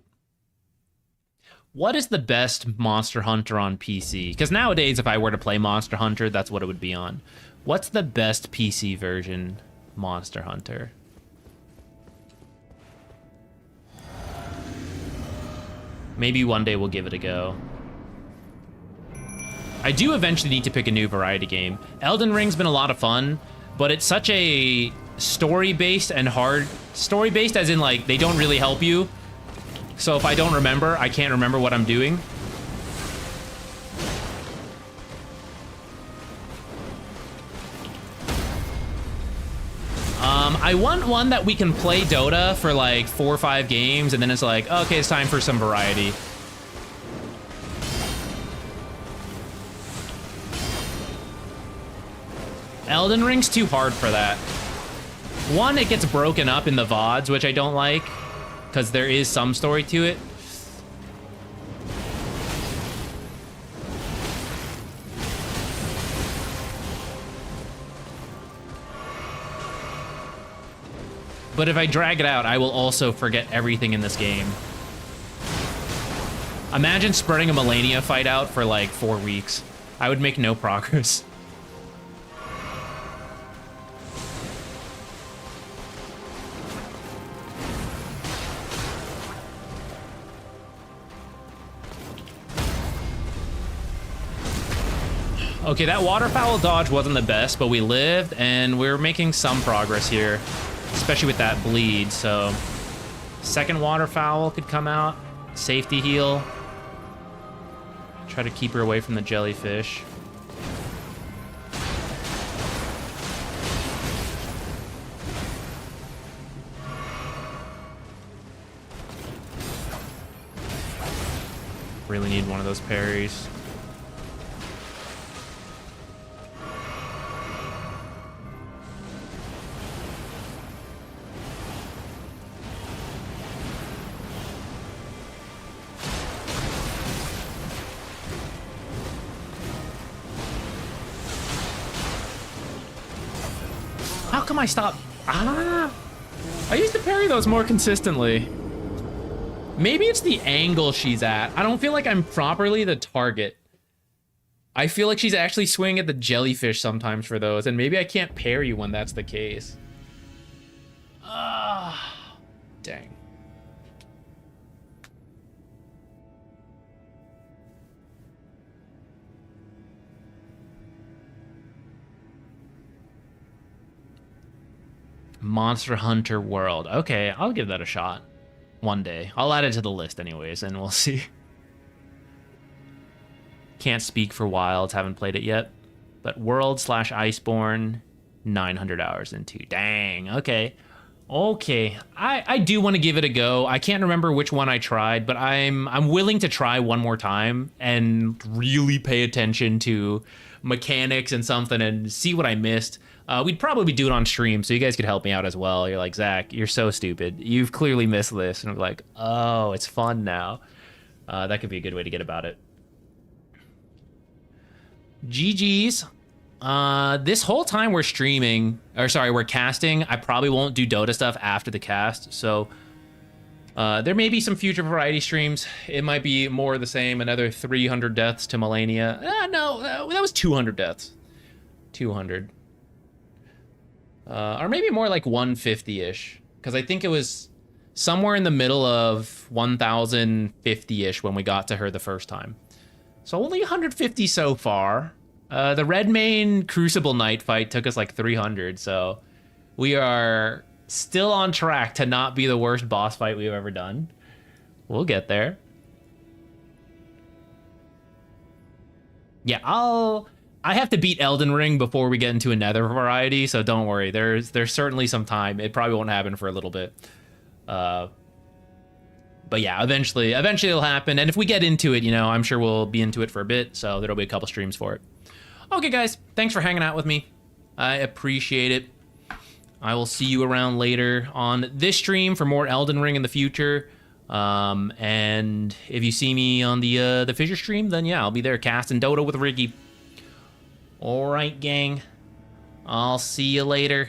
What is the best Monster Hunter on PC? Because nowadays, if I were to play Monster Hunter, that's what it would be on. What's the best PC version Monster Hunter? Maybe one day we'll give it a go. I do eventually need to pick a new variety game. Elden Ring's been a lot of fun, but it's such a story-based and hard... Story-based as in, like, they don't really help you. So if I don't remember, I can't remember what I'm doing. I want one that we can play Dota for like 4 or 5 games, and then it's like, okay, it's time for some variety. Elden Ring's too hard for that. One, it gets broken up in the VODs, which I don't like, because there is some story to it. But if I drag it out, I will also forget everything in this game. Imagine spreading a Melania fight out for like 4 weeks. I would make no progress. Okay, that waterfowl dodge wasn't the best, but we lived, and we're making some progress here, especially with that bleed. So, second waterfowl could come out, safety heal. Try to keep her away from the jellyfish. Really need one of those parries. How come I stop? I used to parry those more consistently. Maybe it's the angle she's at. I don't feel like I'm properly the target. I feel like she's actually swinging at the jellyfish sometimes for those, and maybe I can't parry when that's the case. Dang. Monster Hunter World. Okay, I'll give that a shot. One day. I'll add it to the list anyways, and we'll see. Can't speak for Wilds, haven't played it yet. But World/Iceborne, 900 hours into. Dang, okay. Okay, I do want to give it a go. I can't remember which one I tried, but I'm willing to try one more time and really pay attention to mechanics and something and see what I missed. We'd probably do it on stream, so you guys could help me out as well. You're like, Zach, you're so stupid. You've clearly missed this. And I'm like, oh, it's fun now. That could be a good way to get about it. GG's. This whole time we're streaming, or sorry, we're casting, I probably won't do Dota stuff after the cast, so there may be some future variety streams. It might be more of the same, another 300 deaths to Melania. No, that was 200 deaths. 200. Or maybe more like 150-ish, because I think it was somewhere in the middle of 1,050-ish when we got to her the first time. So only 150 so far. The Red Mane Crucible Knight fight took us like 300, so we are still on track to not be the worst boss fight we've ever done. We'll get there. Yeah, I have to beat Elden Ring before we get into another variety, so don't worry. There's certainly some time. It probably won't happen for a little bit. But yeah, eventually it'll happen. And if we get into it, you know, I'm sure we'll be into it for a bit, so there'll be a couple streams for it. Okay, guys, thanks for hanging out with me. I appreciate it. I will see you around later on this stream for more Elden Ring in the future. And if you see me on the Fissure stream, then yeah, I'll be there casting Dota with Ricky. All right, gang. I'll see you later.